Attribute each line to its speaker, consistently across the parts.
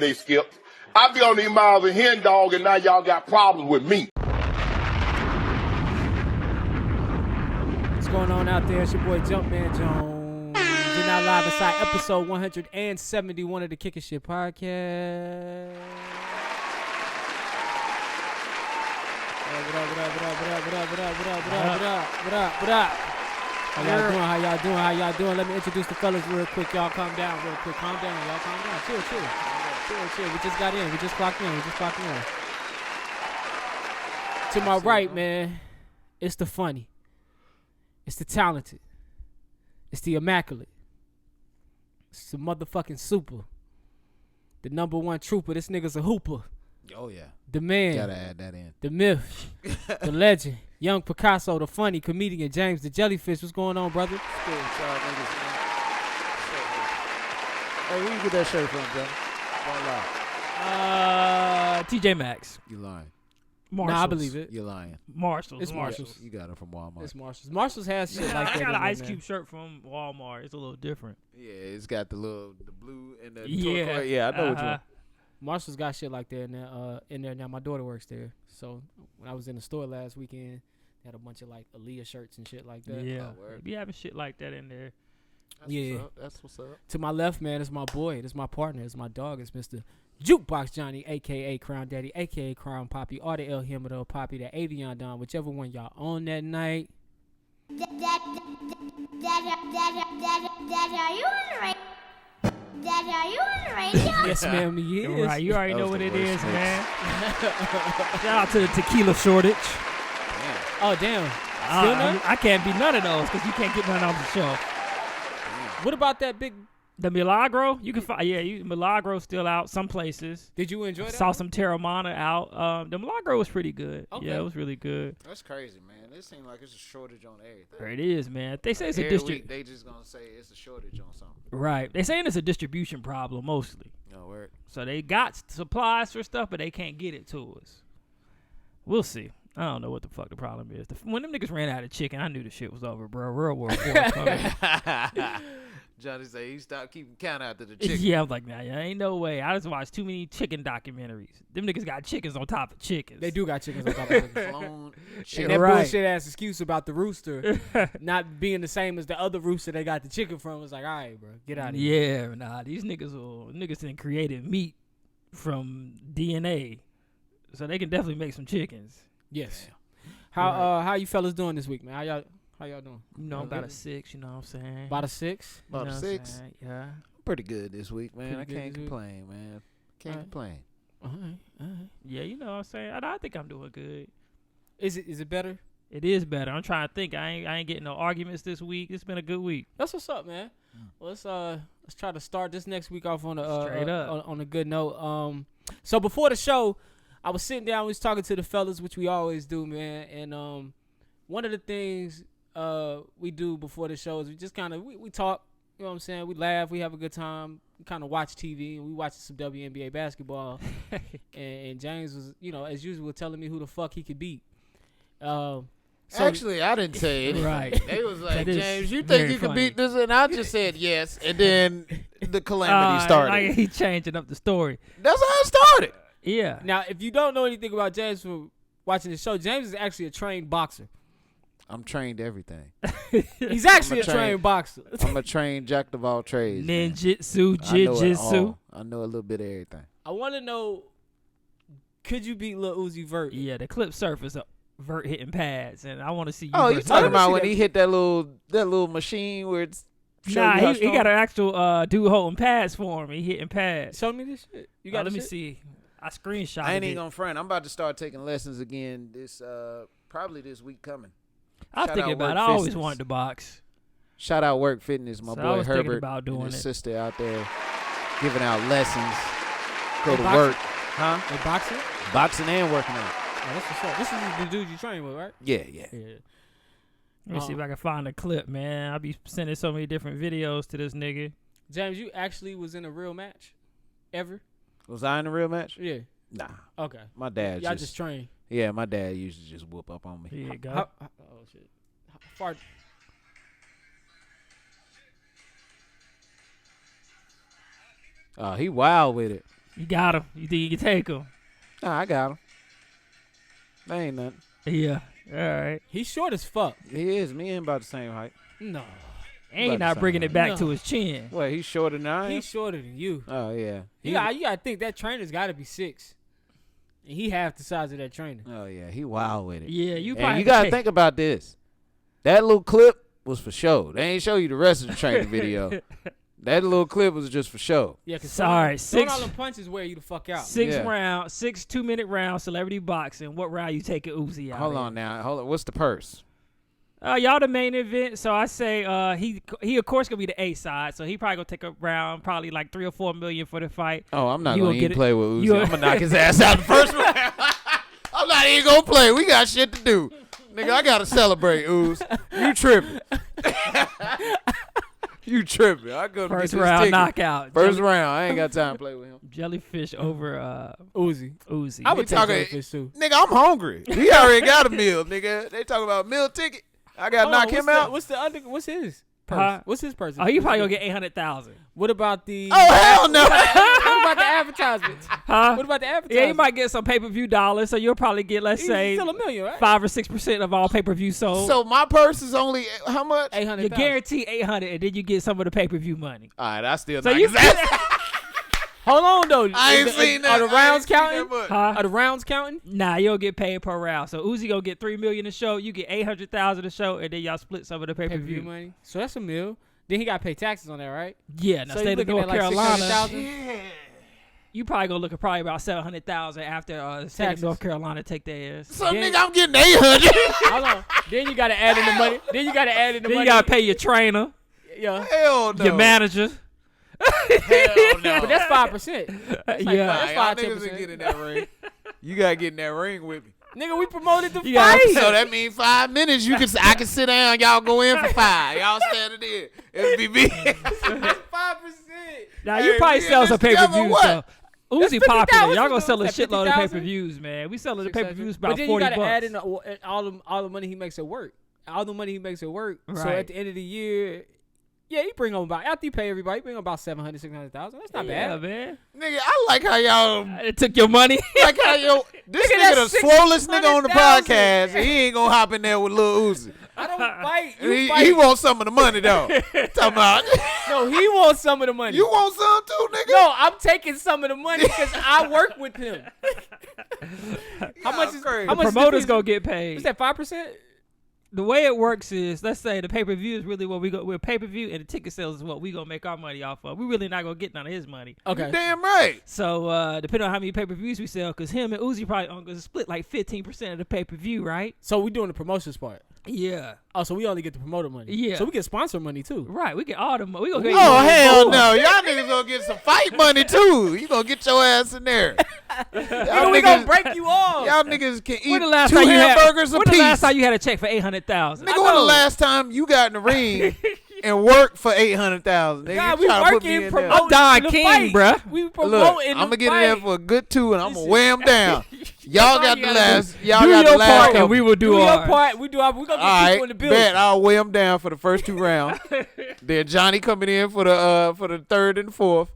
Speaker 1: they skip. I be on these miles of hen dog, and now y'all got problems with me.
Speaker 2: What's going on out there? It's your boy Jumpman Jones. We're now live inside episode 171 of the Kicking Shit Podcast. What up? How y'all doing? Let me introduce the fellas real quick. Y'all calm down real quick. Calm down. Y'all calm down. Chill. We just got in. We just clocked in. To my right, man, it's the funny. It's the talented. It's the immaculate. It's the motherfucking super. The number one trooper. This nigga's a hooper.
Speaker 3: Oh, yeah.
Speaker 2: The man.
Speaker 3: Gotta add that in.
Speaker 2: The myth. The legend. Young Picasso, the funny comedian, James the Jellyfish. What's going on, brother?
Speaker 3: What's good with y'all niggas, man? Hey, where you get that shirt from, brother? Don't lie.
Speaker 4: TJ Maxx.
Speaker 3: You lying.
Speaker 4: Marshalls.
Speaker 2: Nah, I believe it.
Speaker 3: You lying.
Speaker 4: Marshalls.
Speaker 2: It's Marshalls.
Speaker 3: You got it from Walmart.
Speaker 2: It's Marshalls. Marshalls has shit like that.
Speaker 4: I got an
Speaker 2: in there,
Speaker 4: Ice
Speaker 2: man.
Speaker 4: Cube shirt from Walmart. It's a little different.
Speaker 3: Yeah, it's got the blue and the
Speaker 4: Yeah.
Speaker 3: turquoise. Yeah, I know what you want.
Speaker 2: Marshalls got shit like that in there now. My daughter works there. So when I was in the store last weekend, they had a bunch of like Aaliyah shirts and shit like that.
Speaker 4: Yeah.
Speaker 3: Oh,
Speaker 4: They be having shit like that in there.
Speaker 3: That's what's up.
Speaker 2: To my left, man, is my boy. This is my partner. It's my dog. It's Mr. Jukebox Johnny, a.k.a. Crown Daddy, a.k.a. Crown Poppy, or the El Himido Poppy, the Avion Don, whichever one y'all on that night.
Speaker 5: Dad, are you on the radio? Dad, are you on the radio?
Speaker 2: Yes, ma'am, he is.
Speaker 4: Right, you already
Speaker 3: That
Speaker 4: know
Speaker 3: was
Speaker 4: what
Speaker 3: the
Speaker 4: it
Speaker 3: worst
Speaker 4: is,
Speaker 3: mix.
Speaker 4: man. Shout out to the tequila shortage.
Speaker 2: Oh, damn. Still none?
Speaker 4: I can't be none of those because you can't get none off the shelf.
Speaker 2: What about that big...
Speaker 4: The Milagro, you can find. Milagro's still out some places.
Speaker 2: Did you enjoy that?
Speaker 4: Saw some Terramana out. The Milagro was pretty good.
Speaker 2: Okay.
Speaker 4: Yeah, it was really good.
Speaker 3: That's crazy, man. It seems like it's a shortage on everything.
Speaker 4: It is, man. They say it's a
Speaker 3: Every
Speaker 4: district.
Speaker 3: week they just gonna say it's a shortage on something.
Speaker 4: Right. They saying it's a distribution problem mostly.
Speaker 3: No word.
Speaker 4: So they got supplies for stuff, but they can't get it to us. We'll see. I don't know what the fuck the problem is. When them niggas ran out of chicken, I knew the shit was over, bro. Real World War coming.
Speaker 3: Johnny said he stopped keeping count after the chicken.
Speaker 4: Yeah, I'm like, nah, ain't no way. I just watched too many chicken documentaries. Them niggas got chickens on top of chickens.
Speaker 2: They do got chickens on top of chickens.
Speaker 3: Flown
Speaker 2: And
Speaker 3: chicken.
Speaker 2: that
Speaker 4: Right.
Speaker 2: bullshit ass excuse about the rooster not being the same as the other rooster they got the chicken from was like, all right, bro, get out of here.
Speaker 4: Yeah, nah, these niggas done created meat from DNA, so they can definitely make some chickens.
Speaker 2: Yes.
Speaker 4: Right.
Speaker 2: How you fellas doing this week, man? How y'all doing?
Speaker 4: You know,
Speaker 2: Y'all
Speaker 4: about
Speaker 2: good?
Speaker 4: a 6. You know what I'm saying?
Speaker 2: About a 6?
Speaker 4: You know
Speaker 3: About a
Speaker 4: what I'm
Speaker 3: 6.
Speaker 4: saying? Yeah.
Speaker 3: Pretty good this week, man.
Speaker 2: Pretty
Speaker 3: I
Speaker 2: good
Speaker 3: can't
Speaker 2: this week.
Speaker 3: complain, man. Can't
Speaker 2: Alright.
Speaker 3: complain.
Speaker 2: All right.
Speaker 4: Yeah, you know what I'm saying? I think I'm doing good.
Speaker 2: Is it better?
Speaker 4: It is better. I'm trying to think. I ain't getting no arguments this week. It's been a good week.
Speaker 2: That's what's up, man. Well, let's try to start this next week off on a
Speaker 4: Straight up.
Speaker 2: on a good note. So before the show, I was sitting down, we was talking to the fellas, which we always do, man. And one of the things we do before the show is we just kind of we talk. You know what I'm saying? We laugh, we have a good time. We kind of watch TV, and we watch some WNBA basketball. and James was, as usual, telling me who the fuck he could beat. So
Speaker 3: Actually, I didn't say it.
Speaker 4: Right.
Speaker 3: They was like,
Speaker 4: That is
Speaker 3: James, you
Speaker 4: very
Speaker 3: think you can
Speaker 4: funny.
Speaker 3: beat this? And I just said yes. And then the calamity started.
Speaker 4: Like he changing up the story.
Speaker 3: That's how it started.
Speaker 4: Yeah.
Speaker 2: now, if you don't know anything about James from watching the show, James is actually a trained boxer.
Speaker 3: I'm trained everything.
Speaker 2: He's actually a
Speaker 3: I'm a trained-
Speaker 2: trained boxer.
Speaker 3: I'm a trained jack of all trades. man.
Speaker 4: Ninjutsu,
Speaker 3: I know it
Speaker 4: jiu-jitsu.
Speaker 3: all. I know a little bit of everything.
Speaker 2: I want to know, could you beat Lil Uzi Vert?
Speaker 4: Yeah, the clip surface of Vert hitting pads, and I want to see you.
Speaker 3: Oh, you
Speaker 4: versus
Speaker 3: talking
Speaker 4: Vert.
Speaker 3: about when he hit that little machine where it's
Speaker 4: Nah, he got an actual dude holding pads for him. He hitting pads.
Speaker 2: Show me this shit. You got
Speaker 4: Let me
Speaker 2: shit?
Speaker 4: see. I screenshot
Speaker 3: I ain't
Speaker 4: it.
Speaker 3: even gonna front. I'm about to start taking lessons again. This probably this week coming.
Speaker 4: I was
Speaker 3: Shout
Speaker 4: thinking
Speaker 3: out
Speaker 4: about it.
Speaker 3: Work
Speaker 4: I always
Speaker 3: Fitness.
Speaker 4: wanted to box.
Speaker 3: Shout out Work Fitness, my
Speaker 4: So I
Speaker 3: boy
Speaker 4: was thinking
Speaker 3: Herbert
Speaker 4: about doing
Speaker 3: and his
Speaker 4: it.
Speaker 3: sister out there giving out lessons. Go to
Speaker 2: boxing?
Speaker 3: work, huh?
Speaker 2: They boxing?
Speaker 3: Boxing and working out.
Speaker 2: Oh, that's what's up. This is the dude you train with, right?
Speaker 3: Yeah.
Speaker 4: Yeah. Let me see if I can find a clip, man. I be sending so many different videos to this nigga.
Speaker 2: James, you actually was in a real match? Ever?
Speaker 3: Was I in a real match?
Speaker 2: Yeah.
Speaker 3: Nah.
Speaker 2: Okay.
Speaker 3: My dad
Speaker 2: Y'all
Speaker 3: just
Speaker 2: just train.
Speaker 3: yeah, my dad used to just whoop up on me.
Speaker 4: Here you go.
Speaker 2: Oh, shit. How far?
Speaker 3: He wild with it.
Speaker 4: You got him. You think you can take him?
Speaker 3: Nah, I got him. That ain't nothing.
Speaker 4: Yeah. All right.
Speaker 2: He's short as fuck.
Speaker 3: He is. Me and him about the same height.
Speaker 2: No.
Speaker 4: Ain't
Speaker 3: About
Speaker 4: not
Speaker 3: the
Speaker 4: bringing
Speaker 3: same
Speaker 4: it back
Speaker 2: height.
Speaker 4: to
Speaker 2: No.
Speaker 4: his chin.
Speaker 3: What, he's shorter than I am?
Speaker 2: He's shorter than you.
Speaker 3: Oh, yeah.
Speaker 2: You gotta think that trainer's got to be 6. And he half the size of that trainer.
Speaker 3: Oh, yeah. He wild with it.
Speaker 4: Yeah, you
Speaker 3: And
Speaker 4: probably
Speaker 3: you got to
Speaker 4: take-
Speaker 3: think about this. That little clip was for show. They ain't show you the rest of the training video. That little clip was just for show.
Speaker 2: Yeah, because
Speaker 4: Sorry,
Speaker 2: throwing
Speaker 4: 6
Speaker 2: all them punches wear you the fuck out.
Speaker 4: 6
Speaker 3: Yeah.
Speaker 4: round, 6 2-minute round celebrity boxing. What round you taking Uzi out?
Speaker 3: Hold
Speaker 4: in?
Speaker 3: on now. Hold on. What's the purse?
Speaker 4: Y'all the main event, so I say he of course gonna be the A side, so he probably gonna take a round, probably like 3 or 4 million for the fight.
Speaker 3: Oh, I'm not
Speaker 4: You
Speaker 3: going
Speaker 4: gonna
Speaker 3: to
Speaker 4: get
Speaker 3: even
Speaker 4: it-
Speaker 3: play with Uzi.
Speaker 4: you-
Speaker 3: I'm going to knock his ass out the first round. I'm not even going to play. We got shit to do. Nigga, I got to celebrate, Uzi. You tripping. You tripping. I go to
Speaker 4: First
Speaker 3: get this
Speaker 4: round
Speaker 3: ticket.
Speaker 4: knockout.
Speaker 3: First round. I ain't got time to play with him.
Speaker 4: Jellyfish over
Speaker 2: Uzi.
Speaker 4: Uzi.
Speaker 2: I would take
Speaker 3: talking-
Speaker 2: Jellyfish too.
Speaker 3: Nigga, I'm hungry. He already got a meal, nigga. They talking about meal ticket. I got to
Speaker 2: Hold on,
Speaker 3: knock him out.
Speaker 2: What's his purse?
Speaker 4: Huh?
Speaker 2: What's his purse?
Speaker 4: Oh, you probably gonna get 800,000.
Speaker 2: What about the?
Speaker 3: Oh, hell no.
Speaker 2: What about the advertisements?
Speaker 4: Huh?
Speaker 2: What about the
Speaker 4: Yeah,
Speaker 2: advertisements?
Speaker 4: you might get some pay-per-view dollars, so you'll probably get, let's
Speaker 2: He's
Speaker 4: say,
Speaker 2: still $1 million, right?
Speaker 4: 5 or 6% of all pay-per-view sold.
Speaker 3: So my purse is only, how much?
Speaker 2: 800.
Speaker 4: you guarantee 800, and then you get some of the pay-per-view money.
Speaker 3: All right, I still
Speaker 4: So
Speaker 3: knock
Speaker 4: you
Speaker 3: his ass.
Speaker 2: Hold on though.
Speaker 3: I ain't
Speaker 2: Is
Speaker 3: seen that.
Speaker 2: Are the
Speaker 3: I ain't
Speaker 2: rounds
Speaker 3: seen that
Speaker 2: counting?
Speaker 3: much.
Speaker 4: Huh?
Speaker 2: Are the rounds counting?
Speaker 4: Nah, you don't get paid per round. So Uzi gonna get 3 million a show. You get 800,000 a show, and then y'all split some of the
Speaker 2: Pay-per-view
Speaker 4: pay-per-view.
Speaker 2: money. So that's $1 million. Then he got to pay taxes on that, right?
Speaker 4: Yeah, now
Speaker 2: So
Speaker 4: state
Speaker 2: you
Speaker 4: of
Speaker 2: looking
Speaker 4: North
Speaker 2: at like
Speaker 4: Carolina.
Speaker 2: 600,000.
Speaker 4: You probably gonna look at probably about 700,000 after the state
Speaker 2: Taxes.
Speaker 4: of North Carolina take their ass.
Speaker 3: So,
Speaker 2: Then-
Speaker 3: nigga, I'm getting 800.
Speaker 2: Hold on. Then you got to add in the money. Then you got to add in the
Speaker 4: Then
Speaker 2: money.
Speaker 4: you gotta pay your trainer,
Speaker 2: Yeah.
Speaker 3: Hell no.
Speaker 4: your manager.
Speaker 3: Hell no.
Speaker 2: But that's 5%. That's like
Speaker 4: Yeah.
Speaker 2: that's
Speaker 3: Y'all
Speaker 2: 5,
Speaker 3: niggas
Speaker 2: 10%.
Speaker 3: ain't get in that ring. You gotta get in that ring with me.
Speaker 2: Nigga, we promoted the
Speaker 4: You gotta-
Speaker 2: fight.
Speaker 3: So that means 5 minutes. I can sit down. Y'all go in for 5. Y'all standing there. SBB.
Speaker 2: 5%.
Speaker 4: Now
Speaker 3: Hey,
Speaker 4: you probably
Speaker 3: we in
Speaker 4: sell
Speaker 3: this
Speaker 4: some
Speaker 3: together,
Speaker 4: payper-views.
Speaker 3: what?
Speaker 4: So
Speaker 2: That's
Speaker 4: Uzi
Speaker 2: 50,000.
Speaker 4: popular. Y'all gonna
Speaker 2: What's
Speaker 4: sell a
Speaker 2: that,
Speaker 4: shitload of
Speaker 2: 50,000?
Speaker 4: pay-per-views, man. We selling the
Speaker 2: 600.
Speaker 4: pay-per-views
Speaker 2: But
Speaker 4: about
Speaker 2: then
Speaker 4: 40
Speaker 2: you gotta add
Speaker 4: bucks.
Speaker 2: in all the money he makes at work. All the money he makes at work. So
Speaker 4: Right.
Speaker 2: at the end of the year, yeah, you bring him about, after you pay everybody, you bring him about 700, 600,000. That's not
Speaker 4: Yeah,
Speaker 2: bad.
Speaker 4: man.
Speaker 3: Nigga, I like how y'all.
Speaker 4: It took your money.
Speaker 3: Like how this
Speaker 2: Nigga,
Speaker 3: nigga the
Speaker 2: that's
Speaker 3: swollest nigga on the
Speaker 2: 600,000.
Speaker 3: podcast, and he ain't gonna hop in there with Lil Uzi.
Speaker 2: I don't fight. You
Speaker 3: He,
Speaker 2: fight.
Speaker 3: he wants some of the money though. Talking about
Speaker 2: No, he wants some of the money.
Speaker 3: you want some too, nigga.
Speaker 2: No, I'm taking some of the money because I work with him. How much is
Speaker 3: crazy.
Speaker 2: how much is
Speaker 4: Promoters
Speaker 2: the
Speaker 4: gonna get paid.
Speaker 2: Is that 5%?
Speaker 4: The way it works is, let's say the pay-per-view is really what we're pay-per-view, and the ticket sales is what we gonna make our money off of. We really not gonna get none of his money.
Speaker 2: Okay.
Speaker 3: Damn right.
Speaker 4: So depending on how many pay-per-views we sell, because him and Uzi probably gonna split like 15% of the pay-per-view, right?
Speaker 2: So we doing the promotions part.
Speaker 4: Yeah.
Speaker 2: Oh, so we only get the promoter money.
Speaker 4: Yeah.
Speaker 2: So we get sponsor money too.
Speaker 4: Right. We get all the money. We gonna get
Speaker 3: Oh hell
Speaker 4: more.
Speaker 3: no, y'all niggas gonna get some fight money too. You gonna get your ass in there.
Speaker 2: Nigga, we gonna break you off.
Speaker 3: Y'all niggas can eat
Speaker 4: When the last
Speaker 3: 2
Speaker 4: time you had?
Speaker 3: hamburgers
Speaker 4: When
Speaker 3: a
Speaker 4: the last
Speaker 3: piece.
Speaker 4: time you had a check for 800,000?
Speaker 3: Nigga, when the last time you got in the ring and worked for 800,000? Nigga,
Speaker 2: God,
Speaker 3: you
Speaker 2: we
Speaker 3: tryna put me
Speaker 2: working,
Speaker 3: in there.
Speaker 2: promoting
Speaker 4: I'm Don
Speaker 2: the
Speaker 4: King,
Speaker 2: fight.
Speaker 4: bruh.
Speaker 2: We
Speaker 3: Look,
Speaker 2: promoting
Speaker 3: I'm
Speaker 2: the
Speaker 3: gonna get in there
Speaker 2: fight.
Speaker 3: for a good 2, and I'm gonna
Speaker 2: Listen.
Speaker 3: weigh them down. Y'all got the last. Y'all
Speaker 4: Do
Speaker 3: got
Speaker 4: your
Speaker 3: the last
Speaker 4: part, and
Speaker 3: couple.
Speaker 4: we will do
Speaker 2: Do your
Speaker 4: ours.
Speaker 2: part. We do our. We gonna get
Speaker 3: All
Speaker 2: people in the
Speaker 3: right,
Speaker 2: building.
Speaker 3: bet I'll weigh them down for the first 2 rounds. Then Johnny coming in for the 3rd and 4th,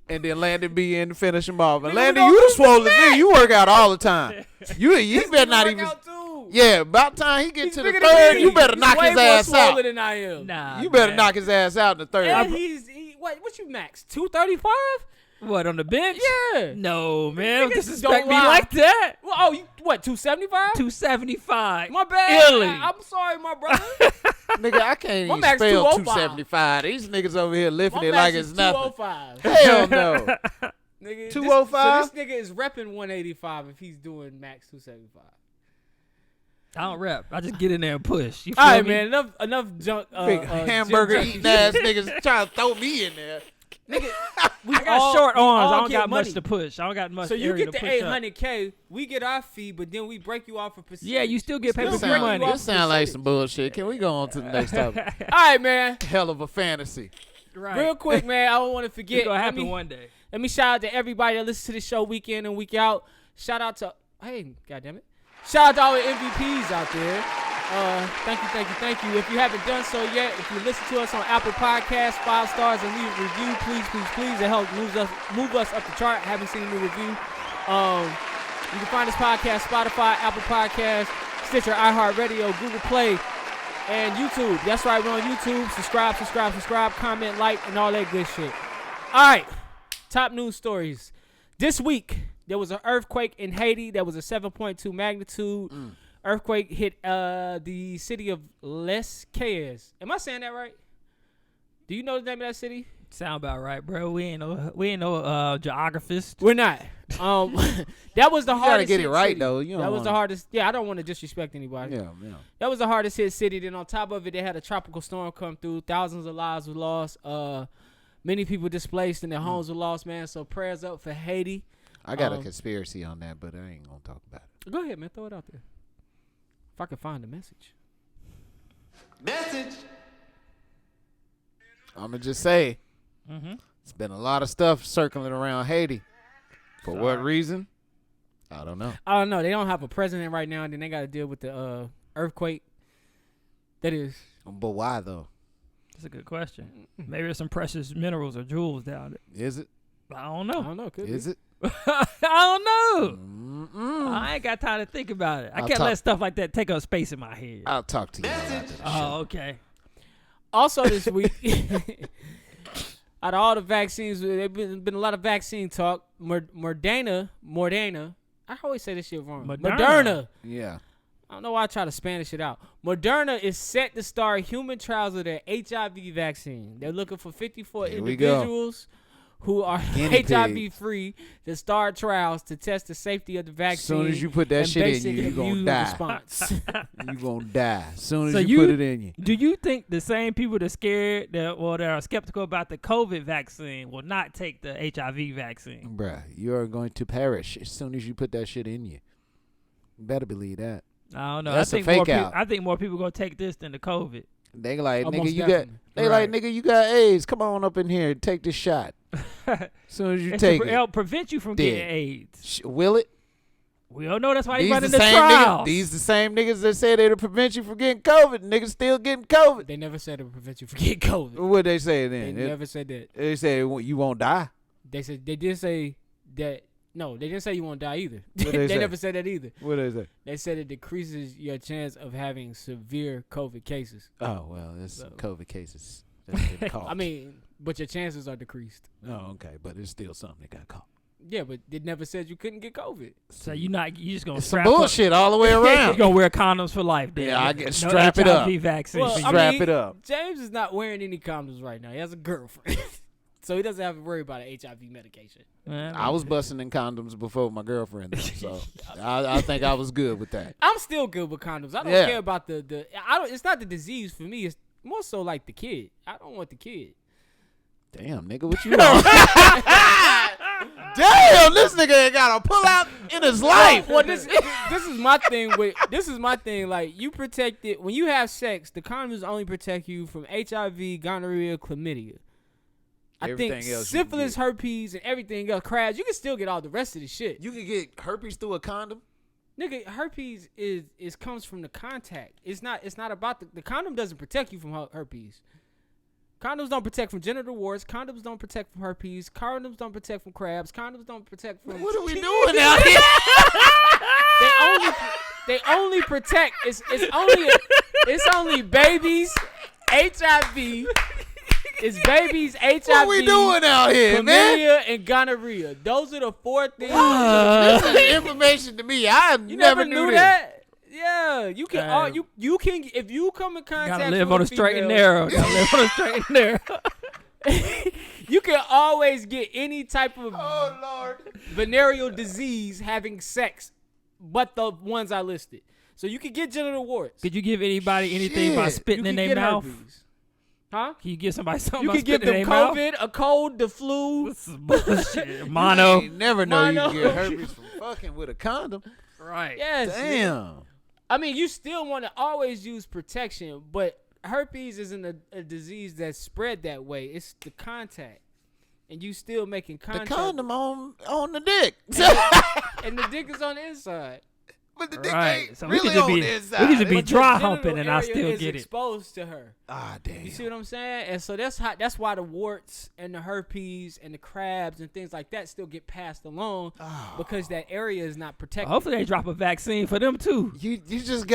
Speaker 3: and then Landon be in to finish him off. And
Speaker 2: Nigga, we
Speaker 3: Landon,
Speaker 2: gonna
Speaker 3: you the
Speaker 2: lose the
Speaker 3: swollen
Speaker 2: match.
Speaker 3: nigga. You work out all the time. You better not
Speaker 2: Work
Speaker 3: even.
Speaker 2: out too.
Speaker 3: Yeah, about time he get
Speaker 2: He's
Speaker 3: to the
Speaker 2: bigger than
Speaker 3: 3rd,
Speaker 2: me.
Speaker 3: you better
Speaker 2: He's
Speaker 3: knock
Speaker 2: way
Speaker 3: his
Speaker 2: more
Speaker 3: ass out.
Speaker 2: swollen than I am.
Speaker 4: Nah,
Speaker 3: You better
Speaker 4: man.
Speaker 3: knock his ass out in the 3rd.
Speaker 2: And what you max? 235?
Speaker 4: What, on the bench?
Speaker 2: Yeah.
Speaker 4: No, man. Don't
Speaker 2: Niggas
Speaker 4: disrespect
Speaker 2: don't
Speaker 4: me
Speaker 2: lie.
Speaker 4: like that.
Speaker 2: Well, oh, you what? 275?
Speaker 4: 275.
Speaker 2: My bad.
Speaker 4: Illy.
Speaker 2: I'm sorry, my brother.
Speaker 3: Nigga, I can't
Speaker 2: My
Speaker 3: even
Speaker 2: max
Speaker 3: spell
Speaker 2: 205.
Speaker 3: 275. These niggas over here lifting
Speaker 2: My
Speaker 3: it
Speaker 2: max
Speaker 3: like
Speaker 2: is
Speaker 3: it's nothing.
Speaker 2: 205.
Speaker 3: Hell no.
Speaker 2: Nigga,
Speaker 3: 205?
Speaker 2: So this nigga is repping 185 if he's doing max 275.
Speaker 4: I don't rep. I just get in there and push. You
Speaker 2: All
Speaker 4: feel
Speaker 2: right,
Speaker 4: me?
Speaker 2: man. Enough junk.
Speaker 3: Big
Speaker 2: gym
Speaker 3: hamburger
Speaker 2: junkie
Speaker 3: eating
Speaker 2: shit.
Speaker 3: ass niggas trying to throw me in there.
Speaker 2: Nigga,
Speaker 4: I got short
Speaker 2: we
Speaker 4: arms.
Speaker 2: all
Speaker 4: I don't
Speaker 2: get
Speaker 4: got
Speaker 2: money.
Speaker 4: much to push. I don't got much
Speaker 2: So you
Speaker 4: area
Speaker 2: get
Speaker 4: to
Speaker 2: the
Speaker 4: push up.
Speaker 2: 800K, we get our fee, but then we break you off a percentage.
Speaker 4: Yeah, you still get
Speaker 2: Still
Speaker 4: pay-per-view
Speaker 2: break you
Speaker 4: money.
Speaker 2: off
Speaker 3: This
Speaker 2: a
Speaker 3: sound like
Speaker 2: percentage.
Speaker 3: some bullshit. Can we go on to the next topic?
Speaker 2: All right, man.
Speaker 3: Hell of a fantasy.
Speaker 4: Right.
Speaker 2: Real quick, man. I don't want to forget.
Speaker 4: It's gonna happen
Speaker 2: let me,
Speaker 4: one day.
Speaker 2: Let me shout out to everybody that listens to the show week in and week out. Shout out to shout out to all the MVPs out there. Thank you. If you haven't done so yet, if you listen to us on Apple Podcasts, 5 stars and leave a review, please. It helps move us up the chart. Haven't seen a new review. You can find this podcast Spotify, Apple Podcasts, Stitcher, iHeartRadio, Google Play, and YouTube. That's right, we're on YouTube. Subscribe, comment, like, and all that good shit. All right, top news stories. This week, there was an earthquake in Haiti that was a 7.2 magnitude. Earthquake hit the city of Les Cayes. Am I saying that right? Do you know the name of that city?
Speaker 4: Sound about right, bro. We ain't no geographist.
Speaker 2: We're not. That was the hardest.
Speaker 3: Gotta get it right
Speaker 2: city.
Speaker 3: though.
Speaker 2: That was the hardest. Yeah, I don't want to disrespect anybody.
Speaker 3: Yeah.
Speaker 2: That was the hardest hit city. Then on top of it, they had a tropical storm come through. Thousands of lives were lost. Many people displaced and their homes were lost. Man, so prayers up for Haiti.
Speaker 3: I got a conspiracy on that, but I ain't gonna talk about it.
Speaker 2: Go ahead, man. Throw it out there. If I can find the message.
Speaker 3: I'm gonna just say, it's been a lot of stuff circling around Haiti. For what reason? I don't know.
Speaker 2: I don't know. They don't have a president right now, and then they got to deal with the earthquake. That is.
Speaker 3: But why though?
Speaker 4: That's a good question. Maybe there's some precious minerals or jewels down there.
Speaker 3: Is it?
Speaker 4: I don't know.
Speaker 2: I don't know. Could
Speaker 3: Is
Speaker 2: be.
Speaker 3: it?
Speaker 4: I don't know. I ain't got time to think about it. I can't let stuff like that take up space in my head.
Speaker 3: I'll talk to you after the show.
Speaker 4: Okay.
Speaker 2: Also this week, out of all the vaccines, there's been a lot of vaccine talk. Moderna. I always say this shit wrong. Moderna.
Speaker 3: Yeah.
Speaker 2: I don't know why I try to Spanish it out. Moderna is set to start human trials of their HIV vaccine. They're looking for 54 individuals who are HIV free to start trials to test the safety of the vaccine.
Speaker 3: As soon as you put that shit in you, you're going to die. You're going to die as soon as you put it in you.
Speaker 4: Do you think the same people that scared that are skeptical about the COVID vaccine will not take the HIV vaccine?
Speaker 3: Bruh, you are going to perish as soon as you put that shit in you. You better believe that.
Speaker 4: I don't know.
Speaker 3: That's
Speaker 4: I think
Speaker 3: a fake out.
Speaker 4: I think more people going to take this than the COVID.
Speaker 3: They like,
Speaker 2: Almost
Speaker 3: nigga, you
Speaker 2: definitely.
Speaker 3: got. They like, nigga, you got AIDS. Come on up in here and take this shot. As soon as you take it,
Speaker 4: It'll prevent you from getting AIDS.
Speaker 3: Will it?
Speaker 4: We don't know. That's why
Speaker 3: These
Speaker 4: they
Speaker 3: the
Speaker 4: running the
Speaker 3: same
Speaker 4: trials.
Speaker 3: niggas. These the same niggas that said it'll prevent you from getting COVID. Niggas still getting COVID.
Speaker 2: They never said it would prevent you from getting COVID.
Speaker 3: What they say
Speaker 2: They
Speaker 3: then?
Speaker 2: never said that.
Speaker 3: They said you won't die.
Speaker 2: They did say that. No, they didn't say you won't die either.
Speaker 3: What
Speaker 2: They
Speaker 3: they say?
Speaker 2: never said that either.
Speaker 3: What they say?
Speaker 2: They said it decreases your chance of having severe COVID cases.
Speaker 3: Oh well, there's some
Speaker 2: So-
Speaker 3: COVID cases that get caught.
Speaker 2: I mean, but your chances are decreased.
Speaker 3: oh okay, but it's still something that got caught.
Speaker 2: Yeah, but it never said you couldn't get COVID.
Speaker 4: So you just gonna
Speaker 3: It's some
Speaker 4: strap up.
Speaker 3: bullshit all the way
Speaker 4: You
Speaker 3: around.
Speaker 4: gonna wear condoms for life, then?
Speaker 3: Yeah, I
Speaker 4: No
Speaker 3: get strap it up.
Speaker 4: HIV vaccine.
Speaker 2: Well, I
Speaker 3: Strap
Speaker 2: mean,
Speaker 3: it up.
Speaker 2: James is not wearing any condoms right now. He has a girlfriend. So he doesn't have to worry about an HIV medication.
Speaker 3: I was busting in condoms before my girlfriend, though, so I think I was good with that.
Speaker 2: I'm still good with condoms. I don't
Speaker 3: Yeah.
Speaker 2: care about the I don't. It's not the disease for me. It's more so like the kid. I don't want the kid.
Speaker 3: Damn, nigga, what you on? Damn, this nigga ain't got a pull out in his life.
Speaker 2: Well, this is my thing. Like, you protect it when you have sex. The condoms only protect you from HIV, gonorrhea, chlamydia. I
Speaker 3: Everything
Speaker 2: think
Speaker 3: else you can
Speaker 2: syphilis,
Speaker 3: get.
Speaker 2: herpes, and everything else. Crabs. You can still get all the rest of the shit.
Speaker 3: You can get herpes through a condom.
Speaker 2: Nigga, herpes is comes from the contact. It's not about the condom doesn't protect you from herpes. Condoms don't protect from genital warts. Condoms don't protect from herpes. Condoms don't protect from crabs. Condoms don't protect from.
Speaker 3: What are we doing out here?
Speaker 2: They only protect. It's only babies, HIV. It's babies, HIV.
Speaker 3: What we doing out here, man?
Speaker 2: Chlamydia and gonorrhea. Those are the 4 things.
Speaker 3: This is information to me. I
Speaker 2: You
Speaker 3: never
Speaker 2: knew
Speaker 3: knew
Speaker 2: that? Yeah, you can.
Speaker 4: Damn.
Speaker 2: You can if you come in contact.
Speaker 4: Gotta live
Speaker 2: with
Speaker 4: on
Speaker 2: a
Speaker 4: a straight and
Speaker 2: female,
Speaker 4: narrow. Gotta live on a straight and narrow.
Speaker 2: You can always get any type of
Speaker 3: Oh Lord.
Speaker 2: venereal disease having sex, but the ones I listed. So you can get genital warts.
Speaker 4: Could you give anybody anything by
Speaker 3: Shit.
Speaker 4: spitting
Speaker 2: You
Speaker 4: in
Speaker 2: can
Speaker 4: their
Speaker 2: get
Speaker 4: mouth?
Speaker 2: herpes. Huh?
Speaker 4: Can you give somebody something
Speaker 2: You
Speaker 4: by
Speaker 2: can give
Speaker 4: spitting in
Speaker 2: them
Speaker 4: their mouth?
Speaker 2: COVID, a cold, the flu.
Speaker 4: This is bullshit.
Speaker 3: You
Speaker 4: Mono.
Speaker 3: ain't never know you
Speaker 2: Mono.
Speaker 3: can get herpes from fucking with a condom.
Speaker 4: Right.
Speaker 2: Yes.
Speaker 3: Damn.
Speaker 2: I mean, you still want to always use protection, but herpes isn't a disease that's spread that way. It's the contact. And you still making
Speaker 3: The
Speaker 2: contact.
Speaker 3: condom on the dick.
Speaker 2: And the dick is on the inside.
Speaker 3: But the dick
Speaker 4: Right.
Speaker 3: ain't
Speaker 4: So
Speaker 3: really
Speaker 4: we could
Speaker 3: on
Speaker 4: just
Speaker 3: the
Speaker 4: be
Speaker 3: inside.
Speaker 4: we could just be
Speaker 2: But the
Speaker 4: dry
Speaker 2: genital
Speaker 4: humping and I
Speaker 2: area
Speaker 4: still
Speaker 2: is
Speaker 4: get it.
Speaker 2: exposed to her.
Speaker 3: Damn.
Speaker 2: You see what I'm saying? And so that's why the warts and the herpes and the crabs and things like that still get passed along because that area is not protected.
Speaker 4: Hopefully they drop a vaccine for them too.
Speaker 3: You just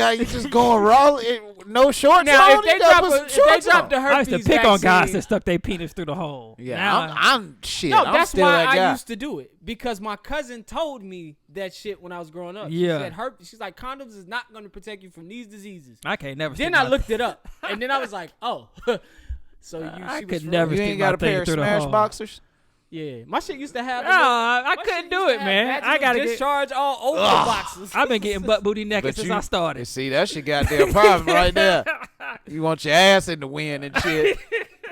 Speaker 3: going raw, no shorts
Speaker 2: Now,
Speaker 3: on.
Speaker 2: if they
Speaker 3: You gotta
Speaker 2: drop,
Speaker 3: put some
Speaker 2: if they
Speaker 3: shorts
Speaker 2: drop
Speaker 3: on.
Speaker 2: the
Speaker 4: I used
Speaker 2: herpes
Speaker 4: to pick on guys
Speaker 2: vaccine-
Speaker 4: that stuck their penis through the hole.
Speaker 3: Yeah,
Speaker 4: Now,
Speaker 3: I'm shit.
Speaker 2: No,
Speaker 3: I'm
Speaker 2: that's
Speaker 3: still
Speaker 2: why
Speaker 3: that guy.
Speaker 2: I used to do it because my cousin told me that shit when I was growing up.
Speaker 4: Yeah.
Speaker 2: She said herpes. She's like, condoms is not going to protect you from these diseases.
Speaker 4: I can't never.
Speaker 2: Then
Speaker 4: stick
Speaker 2: I
Speaker 4: my-
Speaker 2: looked it up, and then I was like, oh. So
Speaker 4: I
Speaker 2: she was
Speaker 4: could
Speaker 2: for
Speaker 4: never
Speaker 2: real.
Speaker 3: You
Speaker 4: stick
Speaker 3: ain't
Speaker 4: my
Speaker 3: got a
Speaker 4: thing
Speaker 3: pair of
Speaker 4: through the
Speaker 3: smash
Speaker 4: hole.
Speaker 3: boxers?
Speaker 2: Yeah, my shit used to have.
Speaker 4: No, I
Speaker 2: my
Speaker 4: couldn't
Speaker 2: shit
Speaker 4: do
Speaker 2: used to
Speaker 4: it,
Speaker 2: have
Speaker 4: man. I
Speaker 2: vaginal
Speaker 4: gotta get.
Speaker 2: discharge all over the boxes.
Speaker 4: I've been getting butt booty naked since I started.
Speaker 3: See, that's your goddamn problem right there. You want your ass in the wind and shit.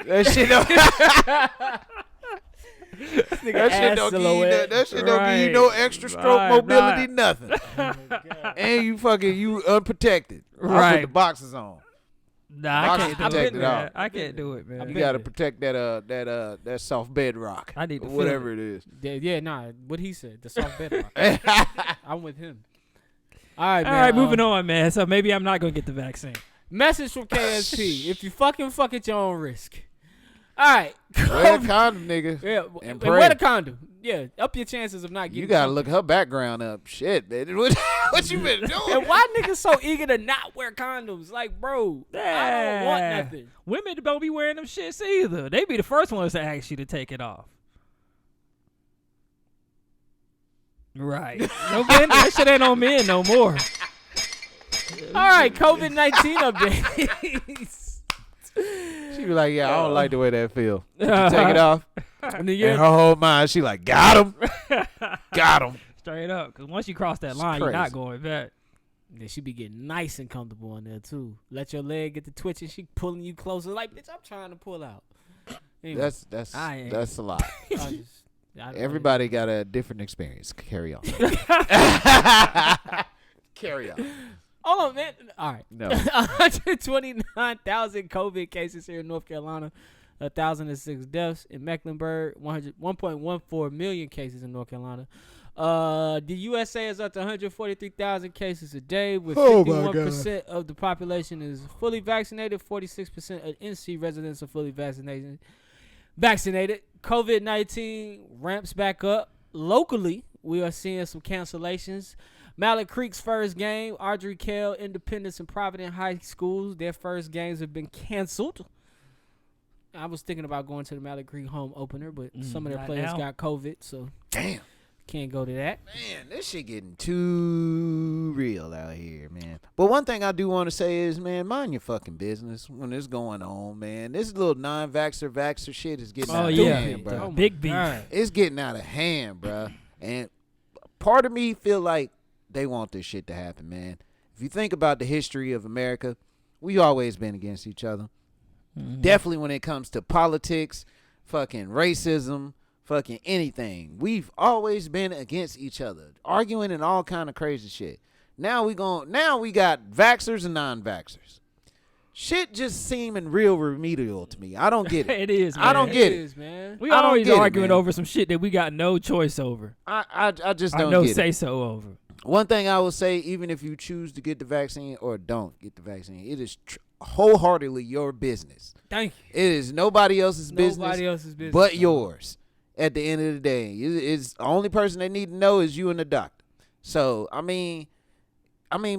Speaker 3: That shit don't. That shit don't give you no, that shit don't give you no extra stroke
Speaker 4: Right,
Speaker 3: mobility,
Speaker 4: right.
Speaker 3: nothing. And you unprotected. I put
Speaker 4: Right.
Speaker 3: the boxes on.
Speaker 4: Nah, I
Speaker 3: Boxes
Speaker 4: can't do
Speaker 3: protected
Speaker 4: it, man.
Speaker 3: out.
Speaker 4: I can't do it, man.
Speaker 3: You got to protect that soft bedrock.
Speaker 4: I need to
Speaker 3: or
Speaker 4: feel
Speaker 3: whatever it is.
Speaker 2: Yeah, nah. What he said, the soft bedrock. I'm with him. All right, man.
Speaker 4: All right, moving on, man. So maybe I'm not gonna get the vaccine.
Speaker 2: Message from KSP: if you fuck at your own risk. All right.
Speaker 3: Wear a condom, nigga.
Speaker 2: Yeah,
Speaker 3: And
Speaker 2: and
Speaker 3: pray.
Speaker 2: wear the condom. Yeah, up your chances of not getting.
Speaker 3: You got to
Speaker 2: something.
Speaker 3: look her background up. Shit, man. What you been doing?
Speaker 2: And why niggas so eager to not wear condoms? Like, bro, I don't want
Speaker 4: Yeah.
Speaker 2: nothing.
Speaker 4: Women don't be wearing them shits either. They be the first ones to ask you to take it off. Right. No men, that shit ain't on men no more.
Speaker 2: All right, COVID-19 updates.
Speaker 3: She be like, yeah, I don't like the way that feel. Did you take it off?
Speaker 2: And then
Speaker 3: In her whole mind, she like, got him. Got him.
Speaker 4: Straight up. Because once you cross that
Speaker 3: It's
Speaker 4: line, you're not
Speaker 3: crazy.
Speaker 4: going back.
Speaker 2: Yeah, she be getting nice and comfortable in there too. Let your leg get to twitching. She pulling you closer. Like, bitch, I'm trying to pull out. Anyway,
Speaker 3: That's
Speaker 4: I ain't-
Speaker 3: that's a lot.
Speaker 2: I
Speaker 3: Everybody got a different experience. Carry on. Carry on.
Speaker 2: Hold on, man. All right.
Speaker 3: No.
Speaker 2: 129,000 COVID cases here in North Carolina. 1,006 deaths in Mecklenburg. 1.14 million cases in North Carolina. The USA is up to 143,000 cases a day, with 51% of the population is fully vaccinated. 46% of NC residents are fully vaccinated. COVID-19 ramps back up. Locally, we are seeing some cancellations. Mallet Creek's first game, Audrey Kell, Independence, and Providence High Schools, their first games have been canceled. I was thinking about going to the Mallet Creek home opener, but some of their
Speaker 4: not
Speaker 2: players
Speaker 4: now.
Speaker 2: got COVID, so
Speaker 3: Damn.
Speaker 2: can't go to that.
Speaker 3: Man, this shit getting too real out here, man. But one thing I do want to say is, man, mind your fucking business when it's going on, man. This little vaxxer shit is getting out of hand, bro.
Speaker 4: Big beef.
Speaker 3: It's getting out of hand, bro. And part of me feel like they want this shit to happen, man. If you think about the history of America, we always been against each other. Definitely when it comes to politics, fucking racism, fucking anything. We've always been against each other, arguing and all kind of crazy shit. Now we got vaxxers and non-vaxxers. Shit just seeming real remedial to me. I don't get it.
Speaker 4: It is, man.
Speaker 3: I don't get it.
Speaker 2: is, man.
Speaker 4: We
Speaker 3: I don't
Speaker 4: always
Speaker 3: get it,
Speaker 4: arguing
Speaker 3: man.
Speaker 4: over some shit that we got no choice over.
Speaker 3: I just
Speaker 4: I
Speaker 3: don't
Speaker 4: no
Speaker 3: get it.
Speaker 4: say so over.
Speaker 3: One thing I will say, even if you choose to get the vaccine or don't get the vaccine, it is wholeheartedly your business.
Speaker 2: Thank you.
Speaker 3: It is nobody else's business
Speaker 2: Nobody else's business
Speaker 3: but
Speaker 2: no.
Speaker 3: yours. At the end of the day, it's the only person they need to know is you and the doctor. So I mean,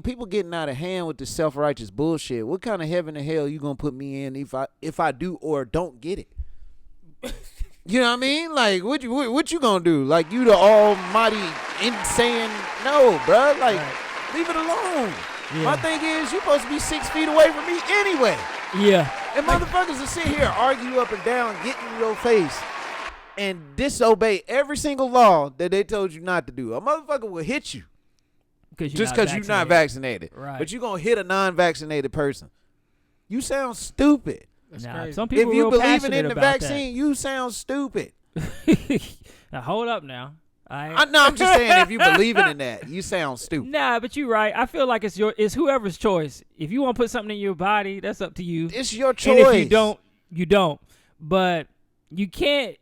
Speaker 3: people getting out of hand with this self-righteous bullshit. What kind of heaven and hell you gonna put me in if I do or don't get it? You know what I mean? Like, what you gonna do? Like, you the almighty saying no, bruh. Like, leave it alone.
Speaker 4: Yeah.
Speaker 3: My thing is, you supposed to be 6 feet away from me anyway.
Speaker 4: Yeah.
Speaker 3: And motherfuckers will sit here, argue up and down, get in your face, and disobey every single law that they told you not to do. A motherfucker will hit you just because you're not vaccinated.
Speaker 4: Right.
Speaker 3: But you're going to hit a non-vaccinated person. You sound stupid.
Speaker 2: That's
Speaker 4: Nah,
Speaker 2: crazy.
Speaker 4: some people
Speaker 3: If you
Speaker 4: real
Speaker 3: believe
Speaker 4: passionate
Speaker 3: in the
Speaker 4: about
Speaker 3: vaccine, you sound stupid.
Speaker 4: that. Now hold up now.
Speaker 3: I'm just saying, if you believe in that, you sound stupid.
Speaker 4: Nah, but you're right. I feel like it's whoever's choice. If you want to put something in your body, that's up to you.
Speaker 3: It's your choice.
Speaker 4: And if you don't, you don't. But you can't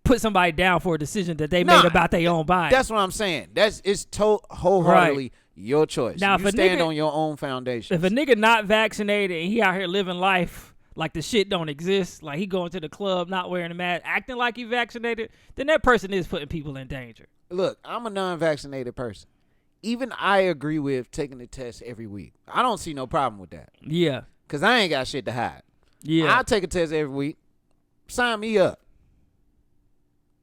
Speaker 4: put somebody down for a decision that they made about their own body.
Speaker 3: That's what I'm saying. It's wholeheartedly Your choice.
Speaker 4: Now,
Speaker 3: You
Speaker 4: if a
Speaker 3: stand
Speaker 4: nigga-
Speaker 3: on your own foundation.
Speaker 4: If a nigga not vaccinated and he out here living life like the shit don't exist, like he going to the club, not wearing a mask, acting like he vaccinated, then that person is putting people in danger.
Speaker 3: Look, I'm a non-vaccinated person. Even I agree with taking the test every week. I don't see no problem with that.
Speaker 4: Yeah.
Speaker 3: Because I ain't got shit to hide.
Speaker 4: Yeah.
Speaker 3: I'll take a test every week. Sign me up.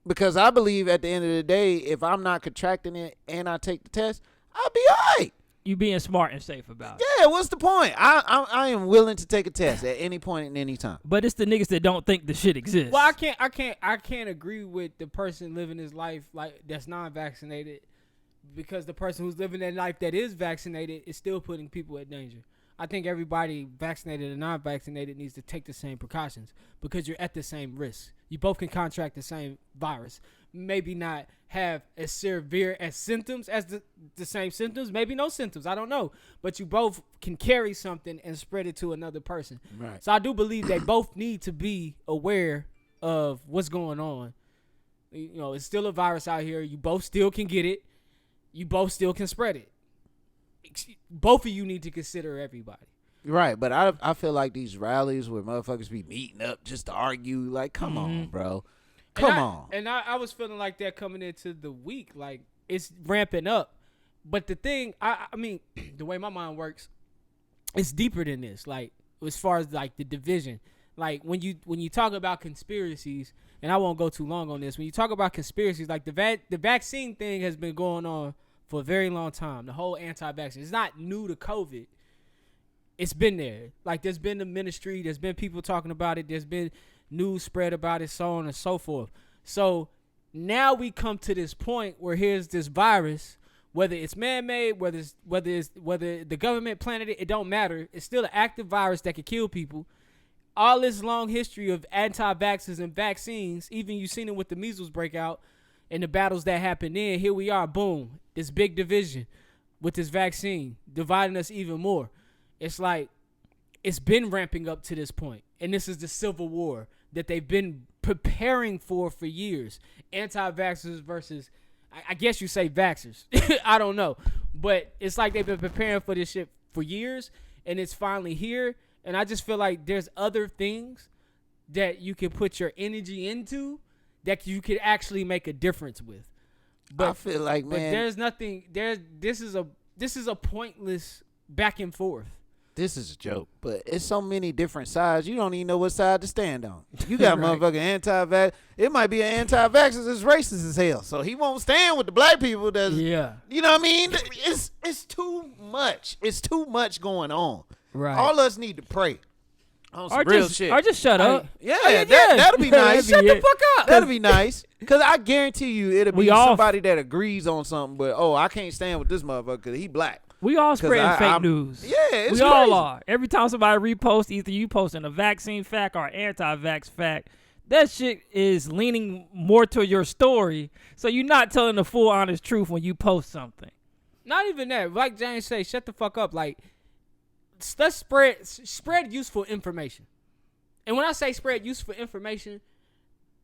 Speaker 3: Because I believe at the end of the day, if I'm not contracting it and I take the test, I'll be all right.
Speaker 4: You being smart and safe about it.
Speaker 3: Yeah, what's the point? I am willing to take a test at any point and any time.
Speaker 4: But it's the niggas that don't think the shit exists.
Speaker 2: Well, I can't agree with the person living his life like that's non-vaccinated, because the person who's living their life that is vaccinated is still putting people at danger. I think everybody, vaccinated and non-vaccinated, needs to take the same precautions because you're at the same risk. You both can contract the same virus. Maybe not have as severe as symptoms as the same symptoms. Maybe no symptoms. I don't know. But you both can carry something and spread it to another person.
Speaker 3: Right.
Speaker 2: So I do believe they both need to be aware of what's going on. You know, it's still a virus out here. You both still can get it. You both still can spread it. Both of you need to consider everybody.
Speaker 3: Right, but I feel like these rallies where motherfuckers be meeting up just to argue, like, come on, bro. Come on.
Speaker 2: And I was feeling like that coming into the week. Like, it's ramping up. But the thing, I mean, the way my mind works, it's deeper than this. Like, as far as, like, the division. Like, when you talk about conspiracies, and I won't go too long on this, when you talk about conspiracies, like, the vaccine thing has been going on for a very long time. The whole anti-vaccine. It's not new to COVID. It's been there. Like, there's been the ministry. There's been people talking about it. There's been news spread about it, so on and so forth. So now we come to this point where here's this virus, whether it's man-made, whether the government planted it, it don't matter. It's still an active virus that could kill people. All this long history of anti-vaxxers and vaccines, even you seen it with the measles breakout and the battles that happened then. Here we are, boom, this big division with this vaccine, dividing us even more. It's like it's been ramping up to this point, and this is the civil war that they've been preparing for years. Anti-vaxxers versus, I guess you say vaxxers. I don't know. But it's like they've been preparing for this shit for years, and it's finally here. And I just feel like there's other things that you can put your energy into that you could actually make a difference with. But
Speaker 3: I feel like, man,
Speaker 2: but there's nothing. This is a pointless back and forth.
Speaker 3: this is a joke, but it's so many different sides. You don't even know what side to stand on. You got
Speaker 2: Right.
Speaker 3: motherfucking anti-vax. It might be an anti-vaxxer that's racist as hell, so he won't stand with the black people. That's,
Speaker 2: Yeah.
Speaker 3: you know what I mean? It's too much. It's too much going on.
Speaker 2: Right.
Speaker 3: All us need to pray on some
Speaker 4: Or
Speaker 3: real
Speaker 4: just,
Speaker 3: shit.
Speaker 4: or just shut up.
Speaker 3: Yeah,
Speaker 2: yeah.
Speaker 3: that'll be nice.
Speaker 2: Shut the fuck up.
Speaker 3: That'll be nice. Because I guarantee you it'll be
Speaker 4: We all-
Speaker 3: somebody that agrees on something, but, I can't stand with this motherfucker because he black.
Speaker 4: We all spreading fake
Speaker 3: I'm-
Speaker 4: news.
Speaker 3: Yeah, it's
Speaker 4: we all
Speaker 3: crazy.
Speaker 4: are. Every time somebody reposts, either you posting a vaccine fact or anti-vax fact, that shit is leaning more to your story. So you're not telling the full honest truth when you post something.
Speaker 2: Not even that. Like James say, shut the fuck up. Like, let's spread useful information. And when I say spread useful information,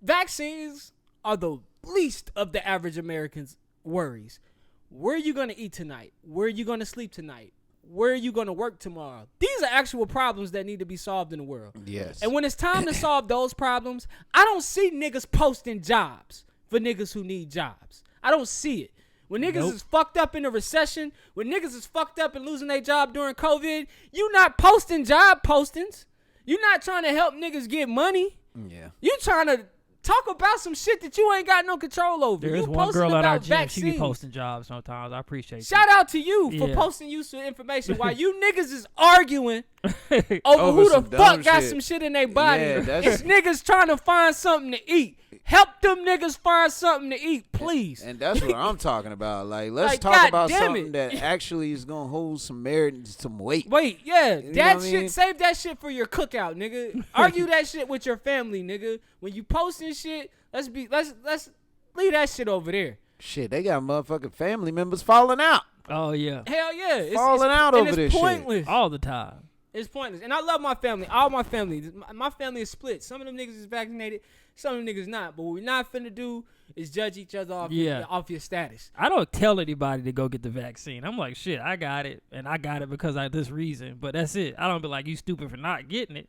Speaker 2: vaccines are the least of the average American's worries. Where are you going to eat tonight? Where are you going to sleep tonight? Where are you going to work tomorrow? These are actual problems that need to be solved in the world.
Speaker 3: Yes.
Speaker 2: And when it's time to solve those problems, I don't see niggas posting jobs for niggas who need jobs. I don't see it. When niggas is fucked up in a recession, when niggas is fucked up and losing their job during COVID, you not posting job postings. You not trying to help niggas get money.
Speaker 3: Yeah.
Speaker 2: You trying to talk about some shit that you ain't got no control over.
Speaker 4: There
Speaker 2: you
Speaker 4: is one
Speaker 2: posting
Speaker 4: girl at our
Speaker 2: about
Speaker 4: gym.
Speaker 2: vaccines.
Speaker 4: She be posting jobs sometimes. I appreciate
Speaker 2: Shout out to you for
Speaker 4: Yeah.
Speaker 2: posting useful information while you niggas is arguing
Speaker 4: it.
Speaker 2: over
Speaker 3: Over
Speaker 2: who the
Speaker 3: some dumb
Speaker 2: fuck got
Speaker 3: shit.
Speaker 2: some shit in their body.
Speaker 3: Yeah, that's-
Speaker 2: It's niggas trying to find something to eat. Help them niggas find something to eat, please.
Speaker 3: And that's what I'm talking about. Like, let's
Speaker 2: Like,
Speaker 3: talk
Speaker 2: God
Speaker 3: about
Speaker 2: damn
Speaker 3: something
Speaker 2: it.
Speaker 3: that actually is gonna hold some merit and some weight.
Speaker 2: Wait, yeah,
Speaker 3: know
Speaker 2: that
Speaker 3: what I
Speaker 2: shit.
Speaker 3: mean?
Speaker 2: Save that shit for your cookout, nigga. Argue that shit with your family, nigga. When you posting shit, let's leave that shit over there.
Speaker 3: Shit, they got motherfucking family members falling out.
Speaker 4: Oh yeah,
Speaker 2: Hell yeah, it's
Speaker 3: Falling out
Speaker 2: and
Speaker 3: over
Speaker 2: it's
Speaker 3: this shit.
Speaker 2: pointless.
Speaker 4: all the time.
Speaker 2: It's pointless. And I love my family. All my family. My family is split. Some of them niggas is vaccinated. Some of them niggas not. But what we're not finna do is judge each other off your status.
Speaker 4: I don't tell anybody to go get the vaccine. I'm like, shit, I got it. And I got it because of this reason. But that's it. I don't be like, you stupid for not getting it.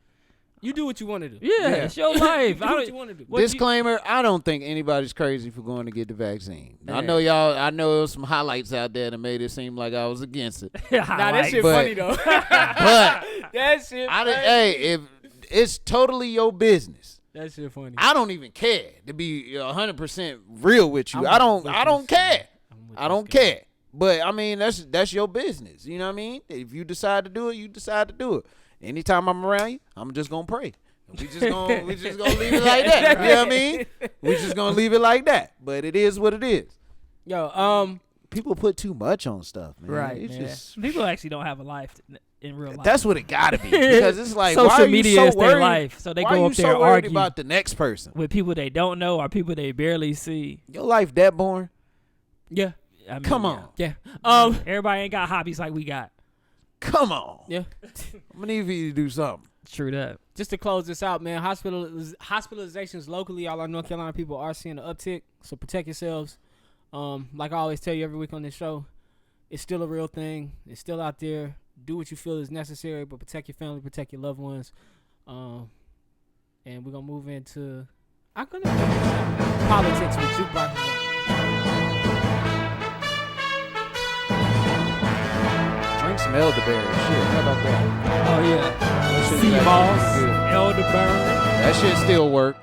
Speaker 2: You do what you want to do.
Speaker 4: Yeah, it's your life.
Speaker 2: Do what you want to do.
Speaker 3: Disclaimer, I don't think anybody's crazy for going to get the vaccine. I know y'all, I know there was some highlights out there that made it seem like I was against it.
Speaker 2: Nah, that shit funny, though.
Speaker 3: But
Speaker 2: that shit funny.
Speaker 3: if it's totally your business.
Speaker 2: That shit funny.
Speaker 3: I don't even care, to be 100% real with you. I don't care. I don't care. But, I mean, that's your business. You know what I mean? If you decide to do it, you decide to do it. Anytime I'm around you, I'm just gonna pray. We just gonna leave it like that. You know what I mean? We just gonna leave it like that. But it is what it is.
Speaker 2: Yo,
Speaker 3: people put too much on stuff, man.
Speaker 4: Right,
Speaker 3: It's
Speaker 4: man.
Speaker 3: just
Speaker 4: People actually don't have a life in real life.
Speaker 3: that's what it gotta be, because it's like
Speaker 4: social
Speaker 3: why are
Speaker 4: media
Speaker 3: you so
Speaker 4: is their
Speaker 3: worried?
Speaker 4: life, so they
Speaker 3: why
Speaker 4: go
Speaker 3: are
Speaker 4: up
Speaker 3: you
Speaker 4: there
Speaker 3: so
Speaker 4: and
Speaker 3: worried
Speaker 4: argue
Speaker 3: about the next person?
Speaker 4: with people they don't know or people they barely see.
Speaker 3: Your life that boring?
Speaker 2: yeah.
Speaker 4: I mean,
Speaker 3: Come on,
Speaker 2: Yeah.
Speaker 4: everybody ain't got hobbies like we got.
Speaker 3: come on.
Speaker 2: Yeah.
Speaker 3: I'm gonna need for you to do something.
Speaker 4: True that.
Speaker 2: Just to close this out, man, hospitalizations locally, all our North Carolina people are seeing an uptick, so protect yourselves. Like I always tell you every week on this show, it's still a real thing. It's still out there. Do what you feel is necessary, but protect your family, protect your loved ones. And we're going to move into politics with Jukebox.
Speaker 3: Drink some elderberry. Shit, how about that?
Speaker 4: Oh yeah. Sea moss, elderberry.
Speaker 3: That shit still work.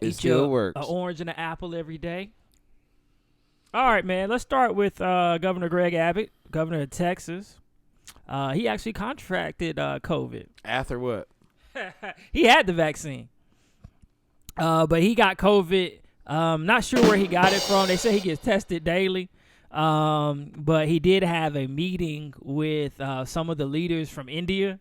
Speaker 3: It
Speaker 4: Eat
Speaker 3: still
Speaker 4: your,
Speaker 3: works.
Speaker 4: An orange and an apple every day. All right, man. Let's start with Governor Greg Abbott, governor of Texas. He actually contracted COVID.
Speaker 3: After what?
Speaker 4: He had the vaccine, but he got COVID. Not sure where he got it from. They say he gets tested daily. But he did have a meeting with some of the leaders from India,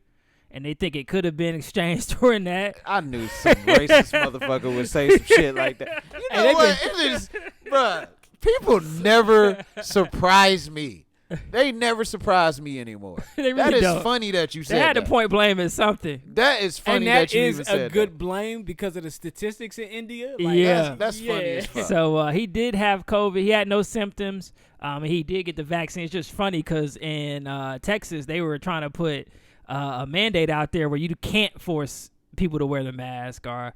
Speaker 4: and they think it could have been exchanged during that.
Speaker 3: I knew some racist motherfucker would say some shit like that. You know what? It is, bruh, people never surprise me. They never surprise me anymore.
Speaker 4: They
Speaker 3: that
Speaker 4: really
Speaker 3: is
Speaker 4: don't.
Speaker 3: funny that you said
Speaker 4: They had
Speaker 3: that.
Speaker 4: to point blame at something.
Speaker 3: That is funny
Speaker 2: And
Speaker 3: that you
Speaker 2: is
Speaker 3: even said
Speaker 2: a good
Speaker 3: that.
Speaker 2: blame because of the statistics in India.
Speaker 4: Yeah.
Speaker 3: That's funny as fuck.
Speaker 4: So he did have COVID. He had no symptoms. He did get the vaccine. It's just funny because in Texas, they were trying to put a mandate out there where you can't force people to wear the mask or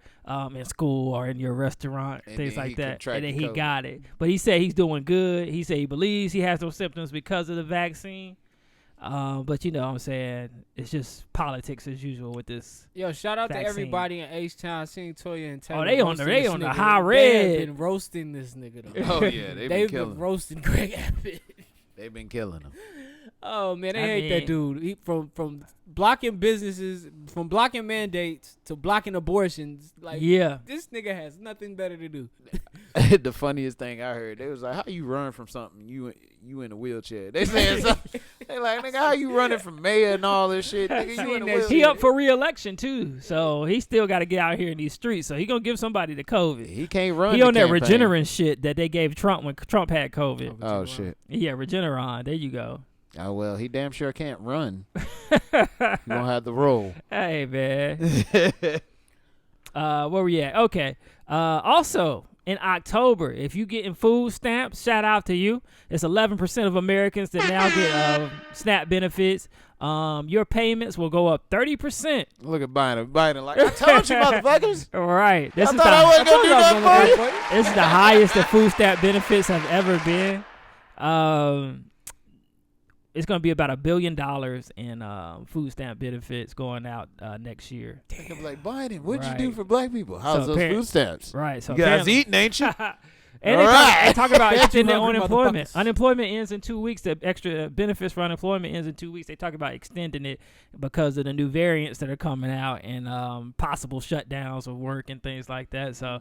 Speaker 4: in school or in your restaurant,
Speaker 3: And
Speaker 4: things
Speaker 3: then
Speaker 4: like
Speaker 3: he
Speaker 4: that. And then he
Speaker 3: contracted
Speaker 4: got it. But he said he's doing good. He said he believes he has no symptoms because of the vaccine. But you know what I'm saying, it's just politics as usual with this.
Speaker 2: Yo, shout out
Speaker 4: vaccine.
Speaker 2: to everybody in H-Town. Seeing Toya and Taylor.
Speaker 4: Oh, they on the high red.
Speaker 2: They have been roasting this nigga though.
Speaker 3: Oh, yeah.
Speaker 2: They've been roasting Greg Abbott.
Speaker 3: They've been killing him.
Speaker 2: Oh man, they
Speaker 4: I
Speaker 2: hate that dude. He, from blocking businesses, from blocking mandates to blocking abortions. Like,
Speaker 4: Yeah.
Speaker 2: this nigga has nothing better to do.
Speaker 3: The funniest thing I heard, they was like, how you run from something? You in a wheelchair. They saying something. They like, nigga, how you running from mayor and all this shit? Nigga, you in a wheelchair.
Speaker 4: He up for re-election too, so he still got to get out here in these streets. So he gonna give somebody the COVID.
Speaker 3: He can't run.
Speaker 4: He
Speaker 3: the
Speaker 4: on that
Speaker 3: campaign.
Speaker 4: Regeneron shit that they gave Trump when Trump had COVID.
Speaker 3: Oh shit.
Speaker 4: Yeah, Regeneron. There you go.
Speaker 3: Oh well, he damn sure can't run. You don't have the role.
Speaker 4: Hey man. Where we at? Okay. Also in October, if you getting food stamps, shout out to you. It's 11% of Americans that now get SNAP benefits. Your payments will go up 30%.
Speaker 3: Look at Biden like, I told you, motherfuckers.
Speaker 4: All right. This
Speaker 3: I
Speaker 4: is
Speaker 3: thought I wasn't gonna do nothing for you.
Speaker 4: This is the highest that food stamp benefits have ever been. It's going to be about $1 billion in food stamp benefits going out next year.
Speaker 3: I'm like, Biden, what'd you do
Speaker 4: Right.
Speaker 3: for black people? How's
Speaker 4: So
Speaker 3: those food stamps?
Speaker 4: Right. So
Speaker 3: You guys
Speaker 4: apparently-
Speaker 3: eating, ain't you?
Speaker 4: And
Speaker 3: All
Speaker 4: they talk about extending
Speaker 2: hungry
Speaker 4: unemployment.
Speaker 2: motherfuckers.
Speaker 4: Unemployment ends in 2 weeks. The extra benefits for unemployment ends in 2 weeks. They talk about extending it because of the new variants that are coming out and possible shutdowns of work and things like that. So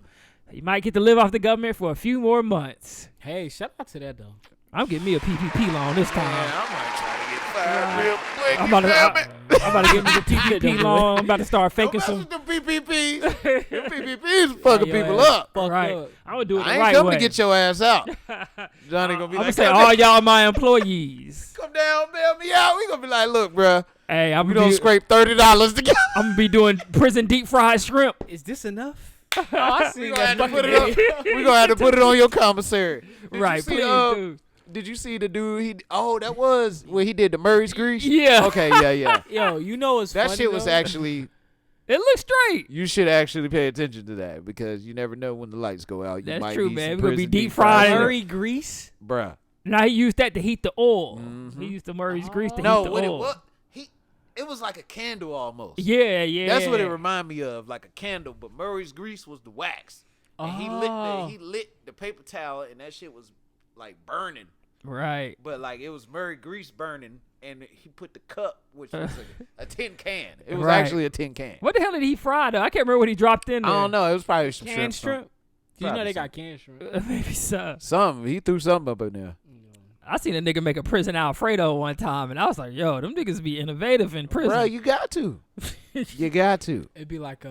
Speaker 4: you might get to live off the government for a few more months.
Speaker 2: Hey, shout out to that though.
Speaker 4: I'm getting me a PPP loan this time.
Speaker 3: Man, I might try to get fired real quick.
Speaker 4: I'm about to,
Speaker 3: you feel me?
Speaker 4: I'm about to get me the PPP loan. I'm about to start
Speaker 3: Don't
Speaker 4: faking
Speaker 3: mess
Speaker 4: some.
Speaker 3: with them PPPs. Them PPPs fucking
Speaker 2: Your
Speaker 3: people
Speaker 2: ass
Speaker 3: up.
Speaker 2: fucked
Speaker 4: Right.
Speaker 2: up.
Speaker 4: I'm gonna do it the
Speaker 3: I ain't
Speaker 4: right
Speaker 3: coming
Speaker 4: way.
Speaker 3: to get your ass out. Johnny gonna be
Speaker 4: I'm
Speaker 3: like,
Speaker 4: gonna say
Speaker 3: come
Speaker 4: all y'all my employees.
Speaker 3: down, bail me out. We gonna be like, look, bruh,
Speaker 4: Hey, I'm
Speaker 3: We
Speaker 4: gonna
Speaker 3: don't scrape $30 together.
Speaker 4: I'm gonna be doing prison deep fried shrimp.
Speaker 2: Is this enough? Oh, I see
Speaker 3: We
Speaker 2: that
Speaker 3: gonna
Speaker 2: fucking
Speaker 3: have to put it on your commissary. Did
Speaker 4: Right,
Speaker 3: you see,
Speaker 4: please do.
Speaker 3: Did you see the dude? That was where he did the Murray's Grease.
Speaker 4: Yeah.
Speaker 3: Okay. Yeah.
Speaker 2: Yo, you know what's
Speaker 3: That
Speaker 2: funny,
Speaker 3: shit was
Speaker 2: though?
Speaker 3: actually.
Speaker 4: It looks straight.
Speaker 3: You should actually pay attention to that because you never know when the lights go out. You
Speaker 4: That's
Speaker 3: might
Speaker 4: true,
Speaker 3: need
Speaker 4: man.
Speaker 3: some
Speaker 4: We're gonna be
Speaker 3: prison
Speaker 4: deep fried.
Speaker 2: Murray grease.
Speaker 3: bruh.
Speaker 4: Now he used that to heat the oil.
Speaker 3: Mhm.
Speaker 4: He used the Murray's grease to
Speaker 3: No,
Speaker 4: heat the
Speaker 3: what it
Speaker 4: oil.
Speaker 3: was? It was like a candle almost.
Speaker 4: Yeah.
Speaker 3: That's what it reminded me of, like a candle. But Murray's Grease was the wax, and he lit the paper towel, and that shit was like burning.
Speaker 4: Right.
Speaker 3: But like it was Murray Grease burning, and he put the cup, which was a tin can. It was
Speaker 4: Right.
Speaker 3: actually a tin can.
Speaker 4: What the hell did he fry though? I can't remember what he dropped in there.
Speaker 3: I don't know. It was probably some
Speaker 2: Canned
Speaker 3: shrimp.
Speaker 2: shrimp. You know
Speaker 3: Probably
Speaker 2: they
Speaker 3: some-
Speaker 2: got canned shrimp.
Speaker 4: Maybe so.
Speaker 3: Something. He threw something up in there.
Speaker 4: I seen a nigga make a prison Alfredo one time, and I was like, yo, them niggas be innovative in prison.
Speaker 3: Bro, you got to. You got to.
Speaker 2: It'd be like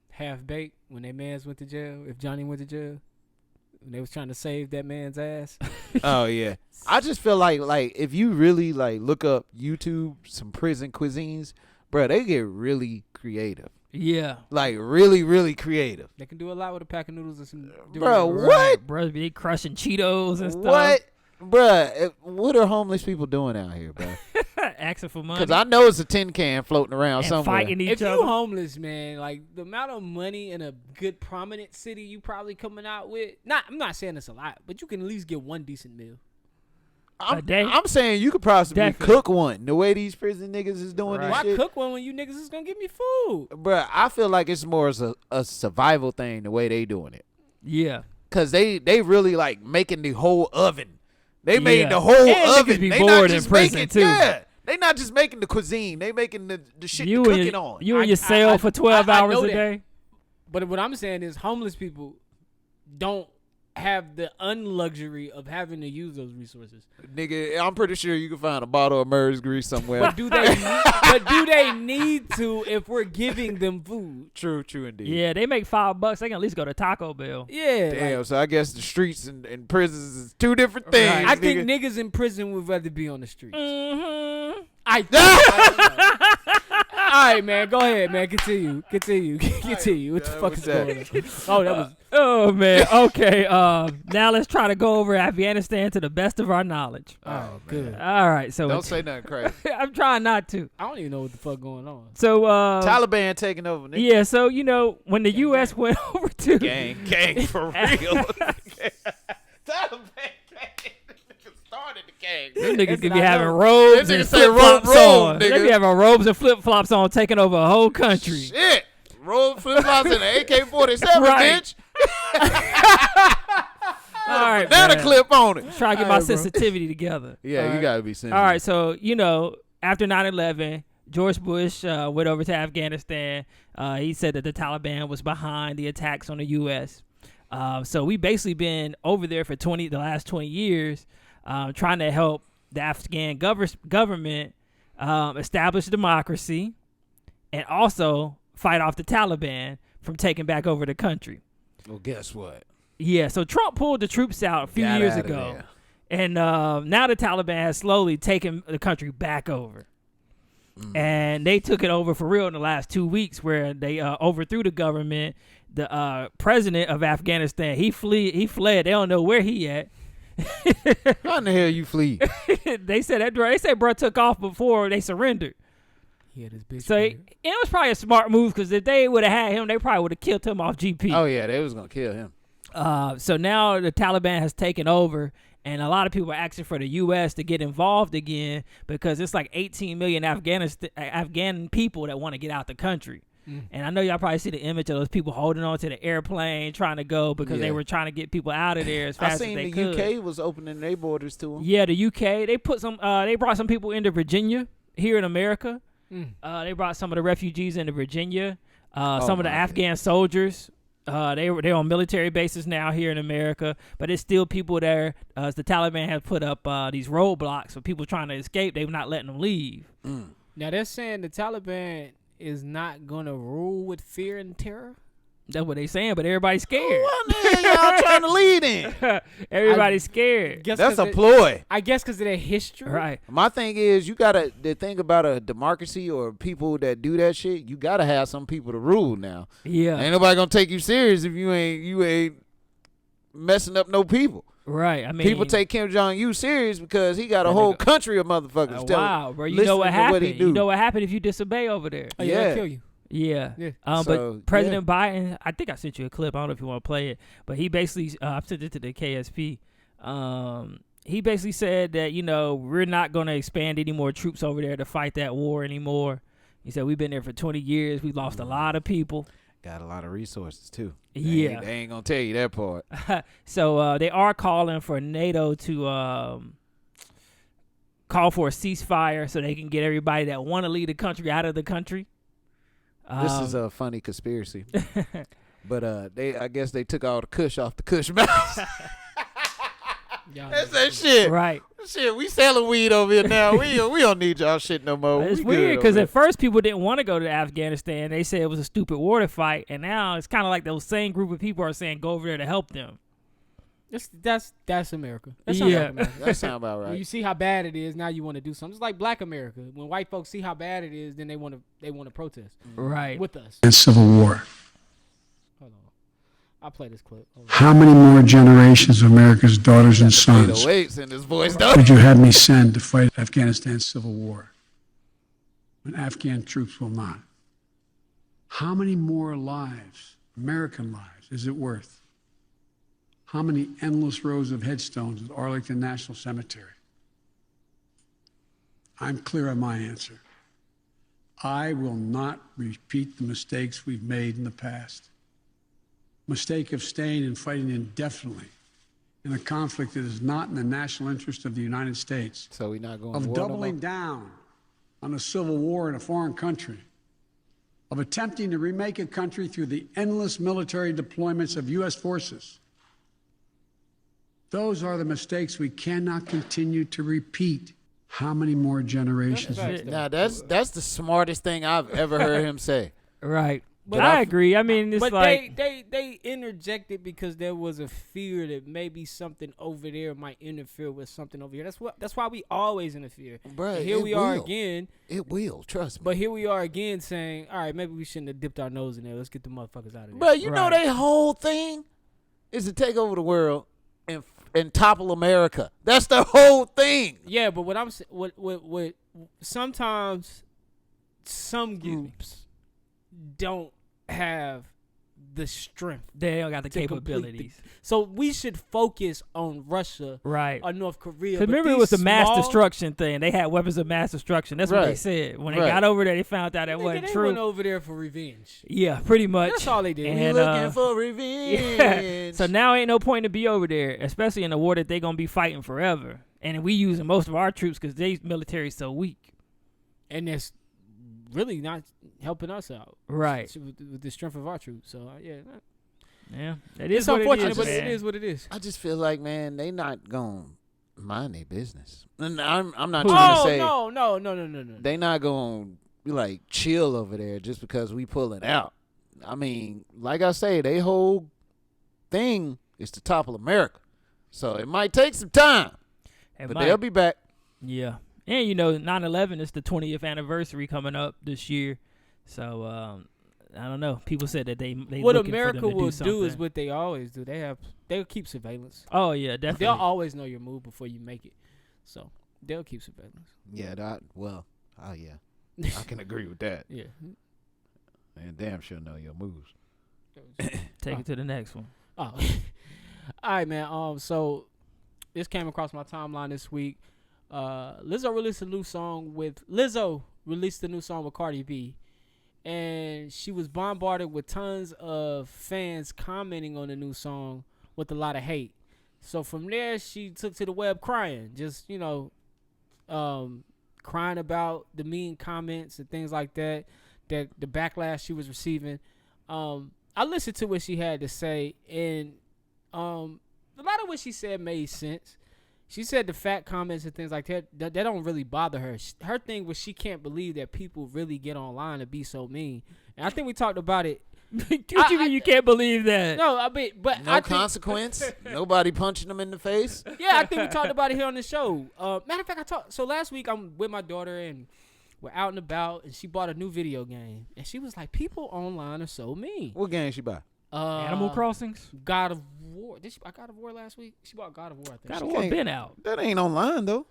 Speaker 2: half baked when they mans went to jail. If Johnny went to jail, when they was trying to save that man's ass.
Speaker 3: Oh yeah. I just feel like if you really like look up YouTube some prison cuisines, bro, they get really creative.
Speaker 4: Yeah.
Speaker 3: Like really, really creative.
Speaker 2: They can do a lot with a pack of noodles and some.
Speaker 3: Bro,
Speaker 2: Doritos.
Speaker 3: what?
Speaker 4: Bro, be crushing Cheetos and stuff.
Speaker 3: What? Bruh, what are homeless people doing out here, bro?
Speaker 4: Asking for money.
Speaker 3: Because I know it's a tin can floating around
Speaker 4: and
Speaker 3: somewhere.
Speaker 4: fighting each
Speaker 2: If
Speaker 4: other.
Speaker 2: you homeless, man, like the amount of money in a good prominent city you probably coming out with. I'm not saying it's a lot, but you can at least get one decent meal.
Speaker 4: A day?
Speaker 3: I'm saying you could possibly
Speaker 4: Definitely.
Speaker 3: cook one. The way these prison niggas is doing
Speaker 4: Right.
Speaker 2: Why
Speaker 3: this shit.
Speaker 2: cook one when you niggas is gonna give me food?
Speaker 3: Bruh, I feel like it's more as a survival thing the way they doing it.
Speaker 4: Yeah.
Speaker 3: Because they really like making the whole oven. They made
Speaker 4: Yeah.
Speaker 3: the whole
Speaker 4: And niggas
Speaker 3: oven.
Speaker 4: be
Speaker 3: They
Speaker 4: bored
Speaker 3: not
Speaker 4: in
Speaker 3: just
Speaker 4: prison,
Speaker 3: making,
Speaker 4: too.
Speaker 3: yeah. They not just making the cuisine. They making the shit
Speaker 4: You
Speaker 3: to
Speaker 4: in
Speaker 3: cooking
Speaker 4: your,
Speaker 3: on.
Speaker 4: you in
Speaker 2: I-
Speaker 4: your cell
Speaker 2: I-
Speaker 4: for 12
Speaker 2: I
Speaker 4: hours
Speaker 2: know
Speaker 4: a
Speaker 2: that.
Speaker 4: day?
Speaker 2: But what I'm saying is homeless people don't have the unluxury of having to use those resources.
Speaker 3: Nigga, I'm pretty sure you can find a bottle of Murray's Grease somewhere.
Speaker 2: But do they need to if we're giving them food?
Speaker 3: True indeed.
Speaker 4: Yeah, they make $5. They can at least go to Taco Bell.
Speaker 2: Yeah.
Speaker 3: Damn,
Speaker 2: like,
Speaker 3: so I guess the streets and prisons is two different things.
Speaker 4: Right.
Speaker 2: I think
Speaker 3: nigga.
Speaker 2: niggas in prison would rather be on the streets.
Speaker 4: Mm-hmm.
Speaker 2: All right, man. Go ahead, man. Continue. What the fuck
Speaker 3: what's
Speaker 2: is
Speaker 3: that?
Speaker 2: going on? Oh, that was.
Speaker 4: Oh, man. Okay. Now let's try to go over Afghanistan to the best of our knowledge.
Speaker 2: Oh, good.
Speaker 4: All right. So
Speaker 3: Don't say nothing crazy.
Speaker 4: I'm trying not to.
Speaker 2: I don't even know what the fuck going on.
Speaker 4: So
Speaker 3: Taliban taking over, nigga.
Speaker 4: yeah, so when the US went over to
Speaker 3: Gang for real. Taliban gang. Started the gang.
Speaker 4: them niggas could be
Speaker 2: I
Speaker 4: having
Speaker 2: know.
Speaker 4: robes
Speaker 3: That nigga
Speaker 4: and
Speaker 3: say
Speaker 4: flip flops
Speaker 3: robe,
Speaker 4: on. They
Speaker 3: nigga.
Speaker 4: be having robes and flip flops on, taking over a whole country.
Speaker 3: Shit. Roll flip flops in an AK-47,
Speaker 4: Right.
Speaker 3: bitch.
Speaker 4: All right,
Speaker 3: Banana
Speaker 4: man.
Speaker 3: clip on it.
Speaker 4: Try to get
Speaker 2: All
Speaker 4: my
Speaker 2: right, bro.
Speaker 4: sensitivity together.
Speaker 3: Yeah, you gotta be sensitive.
Speaker 4: All right, so after 9/11, George Bush went over to Afghanistan. He said that the Taliban was behind the attacks on the U.S. So we basically been over there for the last 20 years, trying to help the Afghan government establish democracy, and also fight off the Taliban from taking back over the country.
Speaker 3: Well, guess what?
Speaker 4: Yeah, so Trump pulled the troops out a few
Speaker 3: Got
Speaker 4: years
Speaker 3: outta
Speaker 4: ago.
Speaker 3: there.
Speaker 4: And now the Taliban has slowly taken the country back over. And they took it over for real in the last 2 weeks where they overthrew the government. The president of Afghanistan, he fled. They don't know where he at.
Speaker 3: How in the hell you flee?
Speaker 4: They said bro took off before they surrendered.
Speaker 2: He had his bitch.
Speaker 4: So it was probably a smart move because if they would have had him, they probably would have killed him off GP.
Speaker 3: Oh yeah, they was gonna kill him.
Speaker 4: So now the Taliban has taken over, and a lot of people are asking for the U.S. to get involved again because it's like 18 million Afghan people that want to get out the country. And I know y'all probably see the image of those people holding on to the airplane trying to go because they
Speaker 3: Yeah.
Speaker 4: were trying to get people out of there as
Speaker 3: I
Speaker 4: fast as
Speaker 3: seen
Speaker 4: they
Speaker 3: the
Speaker 4: could.
Speaker 3: UK was opening their borders to them.
Speaker 4: Yeah, the UK. They put some. They brought some people into Virginia here in America. They brought some of the refugees into Virginia. Some of the
Speaker 3: my
Speaker 4: Afghan soldiers. They're on military bases now here in America, but it's still people there. The Taliban have put up these roadblocks for people trying to escape. They're not letting them leave.
Speaker 2: Now they're saying the Taliban is not gonna rule with fear and terror.
Speaker 4: That's what they saying, but everybody's scared.
Speaker 3: What the hell y'all trying to lead in?
Speaker 4: Everybody's scared.
Speaker 3: That's a ploy.
Speaker 2: I guess because of their history.
Speaker 4: Right.
Speaker 3: My thing is, you gotta the thing about a democracy or people that do that shit. You gotta have some people to rule now.
Speaker 4: Yeah.
Speaker 3: Ain't nobody gonna take you serious if you ain't messing up no people.
Speaker 4: Right. I mean,
Speaker 3: People take Kim Jong-un serious because he got a whole country of motherfuckers.
Speaker 4: Wow, bro. You know what happened?
Speaker 3: You
Speaker 4: know what happened if you disobey over there?
Speaker 2: Oh, yeah, they'll kill you.
Speaker 4: Yeah.
Speaker 2: Yeah.
Speaker 4: But President Biden, I think I sent you a clip. I don't know if you want to play it, but he basically, I sent it to the KSP. He basically said that, we're not going to expand any more troops over there to fight that war anymore. He said, we've been there for 20 years. We lost a lot of people.
Speaker 3: Got a lot of resources, too.
Speaker 4: They
Speaker 3: ain't going to tell you that part.
Speaker 4: So they are calling for NATO to call for a ceasefire so they can get everybody that want to leave the country out of the country.
Speaker 3: This is a funny conspiracy. But I guess they took all the kush off the kush mouse. That's that shit.
Speaker 4: Right.
Speaker 3: Shit, we selling weed over here now. We don't need y'all shit no more.
Speaker 4: It's weird because at first people didn't want to go to Afghanistan. They said it was a stupid war to fight, and now it's kind of like those same group of people are saying go over there to help them.
Speaker 2: That's America.
Speaker 3: That sounds about right.
Speaker 2: When you see how bad it is, now you want to do something. It's like Black America. When white folks see how bad it is, then they want to protest.
Speaker 4: Right.
Speaker 2: With us.
Speaker 6: And civil war.
Speaker 2: Hold on. I'll play this clip.
Speaker 6: How many more generations of America's daughters and sons
Speaker 3: in this voice,
Speaker 6: would you have me send to fight Afghanistan's civil war when Afghan troops will not? How many more lives, American lives, is it worth? How many endless rows of headstones at Arlington National Cemetery? I'm clear on my answer. I will not repeat the mistakes we've made in the past. Mistake of staying and fighting indefinitely in a conflict that is not in the national interest of the United States.
Speaker 3: So we're not going
Speaker 6: of
Speaker 3: to war
Speaker 6: doubling
Speaker 3: no more?
Speaker 6: down on a civil war in a foreign country, of attempting to remake a country through the endless military deployments of U.S. forces. Those are the mistakes we cannot continue to repeat. How many more generations?
Speaker 3: Now that's the smartest thing I've ever heard him say.
Speaker 4: Right. But I agree. I mean, it's
Speaker 2: but
Speaker 4: like
Speaker 2: they interjected because there was a fear that maybe something over there might interfere with something over here. That's why we always interfere.
Speaker 3: Bruh,
Speaker 2: here we are again.
Speaker 3: It will, trust me.
Speaker 2: But here we are again saying, all right, maybe we shouldn't have dipped our nose in there. Let's get the motherfuckers out of there.
Speaker 3: But you know their whole thing is to take over the world and topple America. That's the whole thing.
Speaker 2: Yeah, but what sometimes some groups don't have the strength.
Speaker 4: they don't got the capabilities.
Speaker 2: So we should focus on Russia,
Speaker 4: Right.
Speaker 2: or North Korea.
Speaker 4: Because remember, it was the mass destruction thing. They had weapons of mass destruction. That's what they
Speaker 3: Right.
Speaker 4: said. When they
Speaker 3: Right.
Speaker 4: got over there, they found out that wasn't
Speaker 2: They
Speaker 4: true.
Speaker 2: went over there for revenge.
Speaker 4: Yeah, pretty much.
Speaker 2: That's all they did.
Speaker 4: And,
Speaker 3: Looking for revenge.
Speaker 4: Yeah. So now ain't no point to be over there, especially in a war that they gonna be fighting forever. And we using most of our troops because they military is so weak.
Speaker 2: And that's really not helping us out.
Speaker 4: Right.
Speaker 2: With the strength of our troops. So, yeah.
Speaker 4: Yeah.
Speaker 2: It's unfortunate, but it is what it is.
Speaker 3: I just feel like, man, they not gonna mind their business. And I'm not trying to say
Speaker 2: No.
Speaker 3: they not gonna be like chill over there just because we pulling out. I mean, like I say, they whole thing is to topple America. So it might take some time, but they'll be back.
Speaker 4: Yeah. And 9/11 is the 20th anniversary coming up this year. So I don't know. People said that they
Speaker 2: what
Speaker 4: looking
Speaker 2: America
Speaker 4: for them to
Speaker 2: will
Speaker 4: do
Speaker 2: do is
Speaker 4: something.
Speaker 2: what they always do. They'll keep surveillance.
Speaker 4: Oh yeah, definitely.
Speaker 2: They'll always know your move before you make it. So they'll keep surveillance.
Speaker 3: Yeah, yeah. I can agree with that.
Speaker 2: Yeah.
Speaker 3: And damn sure know your moves.
Speaker 4: Take it to the next one.
Speaker 2: Oh. All right, man. So this came across my timeline this week. Lizzo released a new song with Cardi B, and she was bombarded with tons of fans commenting on the new song with a lot of hate. So from there, she took to the web crying, just crying about the mean comments and things like that, the backlash she was receiving. I listened to what she had to say, and a lot of what she said made sense. She said the fat comments and things like that don't really bother her. Her thing was she can't believe that people really get online and be so mean. And I think we talked about it
Speaker 4: You can't believe that.
Speaker 2: No, I mean, but
Speaker 3: No
Speaker 2: I think,
Speaker 3: consequence. Nobody punching them in the face.
Speaker 2: yeah, I think we talked about it here on the show. Matter of fact, so last week I'm with my daughter and we're out and about, and she bought a new video game, and she was like, "People online are so mean."
Speaker 3: What game she buy?
Speaker 4: Animal Crossings.
Speaker 2: God of War. Did she buy God of War last week? She bought God of War, I think.
Speaker 4: God of War been out.
Speaker 3: That ain't online though.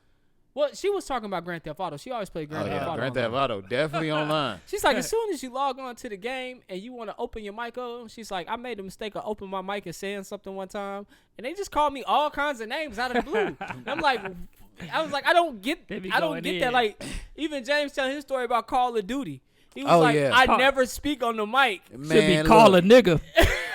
Speaker 2: Well, she was talking about Grand Theft Auto. She always played Grand Theft Auto.
Speaker 3: Grand Theft Auto definitely online.
Speaker 2: She's like, as soon as you log on to the game and you want to open your mic up, she's like, I made the mistake of opening my mic and saying something one time, and they just called me all kinds of names out of the blue. And I'm like, I don't get that. Like, even James telling his story about Call of Duty. He was I never speak on the mic.
Speaker 3: Man,
Speaker 4: should be called a nigga.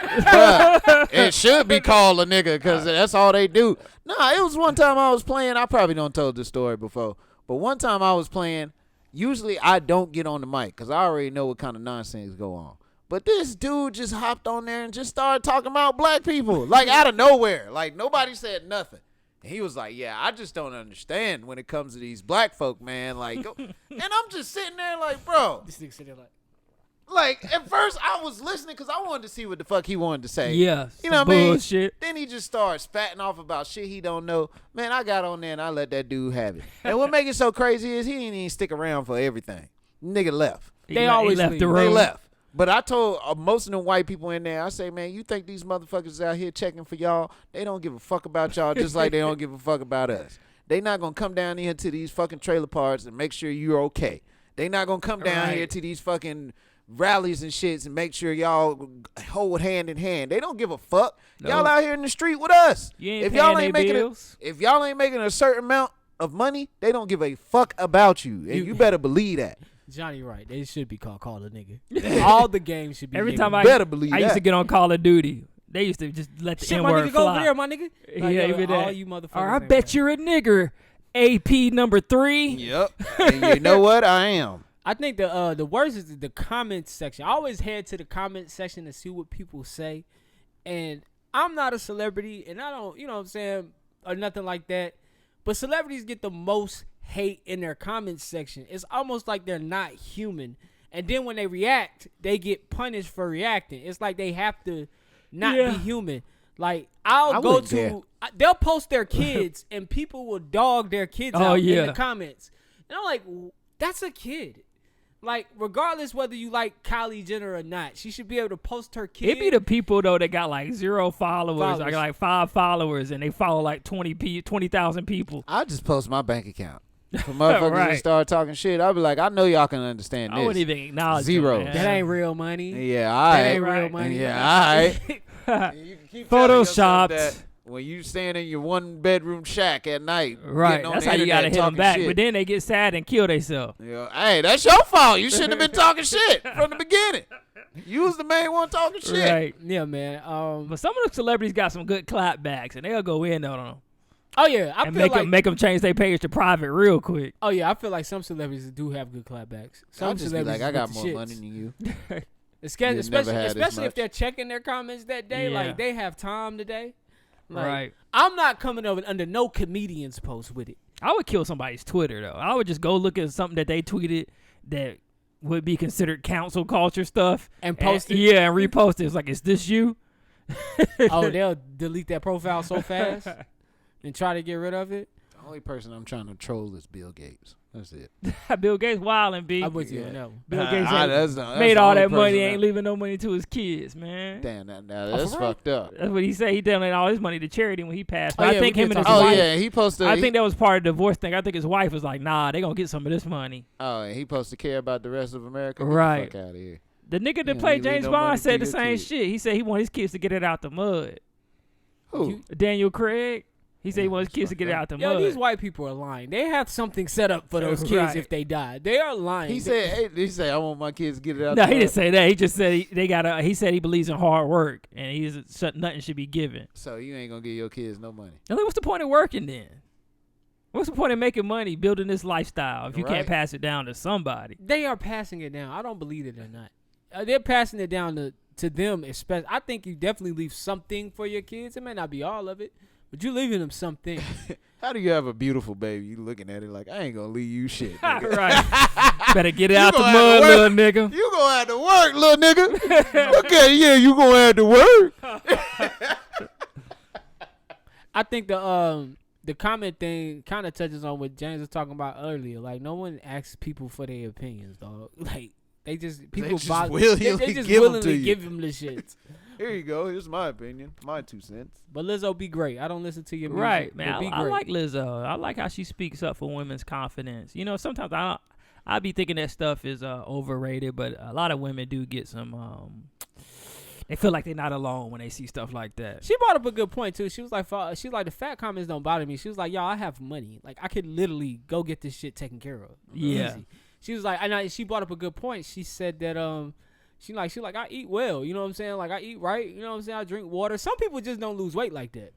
Speaker 3: But it should be called a nigga because that's all they do. Nah, it was one time I was playing. I probably don't told this story before, but one time I was playing. Usually I don't get on the mic because I already know what kind of nonsense go on. But this dude just hopped on there and just started talking about black people, like out of nowhere. Like nobody said nothing. And he was like, yeah, I just don't understand when it comes to these black folk, man. Like, and I'm just sitting there like, bro.
Speaker 2: This nigga sitting there
Speaker 3: Like, at first, I was listening because I wanted to see what the fuck he wanted to say.
Speaker 4: Yeah.
Speaker 3: You know what I mean?
Speaker 4: Bullshit.
Speaker 3: Then he just started spatting off about shit he don't know. Man, I got on there and I let that dude have it. And what make it so crazy is he didn't even stick around for everything. Nigga left.
Speaker 2: They always
Speaker 4: left
Speaker 2: leave.
Speaker 4: the room.
Speaker 3: They left. But I told most of the white people in there, I say, man, you think these motherfuckers out here checking for y'all? They don't give a fuck about y'all just like they don't give a fuck about us. They not going to come down here to these fucking trailer parks and make sure you're okay. They not going to come down here to these fucking rallies and shits and make sure y'all hold hand in hand. They don't give a fuck.
Speaker 4: No.
Speaker 3: Y'all out here in the street with us.
Speaker 4: You ain't
Speaker 3: If y'all
Speaker 4: paying
Speaker 3: ain't
Speaker 4: they
Speaker 3: making
Speaker 4: bills.
Speaker 3: if y'all ain't making a certain amount of money, they don't give a fuck about you. And you better believe that.
Speaker 2: Johnny right. They should be called a nigga. All the games should be
Speaker 4: Every
Speaker 2: nigga.
Speaker 4: time
Speaker 3: better believe
Speaker 4: I used
Speaker 3: that.
Speaker 4: to get on Call of Duty, they used to just let the
Speaker 2: Shit,
Speaker 4: N
Speaker 2: my
Speaker 4: word
Speaker 2: nigga, go over
Speaker 4: fly.
Speaker 2: there, my nigga. Like,
Speaker 4: Yeah,
Speaker 2: yo,
Speaker 4: even
Speaker 2: all
Speaker 4: that.
Speaker 2: you motherfuckers.
Speaker 4: Or I
Speaker 2: ain't
Speaker 4: bet
Speaker 2: right.
Speaker 4: you're a nigger. AP number 3.
Speaker 3: Yep. And you know what? I am.
Speaker 2: I think the worst is the comments section. I always head to the comments section to see what people say. And I'm not a celebrity, and I don't, you know what I'm saying, or nothing like that. But celebrities get the most hate in their comments section. It's almost like they're not human. And then when they react, they get punished for reacting. It's like they have to not be human. Like,
Speaker 3: I
Speaker 2: go
Speaker 3: wouldn't dare.
Speaker 2: they'll post their kids, and people will dog their kids out in the comments. And I'm like, that's a kid. Like, regardless whether you like Kylie Jenner or not, she should be able to post her kid.
Speaker 4: It be the people, though, that got like 0 followers. I got like 5 followers, and they follow like 20,000 people.
Speaker 3: I just post my bank account. For motherfuckers
Speaker 4: Right.
Speaker 3: to start talking shit, I'll be like, I know y'all can understand this.
Speaker 4: I wouldn't even acknowledge
Speaker 3: Zero.
Speaker 4: them, man.
Speaker 2: That ain't real money.
Speaker 3: Yeah, all
Speaker 2: That
Speaker 3: right.
Speaker 2: ain't real
Speaker 4: Right.
Speaker 2: money.
Speaker 3: Yeah, all right. You can keep telling yourself
Speaker 4: Photoshopped.
Speaker 3: that when you stand in your 1-bedroom shack at night,
Speaker 4: Right.
Speaker 3: getting on
Speaker 4: That's
Speaker 3: the
Speaker 4: how you got to
Speaker 3: internet
Speaker 4: hit them
Speaker 3: talking
Speaker 4: back.
Speaker 3: shit.
Speaker 4: But then they get sad and kill themselves.
Speaker 3: Yeah, hey, that's your fault. You shouldn't have been talking shit from the beginning. You was the main one talking shit.
Speaker 4: Right.
Speaker 2: Yeah, man.
Speaker 4: But some of the celebrities got some good clapbacks, and they'll go in on them.
Speaker 2: Oh yeah, I
Speaker 4: And
Speaker 2: feel
Speaker 4: make them change their page to private real quick.
Speaker 2: Oh yeah, I feel like some celebrities do have good clapbacks. Some
Speaker 3: I'll just be
Speaker 2: celebrities
Speaker 3: like, I got
Speaker 2: with
Speaker 3: more
Speaker 2: the shits.
Speaker 3: money than you.
Speaker 2: Especially,
Speaker 3: You've never had this
Speaker 2: especially if
Speaker 3: much.
Speaker 2: they're checking their comments that day,
Speaker 4: Yeah.
Speaker 2: like they have time today. Like,
Speaker 4: Right.
Speaker 2: I'm not coming over under no comedian's post with it.
Speaker 4: I would kill somebody's Twitter, though. I would just go look at something that they tweeted that would be considered council culture stuff.
Speaker 2: And post it?
Speaker 4: Yeah, and repost it. It's like, is this you?
Speaker 2: Oh, they'll delete that profile so fast and try to get rid of it.
Speaker 3: The only person I'm trying to troll is Bill Gates. That's it.
Speaker 4: Bill Gates wildin', B.
Speaker 2: I'm with you on that one.
Speaker 4: Bill Gates ain't
Speaker 3: that's
Speaker 4: made
Speaker 3: the
Speaker 4: all
Speaker 3: only
Speaker 4: that money,
Speaker 3: person
Speaker 4: ain't leaving no money to his kids, man.
Speaker 3: Damn, that's fucked up.
Speaker 4: That's what he said. He donated all his money to charity when he passed. But
Speaker 2: Oh,
Speaker 4: I
Speaker 2: yeah,
Speaker 4: think
Speaker 2: we
Speaker 4: him
Speaker 2: did
Speaker 4: and his
Speaker 2: talk about
Speaker 3: Oh
Speaker 4: wife.
Speaker 3: yeah, he posted.
Speaker 4: I think that was part of the divorce thing. I think his wife was like, "Nah, they gonna get some of this money."
Speaker 3: Oh, and he supposed to care about the rest of America. Get
Speaker 4: Right.
Speaker 3: the fuck out of here.
Speaker 4: The nigga that
Speaker 3: Yeah,
Speaker 4: played
Speaker 3: you leave
Speaker 4: James
Speaker 3: no
Speaker 4: Bond
Speaker 3: money to
Speaker 4: said the
Speaker 3: your
Speaker 4: same
Speaker 3: kids.
Speaker 4: shit. He said he want his kids to get it out the mud.
Speaker 3: Who?
Speaker 4: Daniel Craig. He said he
Speaker 3: Yeah,
Speaker 4: wants his
Speaker 3: that's
Speaker 4: kids to get it
Speaker 3: fucked
Speaker 4: out the
Speaker 2: Yo,
Speaker 4: mud.
Speaker 2: these white people are lying. They have something set up for those kids
Speaker 4: Right.
Speaker 2: if they die. They are lying.
Speaker 3: He said, "Hey, he said I want my kids to get it out."
Speaker 4: No,
Speaker 3: the
Speaker 4: he
Speaker 3: mud."
Speaker 4: didn't say that. He just said they got. He said he believes in hard work and nothing should be given.
Speaker 3: So you ain't gonna give your kids no money.
Speaker 4: And like, what's the point of working then? What's the point of making money, building this lifestyle if you
Speaker 3: Right.
Speaker 4: can't pass it down to somebody?
Speaker 2: They are passing it down. I don't believe it or not. They're passing it down to them. Especially, I think you definitely leave something for your kids. It may not be all of it, but you're leaving them something.
Speaker 3: How do you have a beautiful baby? You looking at it like, I ain't gonna leave you shit. Nigga.
Speaker 4: Right. Better get it out the
Speaker 3: gonna have
Speaker 4: mud,
Speaker 3: to
Speaker 4: little
Speaker 3: work.
Speaker 4: nigga.
Speaker 3: You gonna have to work, little nigga. Okay, yeah, you gonna have to work.
Speaker 2: I think the comment thing kind of touches on what James was talking about earlier. Like, no one asks people for their opinions, dog. Like, they just
Speaker 3: willingly
Speaker 2: just
Speaker 3: give 'em
Speaker 2: willingly
Speaker 3: to you.
Speaker 2: give them the shit.
Speaker 3: Here you go. Here's my opinion. My 2 cents.
Speaker 2: But Lizzo be great. I don't listen to your music.
Speaker 4: Right, man.
Speaker 2: but be
Speaker 4: I
Speaker 2: great.
Speaker 4: like Lizzo. I like how she speaks up for women's confidence. You know, sometimes I be thinking that stuff is overrated, but a lot of women do get some. They feel like they're not alone when they see stuff like that.
Speaker 2: She brought up a good point too. She was like, the fat comments don't bother me. She was like, y'all, I have money. Like, I could literally go get this shit taken care of.
Speaker 4: Yeah.
Speaker 2: Easy. She was like, she brought up a good point. She said that she like I eat well. You know what I'm saying? Like, I eat right. You know what I'm saying? I drink water. Some people just don't lose weight like that.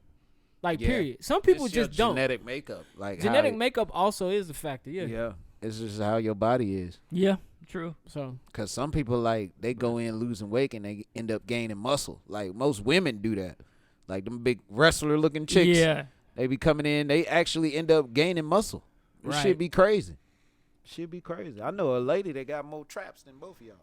Speaker 2: Like, period. Some people
Speaker 3: It's your
Speaker 2: just don't.
Speaker 3: Genetic makeup. Like
Speaker 2: Genetic makeup also is a factor. Yeah.
Speaker 3: Yeah. It's just how your body is.
Speaker 4: Yeah, true.
Speaker 2: So,
Speaker 3: Because some people, like, they go in losing weight and they end up gaining muscle. Like, most women do that. Like, them big wrestler-looking chicks.
Speaker 4: Yeah.
Speaker 3: They be coming in. They actually end up gaining muscle. It
Speaker 4: Right.
Speaker 3: should be crazy. Should be crazy. I know a lady that got more traps than both of y'all.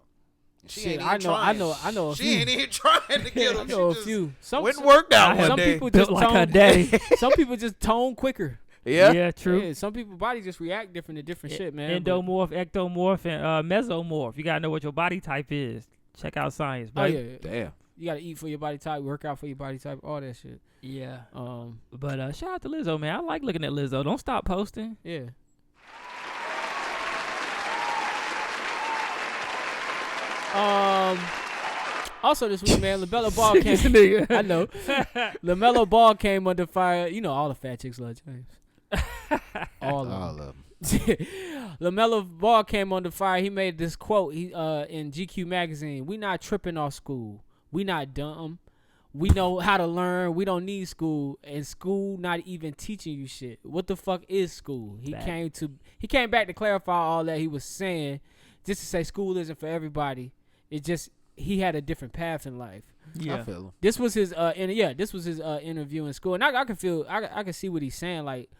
Speaker 3: She
Speaker 2: shit,
Speaker 3: ain't even
Speaker 2: I
Speaker 3: trying.
Speaker 2: know a
Speaker 3: She
Speaker 2: few.
Speaker 3: ain't even trying to get them.
Speaker 2: I know a
Speaker 3: She
Speaker 2: few.
Speaker 3: just went and worked out one
Speaker 2: some
Speaker 3: day.
Speaker 2: people
Speaker 4: Built
Speaker 2: just
Speaker 4: like
Speaker 2: tone,
Speaker 4: a day.
Speaker 2: Some people just tone quicker.
Speaker 3: Yeah?
Speaker 4: Yeah, true.
Speaker 2: Yeah, some people's body just react different to different shit, man.
Speaker 4: Endomorph, ectomorph, and mesomorph. You gotta know what your body type is. Check out science,
Speaker 2: Oh
Speaker 4: baby.
Speaker 2: yeah,
Speaker 3: Damn.
Speaker 2: you gotta eat for your body type, work out for your body type, all that shit.
Speaker 4: Yeah.
Speaker 2: Um,
Speaker 4: But shout out to Lizzo, man. I like looking at Lizzo. Don't stop posting.
Speaker 2: yeah. Also this week, man, Lamelo Ball
Speaker 4: This
Speaker 2: came.
Speaker 4: nigga.
Speaker 2: I know. Lamelo Ball came under fire. You know, all the fat chicks love James. All of them. Lamelo Ball came under fire. He made this quote in GQ magazine. We not tripping off school. We not dumb. We know how to learn. We don't need school. And school not even teaching you shit. What the fuck is school? He came back to clarify all that he was saying, just to say school isn't for everybody. It just he had a different path in life.
Speaker 4: Yeah.
Speaker 3: I feel him.
Speaker 2: This was his interview in school, and I can see what he's saying. Like,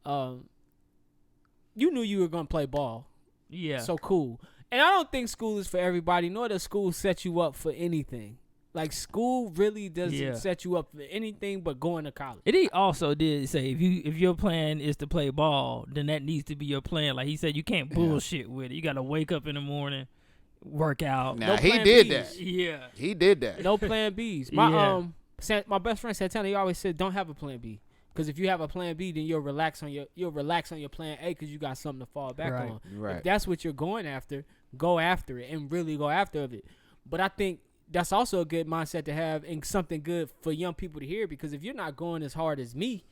Speaker 2: you knew you were gonna play ball,
Speaker 4: Yeah.
Speaker 2: so cool. And I don't think school is for everybody, nor does school set you up for anything. Like, school really doesn't set you up for anything but going to college.
Speaker 4: He also did say if your plan is to play ball, then that needs to be your plan. Like he said, you can't bullshit with it. You got to wake up in the morning, work out.
Speaker 3: Now,
Speaker 2: No
Speaker 3: he
Speaker 2: plan
Speaker 3: did
Speaker 2: Bs.
Speaker 3: that.
Speaker 4: Yeah.
Speaker 3: He did that.
Speaker 2: No plan Bs. My best friend Santana, he always said, don't have a plan B. Because if you have a plan B, then you'll relax on your plan A because you got something to fall back on.
Speaker 3: Right.
Speaker 2: If that's what you're going after, go after it and really go after it. But I think that's also a good mindset to have and something good for young people to hear, because if you're not going as hard as me,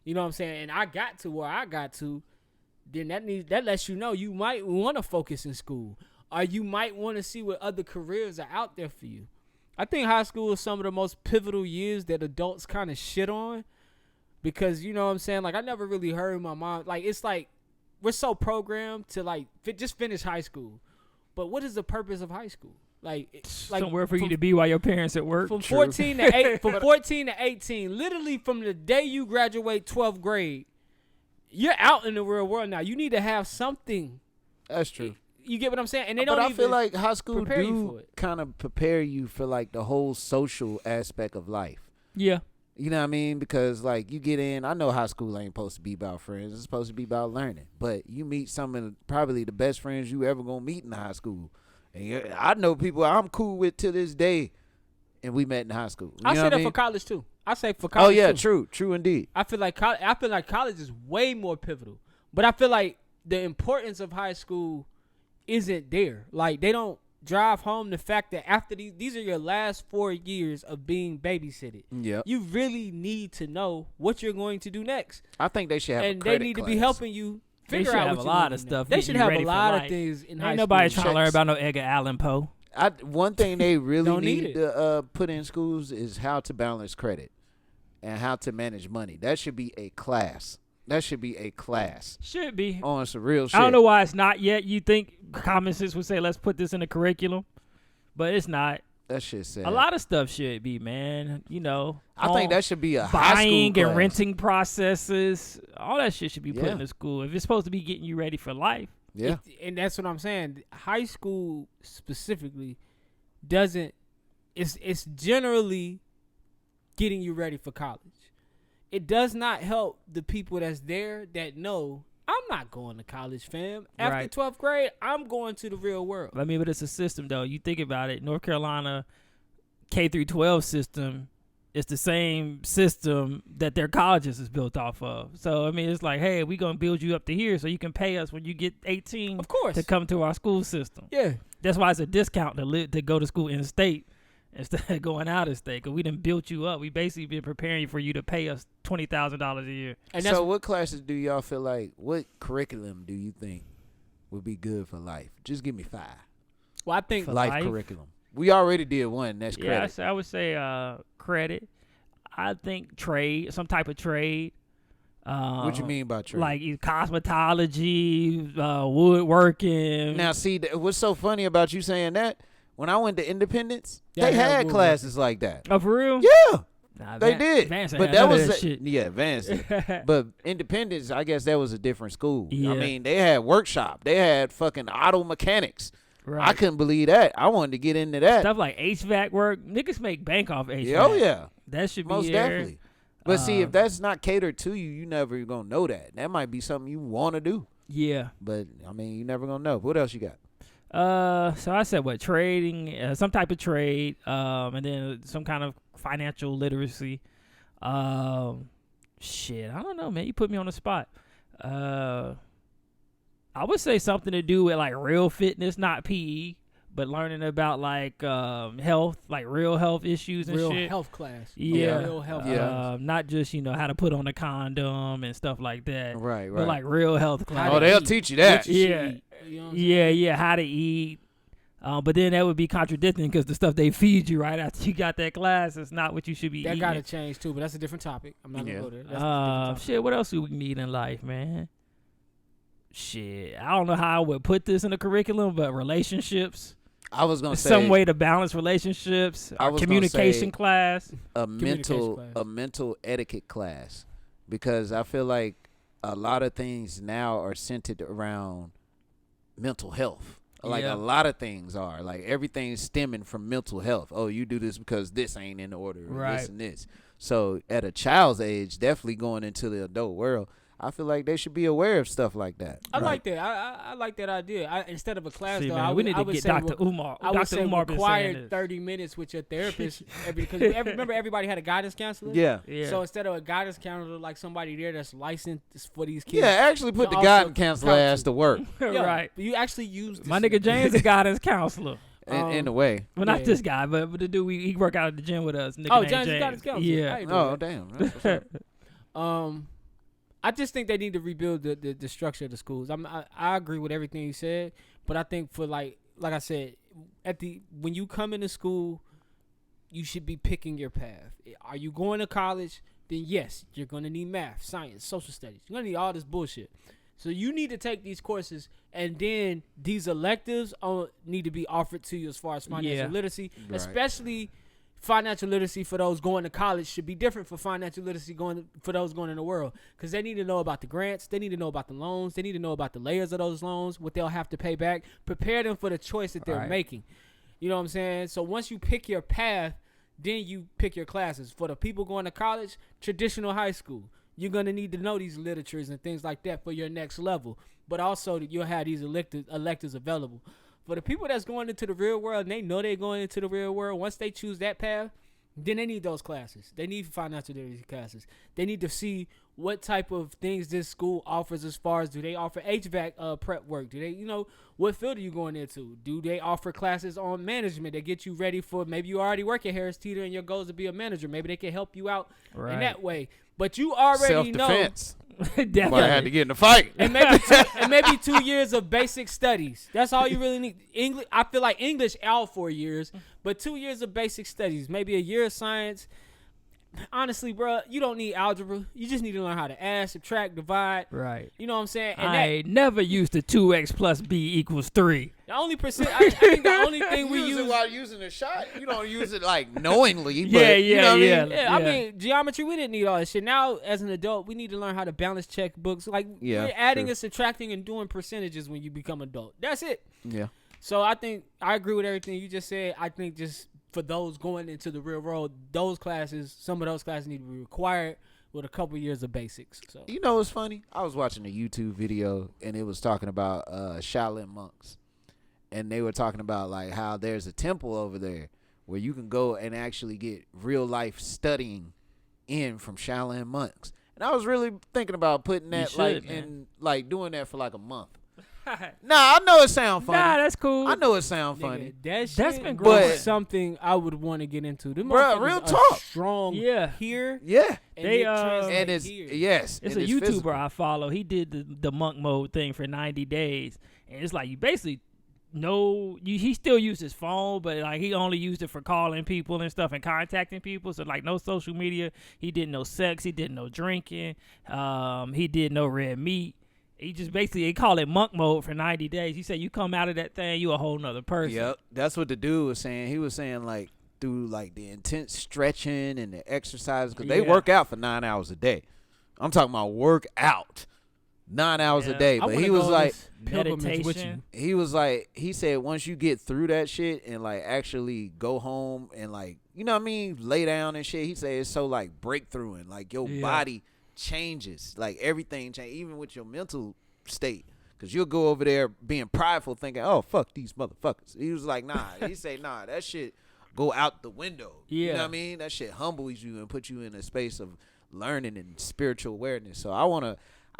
Speaker 2: you know what I'm saying, and I got to where I got to, then that lets you know you might want to focus in school, or you might want to see what other careers are out there for you. I think high school is some of the most pivotal years that adults kind of shit on, because, you know what I'm saying, like, I never really heard my mom, like, it's like we're so programmed to like just finish high school, but what is the purpose of high school? Like
Speaker 4: Somewhere for you to be while your parents at work.
Speaker 2: From 14 to 18, literally from the day you graduate 12th grade, you're out in the real world now. You need to have something.
Speaker 3: That's true.
Speaker 2: You get what I'm saying? And they
Speaker 3: But
Speaker 2: don't
Speaker 3: I
Speaker 2: even
Speaker 3: feel like high school
Speaker 2: prepare you
Speaker 3: do
Speaker 2: for it.
Speaker 3: kind of prepare you for like the whole social aspect of life.
Speaker 4: Yeah.
Speaker 3: You know what I mean? Because like you get in, I know high school ain't supposed to be about friends. It's supposed to be about learning. But you meet some of probably the best friends you ever gonna meet in high school. And I know people I'm cool with to this day, and we met in high school. You
Speaker 2: I
Speaker 3: know
Speaker 2: say
Speaker 3: what
Speaker 2: that
Speaker 3: I mean?
Speaker 2: for college too. I say for college.
Speaker 3: Oh yeah,
Speaker 2: too.
Speaker 3: true indeed.
Speaker 2: I feel like college is way more pivotal. But I feel like the importance of high school isn't there. Like, they don't drive home the fact that after these are your last 4 years of being babysitted.
Speaker 3: Yeah,
Speaker 2: You really need to know what you're going to do next.
Speaker 3: I think they should have.
Speaker 2: And
Speaker 3: a
Speaker 2: they
Speaker 3: credit
Speaker 2: need to
Speaker 3: class.
Speaker 2: be helping you
Speaker 4: They
Speaker 2: figure
Speaker 4: should
Speaker 2: out
Speaker 4: have
Speaker 2: what
Speaker 4: a
Speaker 2: you
Speaker 4: lot
Speaker 2: wanna
Speaker 4: of
Speaker 2: do
Speaker 4: stuff.
Speaker 2: next. They
Speaker 4: get
Speaker 2: should
Speaker 4: you
Speaker 2: have
Speaker 4: ready
Speaker 2: a
Speaker 4: for
Speaker 2: lot of
Speaker 4: life.
Speaker 2: things in high
Speaker 4: Ain't
Speaker 2: school.
Speaker 4: nobody trying to learn
Speaker 3: Checks.
Speaker 4: about no Edgar Allan Poe.
Speaker 3: One thing they really
Speaker 2: Don't need
Speaker 3: need to put in schools is how to balance credit and how to manage money. That should be a class. Should be on some real shit.
Speaker 4: I don't know why it's not yet. You think common sense would say, let's put this in the curriculum, but it's not.
Speaker 3: That shit sad.
Speaker 4: A lot of stuff should be, man. You know,
Speaker 3: I think that should be a high school
Speaker 4: buying
Speaker 3: class.
Speaker 4: and renting processes. All that shit should be put
Speaker 3: Yeah.
Speaker 4: into school if it's supposed to be getting you ready for life.
Speaker 3: Yeah.
Speaker 2: And that's what I'm saying. High school specifically doesn't. It's generally getting you ready for college. It does not help the people that's there that know I'm not going to college, fam. After
Speaker 4: Right.
Speaker 2: 12th grade, I'm going to the real world.
Speaker 4: I mean, but it's a system, though. You think about it. North Carolina K through 12 system is the same system that their colleges is built off of. So, I mean, it's like, hey, we're going to build you up to here so you can pay us when you get 18
Speaker 2: Of course.
Speaker 4: to come to our school system.
Speaker 2: Yeah.
Speaker 4: That's why it's a discount to go to school in state instead of going out of state, because we done built you up. We basically been preparing for you to pay us $20,000 a year.
Speaker 2: And that's
Speaker 3: So what classes do y'all feel like, what curriculum do you think would be good for life? Just give me 5.
Speaker 2: well, I think
Speaker 4: For
Speaker 3: Life
Speaker 4: life?
Speaker 3: curriculum. We already did one. That's
Speaker 4: Yeah,
Speaker 3: credit.
Speaker 4: I would say credit. I think trade, some type of trade.
Speaker 3: What you mean by trade?
Speaker 4: Like cosmetology, woodworking.
Speaker 3: Now, see, what's so funny about you saying that? When I went to Independence,
Speaker 2: Yeah,
Speaker 3: they
Speaker 2: they had
Speaker 3: had
Speaker 2: woodworking.
Speaker 3: classes like that.
Speaker 4: Oh, for real?
Speaker 3: Yeah,
Speaker 4: Nah,
Speaker 3: they did.
Speaker 4: Vance ain't
Speaker 3: But
Speaker 4: had
Speaker 3: that
Speaker 4: none of
Speaker 3: was
Speaker 4: that shit.
Speaker 3: yeah, Vance. But Independence, I guess that was a different school.
Speaker 4: Yeah.
Speaker 3: I mean, they had workshop. They had fucking auto mechanics.
Speaker 4: Right.
Speaker 3: I couldn't believe that. I wanted to get into that.
Speaker 4: Stuff like HVAC work. Niggas make bank off HVAC.
Speaker 3: Yeah, oh yeah,
Speaker 4: That should be
Speaker 3: most
Speaker 4: there.
Speaker 3: definitely. But see, if that's not catered to you, you never gonna know that. That might be something you want to do.
Speaker 4: Yeah.
Speaker 3: But I mean, you never gonna know. What else you got?
Speaker 4: So I said what? Trading, some type of trade, and then some kind of financial literacy. Shit, I don't know, man. You put me on the spot. I would say something to do with like real fitness, not PE, but learning about like health, like real health issues and
Speaker 2: real
Speaker 4: shit.
Speaker 2: health class.
Speaker 4: Yeah.
Speaker 2: Real health
Speaker 3: Yeah.
Speaker 2: class.
Speaker 4: Not just how to put on a condom and stuff like that.
Speaker 3: Right,
Speaker 4: But like real health class.
Speaker 3: Oh, they'll teach you that.
Speaker 2: What you should
Speaker 4: Yeah.
Speaker 2: eat, you know what I'm saying?
Speaker 4: Yeah, how to eat. But then that would be contradicting because the stuff they feed you right after you got that class is not what you should be
Speaker 2: That
Speaker 4: eating.
Speaker 2: gotta change too, but that's a different topic. I'm not
Speaker 3: Yeah.
Speaker 2: gonna go there. That's a different topic.
Speaker 4: Shit, what else do we need in life, man? Shit, I don't know how I would put this in a curriculum, but relationships.
Speaker 3: I was gonna say
Speaker 4: Some way to balance relationships.
Speaker 3: I
Speaker 4: Our
Speaker 3: was gonna
Speaker 4: communication
Speaker 3: say-
Speaker 4: class.
Speaker 3: a
Speaker 2: Communication class.
Speaker 3: mental etiquette class, because I feel like a lot of things now are centered around mental health. Like
Speaker 4: Yeah.
Speaker 3: a lot of things are like everything's stemming from mental health. Oh, you do this because this ain't in order, or
Speaker 4: Right.
Speaker 3: this and this. So at a child's age, definitely going into the adult world, I feel like they should be aware of stuff like that.
Speaker 2: I like that. I like that idea. Instead of a class,
Speaker 4: See,
Speaker 2: though,
Speaker 4: man,
Speaker 2: I
Speaker 4: we
Speaker 2: would,
Speaker 4: need
Speaker 2: I
Speaker 4: to
Speaker 2: would
Speaker 4: get
Speaker 2: say
Speaker 4: Dr. Umar.
Speaker 2: I would
Speaker 4: Dr.
Speaker 2: say
Speaker 4: Umar been saying
Speaker 2: required
Speaker 4: this.
Speaker 2: 30 minutes with your therapist. Because remember, everybody had a guidance counselor.
Speaker 3: Yeah.
Speaker 4: Yeah.
Speaker 2: So instead of a guidance counselor, like somebody there that's licensed for these kids.
Speaker 3: Yeah, actually put the
Speaker 2: also
Speaker 3: guidance counselor
Speaker 2: counsel.
Speaker 3: ass to work
Speaker 2: Yeah,
Speaker 4: Right.
Speaker 2: You actually use this
Speaker 4: My nigga James a guidance counselor.
Speaker 3: in a way.
Speaker 4: Well, not
Speaker 2: Yeah.
Speaker 4: this guy, but the dude he work out at the gym with us. Nigga
Speaker 2: Oh,
Speaker 4: named
Speaker 2: James is guidance counselor.
Speaker 4: Yeah.
Speaker 2: I agree
Speaker 3: Oh,
Speaker 2: with that.
Speaker 3: damn. That's what's up.
Speaker 2: I just think they need to rebuild the structure of the schools. I agree with everything you said, but I think for like I said, when you come into school, you should be picking your path. Are you going to college? Then yes, you're gonna need math, science, social studies. You're gonna need all this bullshit. So you need to take these courses, and then these electives need to be offered to you as far as financial
Speaker 4: Yeah.
Speaker 2: literacy,
Speaker 3: Right.
Speaker 2: especially. Financial literacy for those going to college should be different for financial literacy for those going in the world, because they need to know about the grants, they need to know about the loans, they need to know about the layers of those loans, what they'll have to pay back, prepare them for the choice that they're
Speaker 3: Right.
Speaker 2: making. You know what I'm saying? So once you pick your path, then you pick your classes. For the people going to college, traditional high school, you're going to need to know these literatures and things like that for your next level, but also that you'll have these electives available. For the people that's going into the real world and they know they're going into the real world, once they choose that path, then they need those classes. They need financial literacy classes. They need to see what type of things this school offers as far as, do they offer HVAC prep work? Do they, what field are you going into? Do they offer classes on management that get you ready for, maybe you already work at Harris Teeter and your goal is to be a manager. Maybe they can help you out in that way. But you already know.
Speaker 3: Self-defense.
Speaker 4: Definitely.
Speaker 3: Might have to get in a fight.
Speaker 2: And maybe 2 years of basic studies. That's all you really need. English. I feel like English all 4 years, but 2 years of basic studies. Maybe a year of science. honestly, bro, you don't need algebra. You just need to learn how to add, subtract, divide.
Speaker 4: Right.
Speaker 2: You know what I'm saying? And
Speaker 4: I ain't never used the 2x plus b equals 3.
Speaker 2: the only percent, I think the only thing we
Speaker 3: use
Speaker 2: use.
Speaker 3: it while using a shot. You don't use it like knowingly. But,
Speaker 4: Yeah,
Speaker 3: you know what I mean?
Speaker 2: Yeah, I mean, geometry, we didn't need all that shit. Now, as an adult, we need to learn how to balance checkbooks. Like,
Speaker 3: Yeah,
Speaker 2: you're adding
Speaker 3: true.
Speaker 2: and subtracting and doing percentages when you become adult. That's it.
Speaker 3: Yeah.
Speaker 2: So I think I agree with everything you just said. I think just for those going into the real world, those classes, some of those classes need to be required with a couple years of basics. So
Speaker 3: You know what's funny? I was watching a YouTube video and it was talking about Shaolin monks. And they were talking about like how there's a temple over there where you can go and actually get real life studying in from Shaolin monks. And I was really thinking about putting that doing that for like a month. Nah, I know it sound funny.
Speaker 4: Nah, that's cool.
Speaker 3: I know it sound funny.
Speaker 2: Nigga,
Speaker 4: That's been
Speaker 2: been
Speaker 3: great.
Speaker 2: something I would want to get into. Them
Speaker 3: Bruh,
Speaker 2: motherfuckers
Speaker 3: real
Speaker 2: are
Speaker 3: talk.
Speaker 2: strong
Speaker 4: Yeah.
Speaker 2: here.
Speaker 3: Yeah.
Speaker 2: And
Speaker 4: They,
Speaker 2: it translates
Speaker 3: And it's
Speaker 2: here.
Speaker 3: yes.
Speaker 4: It's
Speaker 3: and
Speaker 4: a YouTuber
Speaker 3: physical.
Speaker 4: I follow. He did the monk mode thing for 90 days. And it's like you basically he still used his phone, but like he only used it for calling people and stuff and contacting people. So like no social media. He did no sex. He did no drinking. He did no red meat. He just basically, they call it monk mode for 90 days. He said you come out of that thing, you a whole nother person.
Speaker 3: Yep, that's what the dude was saying. He was saying like through like the intense stretching and the exercise because they
Speaker 4: Yeah.
Speaker 3: work out for 9 hours a day. I'm talking about work out 9 hours a
Speaker 4: Yeah.
Speaker 3: day.
Speaker 2: I
Speaker 3: But
Speaker 2: wanna
Speaker 3: he
Speaker 2: go
Speaker 3: was
Speaker 2: on
Speaker 3: like,
Speaker 2: this pilgrimage with you.
Speaker 4: Meditation.
Speaker 3: he was like, he said once you get through that shit and like actually go home and like, you know what I mean, lay down and shit. He said it's so like breakthrough and like your
Speaker 4: Yeah.
Speaker 3: body changes, like everything changes, even with your mental state. Cause you'll go over there being prideful, thinking, "Oh fuck these motherfuckers." He was like, "Nah." He say, "Nah, that shit go out the window." You know
Speaker 4: Yeah.
Speaker 3: what I mean? That shit humbles you and puts you in a space of learning and spiritual awareness. So I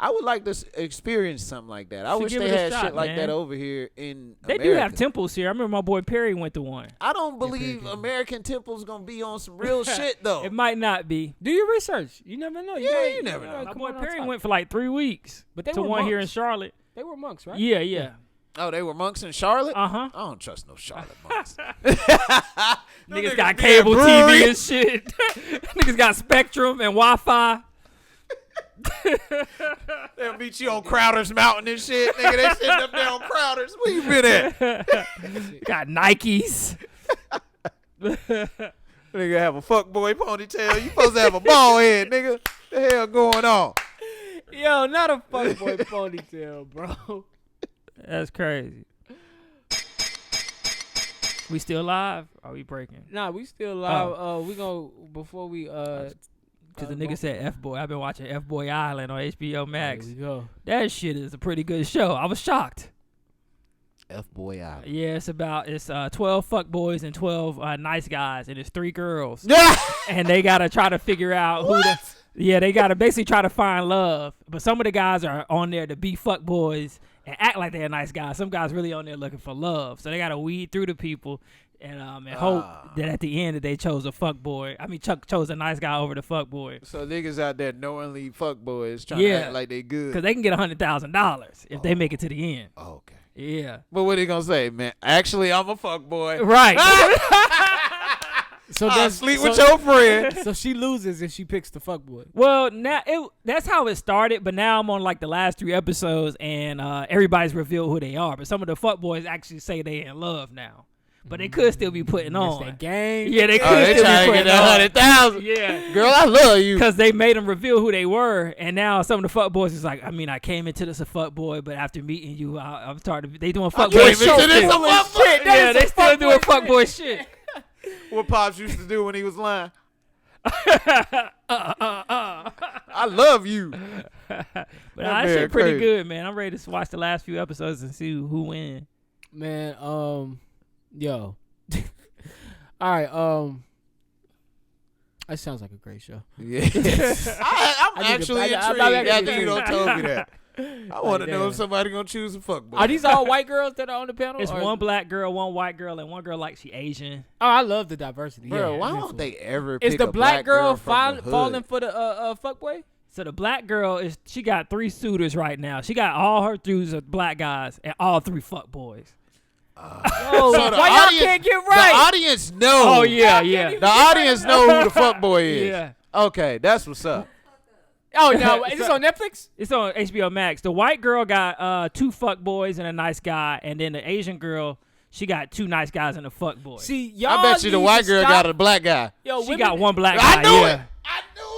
Speaker 3: would like to experience something like that. I
Speaker 4: Should
Speaker 3: wish
Speaker 4: give
Speaker 3: they
Speaker 4: it a
Speaker 3: had
Speaker 4: shot,
Speaker 3: shit like
Speaker 4: man.
Speaker 3: that over here in
Speaker 4: They
Speaker 3: America.
Speaker 4: do have temples here. I remember my boy Perry went to one.
Speaker 3: I don't believe American temple's gonna be on some real shit though.
Speaker 4: It might not be.
Speaker 2: Do your research. You never know.
Speaker 3: Yeah, you never know.
Speaker 4: My
Speaker 2: come
Speaker 4: boy
Speaker 2: on
Speaker 4: Perry
Speaker 2: top.
Speaker 4: went for like 3 weeks.
Speaker 2: But they
Speaker 4: to
Speaker 2: were
Speaker 4: one here in
Speaker 2: monks.
Speaker 4: Charlotte.
Speaker 2: They were monks, right?
Speaker 4: Yeah.
Speaker 3: Oh, they were monks in Charlotte?
Speaker 4: Uh-huh.
Speaker 3: I don't trust no Charlotte monks.
Speaker 4: Niggas got
Speaker 3: be at
Speaker 4: cable
Speaker 3: brewery.
Speaker 4: TV and shit. Niggas got Spectrum and Wi-Fi.
Speaker 3: They'll meet you on Crowder's Mountain and shit. Nigga, they sitting up there on Crowder's. Where you been at?
Speaker 4: Got Nikes.
Speaker 3: Nigga have a fuckboy ponytail. You supposed to have a bald head, nigga. The hell going on?
Speaker 2: Yo, not a fuckboy ponytail, bro.
Speaker 4: That's crazy. We still live? Are we breaking?
Speaker 2: Nah, we still live. We go before we
Speaker 4: Because the nigga said F-Boy. I've been watching F-Boy Island on HBO Max.
Speaker 2: There we go.
Speaker 4: That shit is a pretty good show. I was shocked.
Speaker 3: F-boy out.
Speaker 4: Yeah, it's 12 fuck boys and 12 nice guys, and it's 3 girls. And they got to try to figure out they got to basically try to find love. But some of the guys are on there to be fuck boys and act like they're nice guys. Some guys really on there looking for love. So they got to weed through the people and hope that at the end that they chose a fuck boy. I mean, Chuck chose a nice guy over the fuck boy.
Speaker 3: So niggas out there knowingly fuck boys trying to act like they good.
Speaker 4: Because they can get $100,000 if they make it to the end.
Speaker 3: Oh, okay.
Speaker 4: Yeah.
Speaker 3: But what they gonna say, man? Actually, I'm a fuck boy.
Speaker 4: Right.
Speaker 2: So
Speaker 3: I
Speaker 2: that's
Speaker 3: sleep with your friend.
Speaker 2: So she loses if she picks the fuckboy.
Speaker 4: Well, now that's how it started, but now I'm on like the last 3 episodes, and everybody's revealed who they are. But some of the fuckboys actually say they in love now, but they could still be putting
Speaker 2: It's
Speaker 4: on.
Speaker 2: that gang.
Speaker 4: Yeah, they could
Speaker 3: Oh, they
Speaker 4: still
Speaker 3: trying
Speaker 4: be
Speaker 3: to get
Speaker 4: putting
Speaker 3: that
Speaker 4: on.
Speaker 3: 100,000.
Speaker 4: Yeah,
Speaker 3: Girl, I love you.
Speaker 4: because they made them reveal who they were, and now some of the fuckboys is like, I mean, I came into this a fuckboy, but after meeting you, I'm starting to. They doing fuckboy
Speaker 3: came
Speaker 4: shit.
Speaker 3: into this a
Speaker 4: still.
Speaker 3: fuckboy.
Speaker 4: Yeah, they still doing fuckboy shit.
Speaker 3: What Pops used to do when he was lying. I love you.
Speaker 4: But
Speaker 3: That
Speaker 4: that
Speaker 3: man
Speaker 4: shit pretty
Speaker 3: crazy.
Speaker 4: good, man. I'm ready to watch the last few episodes and see who win.
Speaker 2: Man, yo. All right, that sounds like a great show.
Speaker 3: Yeah. I'm
Speaker 2: I need to-
Speaker 3: actually
Speaker 2: I'm
Speaker 3: intrigued
Speaker 2: actually
Speaker 3: after you
Speaker 2: intrigued.
Speaker 3: don't told me that. I want to know
Speaker 2: damn.
Speaker 3: if somebody gonna choose a fuck boy.
Speaker 2: Are these all white girls that are on the panel?
Speaker 4: It's
Speaker 2: or-
Speaker 4: one black girl, one white girl, and one girl like she Asian.
Speaker 2: Oh, I love the diversity.
Speaker 3: Bro,
Speaker 2: yeah,
Speaker 3: why
Speaker 2: I'm
Speaker 3: don't
Speaker 2: into
Speaker 3: they
Speaker 2: it.
Speaker 3: ever
Speaker 2: Is
Speaker 3: pick
Speaker 2: the
Speaker 3: a
Speaker 2: black girl
Speaker 3: from the hood?
Speaker 2: falling for the fuckboy?
Speaker 4: So the black girl she got 3 suitors right now. She got all her dudes are black guys and all 3 fuck boys.
Speaker 2: Oh,
Speaker 3: So the
Speaker 2: why y'all
Speaker 3: audience-
Speaker 2: can't get right?
Speaker 3: The audience know.
Speaker 4: Oh yeah, yeah.
Speaker 3: The audience know who the fuck boy is.
Speaker 4: Yeah.
Speaker 3: Okay, that's what's up.
Speaker 2: Oh no, is this on Netflix?
Speaker 4: It's on HBO Max. The white girl got 2 fuck boys and a nice guy, and then the Asian girl, she got 2 nice guys and a fuck boy.
Speaker 2: See, y'all
Speaker 3: I bet you the
Speaker 2: need
Speaker 3: white
Speaker 2: to
Speaker 3: girl
Speaker 2: stop.
Speaker 3: got a black guy.
Speaker 2: Yo,
Speaker 4: she
Speaker 2: women,
Speaker 4: got 1 black guy.
Speaker 3: I knew
Speaker 4: yeah.
Speaker 3: it. I knew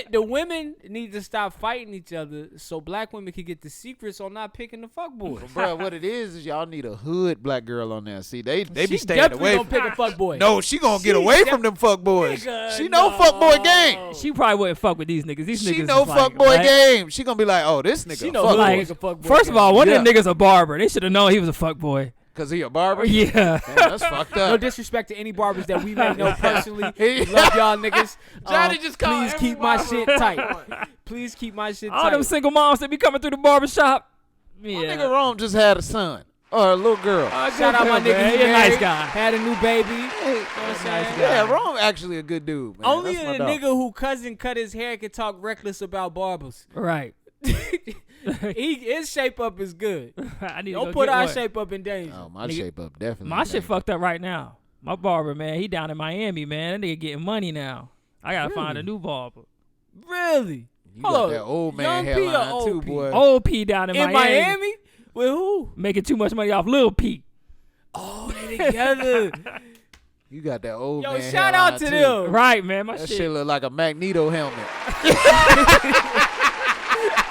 Speaker 3: it.
Speaker 2: the women need to stop fighting each other so black women can get the secrets on not picking the fuck boys.
Speaker 3: Bro, what it is y'all need a hood black girl on there. See, they be
Speaker 2: She
Speaker 3: staying
Speaker 2: definitely
Speaker 3: away
Speaker 2: gonna
Speaker 3: from.
Speaker 2: pick a fuck boy.
Speaker 3: No, she gonna get away from them fuck boys.
Speaker 2: Nigga,
Speaker 3: She know
Speaker 2: no.
Speaker 3: fuck boy game.
Speaker 4: She probably wouldn't fuck with these niggas. These
Speaker 3: She
Speaker 4: niggas
Speaker 3: know
Speaker 4: is
Speaker 3: fuck
Speaker 4: like,
Speaker 3: boy
Speaker 4: right?
Speaker 3: game. She gonna be like, oh, this nigga
Speaker 2: She
Speaker 3: a
Speaker 2: know
Speaker 3: fuck
Speaker 2: who
Speaker 3: boy.
Speaker 2: nigga fuck boy.
Speaker 4: First of all, one
Speaker 3: Yeah.
Speaker 4: of them niggas a barber. They should have known he was a fuck boy.
Speaker 3: Cause he a barber.
Speaker 4: Yeah.
Speaker 3: Damn, that's fucked
Speaker 2: No
Speaker 3: up.
Speaker 2: disrespect to any barbers that we may know personally.
Speaker 3: He-
Speaker 2: Love y'all niggas.
Speaker 3: Johnny just called
Speaker 2: please
Speaker 3: every
Speaker 2: keep my
Speaker 3: barber
Speaker 2: shit
Speaker 3: a
Speaker 2: tight.
Speaker 3: barber.
Speaker 2: Please keep my shit
Speaker 4: All
Speaker 2: tight.
Speaker 4: them single moms that be coming through the barbershop.
Speaker 3: My
Speaker 4: Yeah.
Speaker 3: nigga Rome just had a son or a little girl.
Speaker 2: Shout out my
Speaker 4: Good
Speaker 2: nigga.
Speaker 4: man.
Speaker 2: He
Speaker 4: He a nice
Speaker 2: married,
Speaker 4: guy.
Speaker 2: Had a new baby.
Speaker 3: Hey,
Speaker 2: what I'm saying?
Speaker 3: yeah, Rome actually a good dude. Man.
Speaker 2: Only
Speaker 3: That's my
Speaker 2: a
Speaker 3: dog.
Speaker 2: nigga who cousin cut his hair can talk reckless about barbers.
Speaker 4: Right.
Speaker 2: His shape up is good.
Speaker 4: I need to
Speaker 2: Don't
Speaker 4: go
Speaker 2: put
Speaker 4: get
Speaker 2: our
Speaker 4: one.
Speaker 2: shape up in danger.
Speaker 3: Oh, my
Speaker 4: Nigga,
Speaker 3: shape up definitely.
Speaker 4: My shit fucked up right now. My barber, man, he down in Miami, man. That nigga getting money now. I gotta find a new barber.
Speaker 2: Really?
Speaker 3: You
Speaker 2: Hold
Speaker 3: got
Speaker 2: up.
Speaker 3: that old man
Speaker 2: Young P or
Speaker 3: hairline
Speaker 2: old
Speaker 3: too,
Speaker 2: P?
Speaker 3: boy.
Speaker 4: Old P down in
Speaker 2: In Miami? With who?
Speaker 4: making too much money off Lil P.
Speaker 2: Oh, they together.
Speaker 3: You got that old
Speaker 2: Yo,
Speaker 3: man
Speaker 2: shout out to
Speaker 3: hairline, too.
Speaker 2: them.
Speaker 4: Right, man. My
Speaker 3: That
Speaker 4: shit.
Speaker 3: shit look like a Magneto helmet.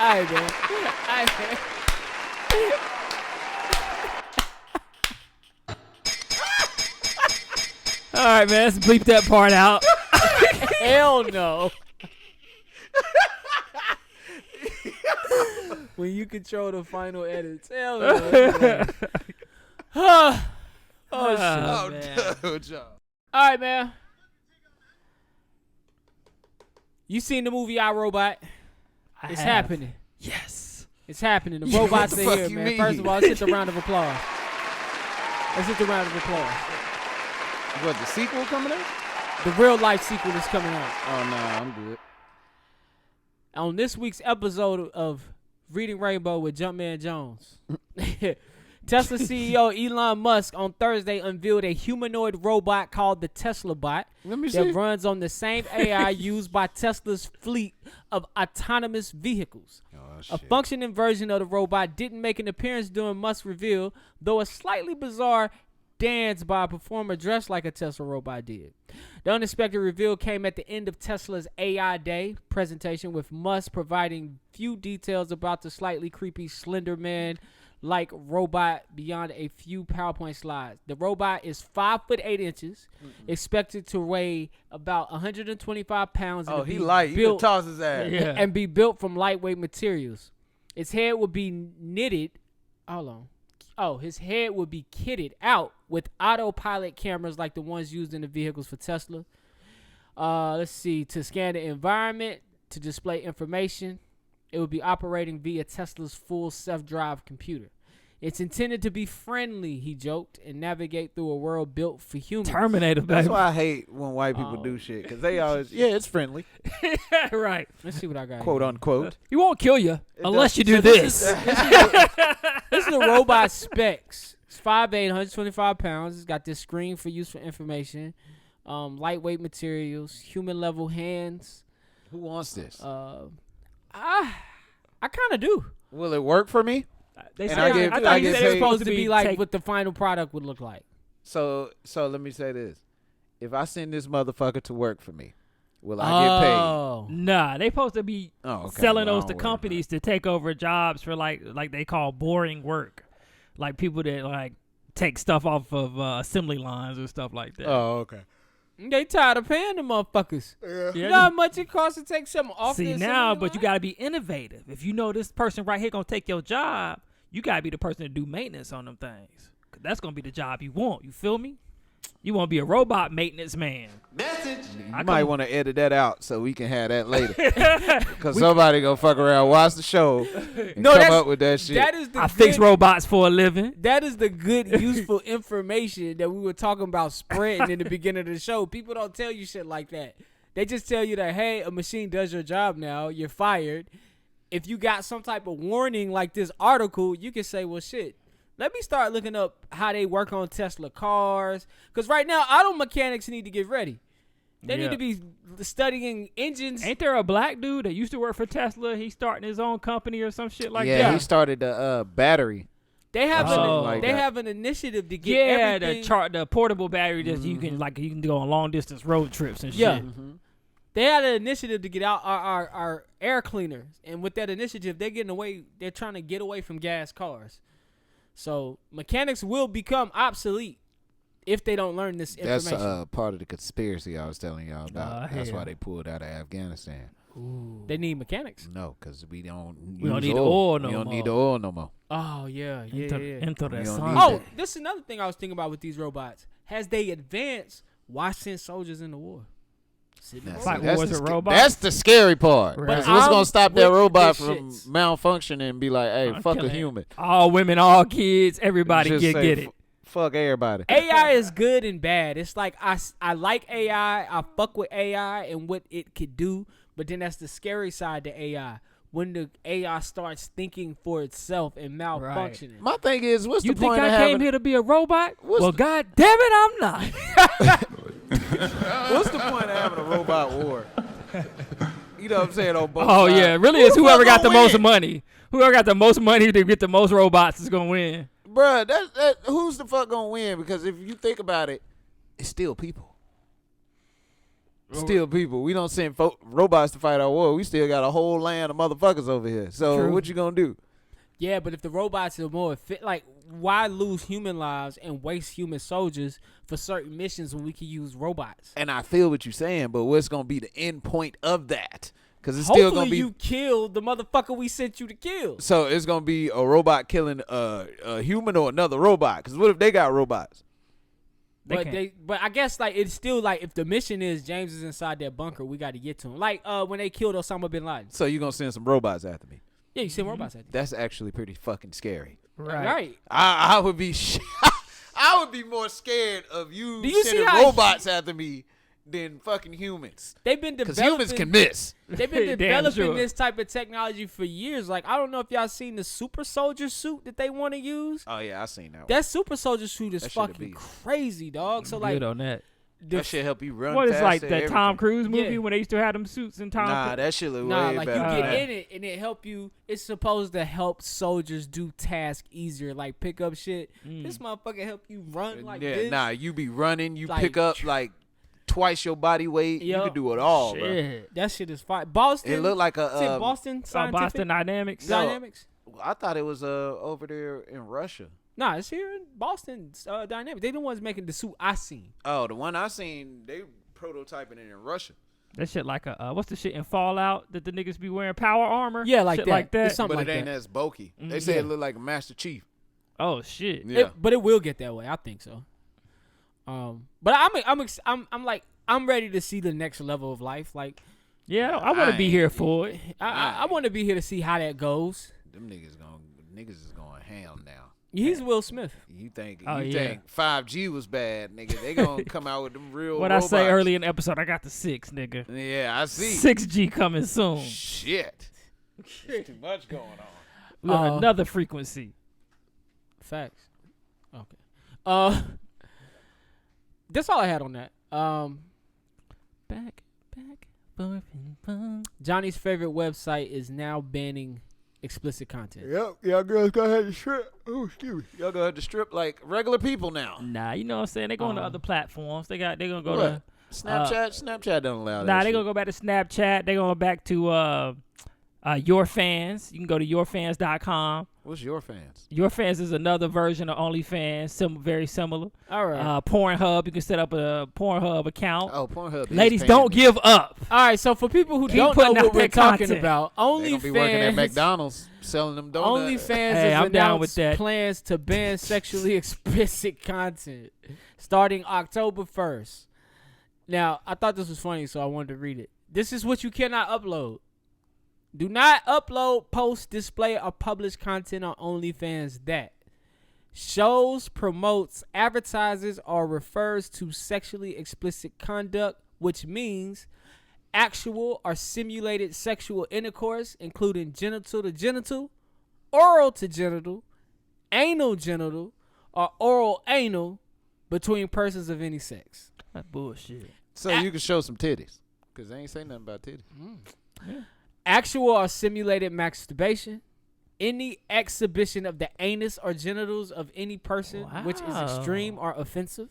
Speaker 2: All right, man. All right, man.
Speaker 4: All right, man. Let's bleep that part out.
Speaker 2: Hell no. When you control the final edits. Hell no. Oh, shit.
Speaker 3: Oh,
Speaker 4: man.
Speaker 3: dude, John.
Speaker 2: All right, man. You seen the movie I, Robot?
Speaker 4: I
Speaker 2: It's
Speaker 4: have.
Speaker 2: happening.
Speaker 4: Yes.
Speaker 2: It's happening. The robots
Speaker 3: the
Speaker 2: are
Speaker 3: fuck
Speaker 2: here,
Speaker 3: you
Speaker 2: man.
Speaker 3: mean?
Speaker 2: First of all, let's hit the round of applause. Let's hit the round of applause.
Speaker 3: What, the sequel coming out?
Speaker 2: The real life sequel is coming out.
Speaker 3: Oh, no, I'm good.
Speaker 2: On this week's episode of Reading Rainbow with Jumpman Jones, Tesla CEO Elon Musk on Thursday unveiled a humanoid robot called the Tesla Bot
Speaker 3: Let me
Speaker 2: that
Speaker 3: see.
Speaker 2: runs on the same AI used by Tesla's fleet of autonomous vehicles.
Speaker 3: Oh,
Speaker 2: A
Speaker 3: shit.
Speaker 2: functioning version of the robot didn't make an appearance during Musk's reveal, though a slightly bizarre dance by a performer dressed like a Tesla robot did. The unexpected reveal came at the end of Tesla's AI Day presentation, with Musk providing few details about the slightly creepy Slender Man-like robot beyond a few PowerPoint slides. The robot is 5'8", expected to weigh about 125 pounds.
Speaker 3: Oh,
Speaker 2: and
Speaker 3: he
Speaker 2: be
Speaker 3: light. You can
Speaker 2: built
Speaker 3: toss his ass.
Speaker 4: Yeah.
Speaker 2: and be built from lightweight materials. Its head would be knitted. Hold on. Oh, his head would be kitted out with autopilot cameras like the ones used in the vehicles for Tesla. Let's see. To scan the environment, to display information. It would be operating via Tesla's full self-drive computer. It's intended to be friendly, he joked, and navigate through a world built for humans.
Speaker 4: Terminator,
Speaker 3: That's
Speaker 4: baby.
Speaker 3: why I hate when white people do shit. Because they always, yeah, it's friendly.
Speaker 4: Right.
Speaker 2: Let's see what I got.
Speaker 3: Quote
Speaker 2: here.
Speaker 3: unquote.
Speaker 4: He won't kill you unless you do
Speaker 2: So
Speaker 4: this.
Speaker 2: This is the robot specs. It's 5'8", 125 pounds. It's got this screen for use for information. Lightweight materials, human level hands.
Speaker 3: Who wants this?
Speaker 2: I kind of do.
Speaker 3: Will it work for me?
Speaker 4: They
Speaker 3: And
Speaker 4: said,
Speaker 3: I get-
Speaker 4: I
Speaker 3: I
Speaker 4: thought you
Speaker 3: get
Speaker 4: said it was
Speaker 3: paid-
Speaker 4: supposed to be
Speaker 2: like
Speaker 4: take-
Speaker 2: what the final product would look like.
Speaker 3: So let me say this. If I send this motherfucker to work for me, will I get paid?
Speaker 2: Oh,
Speaker 4: Nah, they supposed to be
Speaker 3: Oh, okay.
Speaker 4: selling
Speaker 3: Well, I
Speaker 4: those to
Speaker 3: don't worry
Speaker 4: companies to take over jobs for like they call boring work, like people that like take stuff off of assembly lines or stuff like that.
Speaker 3: Oh, okay.
Speaker 2: they tired of paying the motherfuckers.
Speaker 4: Yeah,
Speaker 2: You know how much it costs to take something off?
Speaker 4: See
Speaker 2: the
Speaker 4: now,
Speaker 2: assembly
Speaker 4: but you
Speaker 2: line?
Speaker 4: gotta be innovative. If you know this person right here gonna take your job, you gotta be the person to do maintenance on them things. 'Cause that's gonna be the job you want. You feel me? You want to be a robot maintenance man.
Speaker 3: You might want to edit that out so we can have that later. Because somebody gonna fuck around, watch the show, and
Speaker 2: No,
Speaker 3: come
Speaker 2: that's-
Speaker 3: up with that shit.
Speaker 2: That is the
Speaker 4: I fix
Speaker 2: good-
Speaker 4: robots for a living.
Speaker 2: That is the good, useful information that we were talking about spreading in the beginning of the show. People don't tell you shit like that. They just tell you that, hey, a machine does your job now. You're fired. If you got some type of warning like this article, you can say, well, shit, let me start looking up how they work on Tesla cars. Because right now, auto mechanics need to get ready. They need to be studying engines.
Speaker 4: Ain't there a black dude that used to work for Tesla? He's starting his own company or some shit like that.
Speaker 3: Yeah, he started the battery.
Speaker 2: They have
Speaker 3: like
Speaker 2: an initiative to get everything.
Speaker 4: the portable battery that you can go on long distance road trips and shit.
Speaker 2: Yeah. They had an initiative to get out our air cleaners, and with that initiative, they're trying to get away from gas cars. So mechanics will become obsolete if they don't learn this information.
Speaker 3: That's part of the conspiracy I was telling y'all about. That's why they pulled out of Afghanistan.
Speaker 2: Ooh. They need mechanics.
Speaker 3: No, because we don't
Speaker 4: need the oil no more.
Speaker 3: We don't need the oil no more.
Speaker 2: Oh yeah.
Speaker 3: Oh,
Speaker 2: this is another thing I was thinking about with these robots. As they advance, why send soldiers in the war?
Speaker 3: That's the scary part.
Speaker 4: Right.
Speaker 3: But what's gonna stop that robot from
Speaker 2: shits.
Speaker 3: malfunctioning and be like, "Hey, fuck a human."
Speaker 4: All women, all kids, everybody
Speaker 3: Just
Speaker 4: get it.
Speaker 3: Fuck everybody.
Speaker 2: AI is good and bad. It's like I like AI. I fuck with AI and what it could do. But then that's the scary side to AI. When the AI starts thinking for itself and malfunctioning.
Speaker 3: Right. My thing is, what's
Speaker 4: you
Speaker 3: the point
Speaker 4: think
Speaker 3: of
Speaker 4: I
Speaker 3: having?
Speaker 4: came here to be a robot? Well, God damn it, I'm not.
Speaker 3: What's the point of having a robot war? You know what I'm saying? On both
Speaker 4: Oh
Speaker 3: sides.
Speaker 4: yeah, really is whoever got the most
Speaker 3: win?
Speaker 4: money. Whoever got the most money to get the most robots is gonna win.
Speaker 3: Bruh, that who's the fuck gonna win? Because if you think about it, it's still people. Still people. We don't send robots to fight our war. We still got a whole land of motherfuckers over here. So what you gonna do?
Speaker 2: Yeah, but if the robots are more fit, like why lose human lives and waste human soldiers for certain missions when we can use robots?
Speaker 3: And I feel what you're saying, but what's gonna be the end point of that? Because it's still gonna be
Speaker 2: you kill the motherfucker we sent you to kill.
Speaker 3: So it's gonna be a robot killing a human or another robot. Because what if they got robots?
Speaker 2: But I guess like it's still like if the mission is James is inside that bunker, we got to get to him. Like when they killed Osama bin Laden.
Speaker 3: So you gonna send some robots after me?
Speaker 2: Yeah, you send robots after me.
Speaker 3: That's actually pretty fucking scary.
Speaker 2: Right.
Speaker 3: I would be I would be more scared of you sending
Speaker 2: see
Speaker 3: robots after me than fucking humans.
Speaker 2: They've been developing.
Speaker 3: Because humans can miss.
Speaker 2: They've been developing this type of technology for years. Like I don't know if y'all seen the super soldier suit that they want to use.
Speaker 3: Oh yeah, I seen that.
Speaker 2: That super soldier suit is
Speaker 3: That
Speaker 2: fucking crazy, dog. So like
Speaker 4: good on that.
Speaker 3: That shit help you run.
Speaker 4: What is like
Speaker 3: faster,
Speaker 4: that
Speaker 3: everything.
Speaker 4: Tom Cruise movie when they used to have them suits in Tom?
Speaker 3: Nah, that shit look
Speaker 2: nah,
Speaker 3: way
Speaker 2: like
Speaker 3: better.
Speaker 2: you get in it and it help you. It's supposed to help soldiers do tasks easier, like pick up shit. This motherfucker help you run like this.
Speaker 3: Nah, you be running, you
Speaker 2: Like,
Speaker 3: pick up like twice your body weight. You can do it all, bro.
Speaker 2: That shit is fine. Boston.
Speaker 3: It looked like a
Speaker 2: is it Boston Scientific?
Speaker 4: Boston Dynamics.
Speaker 2: Dynamics.
Speaker 3: I thought it was over there in Russia.
Speaker 2: Nah, it's here in Boston Dynamics. They the ones making the suit I seen.
Speaker 3: Oh, the one I seen, they prototyping it in Russia.
Speaker 4: That shit like a what's the shit in Fallout that the niggas be wearing power armor?
Speaker 2: Yeah, like
Speaker 4: shit
Speaker 2: that.
Speaker 4: Like that.
Speaker 2: It's something
Speaker 3: But
Speaker 2: like
Speaker 3: it ain't
Speaker 2: that.
Speaker 3: as bulky. They say it look like a Master Chief.
Speaker 4: Oh shit.
Speaker 3: Yeah.
Speaker 2: But it will get that way. I think so. But I'm ready to see the next level of life. Like,
Speaker 4: yeah, I want to be here for it.
Speaker 2: I want to be here to see how that goes.
Speaker 3: Them niggas is going ham now.
Speaker 2: He's Will Smith.
Speaker 3: You think 5G was bad, nigga? They gonna come out with them real.
Speaker 4: What
Speaker 3: robots.
Speaker 4: I say early in the episode, I got the 6, nigga.
Speaker 3: Yeah, I see.
Speaker 4: 6G coming soon.
Speaker 3: Shit. There's too much going on.
Speaker 4: We on another frequency.
Speaker 2: Facts. Okay. That's all I had on that.
Speaker 4: Back, forth and fun.
Speaker 2: Johnny's favorite website is now banning explicit content.
Speaker 3: Yep, y'all girls go ahead and strip. Oh, excuse me. Y'all go ahead to strip like regular people now.
Speaker 4: Nah, you know what I'm saying? They going to other platforms. They gonna go
Speaker 3: What?
Speaker 4: to
Speaker 3: Snapchat don't allow that.
Speaker 4: Nah, they
Speaker 3: shit.
Speaker 4: gonna go back to Snapchat. They gonna go back to Your Fans. You can go to yourfans.com.
Speaker 3: What's Your Fans?
Speaker 4: Your Fans is another version of OnlyFans, very similar.
Speaker 2: All right.
Speaker 4: Pornhub, you can set up a Pornhub account.
Speaker 3: Oh, Pornhub.
Speaker 4: Ladies, don't give up.
Speaker 2: All right. So for people who
Speaker 4: Keep
Speaker 2: don't know
Speaker 4: putting out
Speaker 2: what we're
Speaker 4: that
Speaker 2: talking
Speaker 4: content.
Speaker 2: about,
Speaker 3: They gonna be working at
Speaker 2: OnlyFans.
Speaker 3: McDonald's selling them donuts.
Speaker 2: OnlyFans
Speaker 4: Hey,
Speaker 2: has
Speaker 4: I'm down with
Speaker 2: announced
Speaker 4: that.
Speaker 2: plans to ban sexually explicit content starting October 1st. Now, I thought this was funny, so I wanted to read it. This is what you cannot upload. Do not upload, post, display, or publish content on OnlyFans that shows, promotes, advertises, or refers to sexually explicit conduct, which means actual or simulated sexual intercourse, including genital to genital, oral to genital, anal genital, or oral anal between persons of any sex.
Speaker 4: That bullshit.
Speaker 3: So you can show some titties. Because they ain't say nothing about titties.
Speaker 2: Actual or simulated masturbation. Any exhibition of the anus or genitals of any person which is extreme or offensive.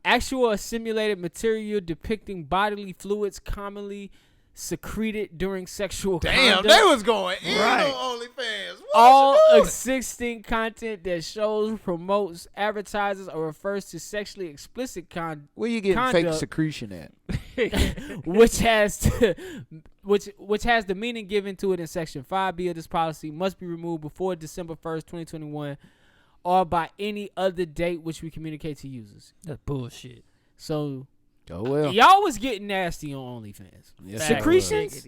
Speaker 2: Actual or simulated material depicting bodily fluids commonly secreted during sexual
Speaker 3: Damn,
Speaker 2: conduct.
Speaker 3: they was going in
Speaker 4: Right.
Speaker 3: on OnlyFans. What
Speaker 2: All
Speaker 3: you doing?
Speaker 2: existing content that shows, promotes, advertises, or refers to sexually explicit content.
Speaker 3: Where you getting fake
Speaker 2: conduct.
Speaker 3: secretion at?
Speaker 2: which has the meaning given to it in Section 5B of this policy must be removed before December 1st, 2021, or by any other date which we communicate to users.
Speaker 4: That's bullshit.
Speaker 2: So
Speaker 3: Oh, well.
Speaker 2: y'all was getting nasty on OnlyFans.
Speaker 3: Yes,
Speaker 2: Secretions?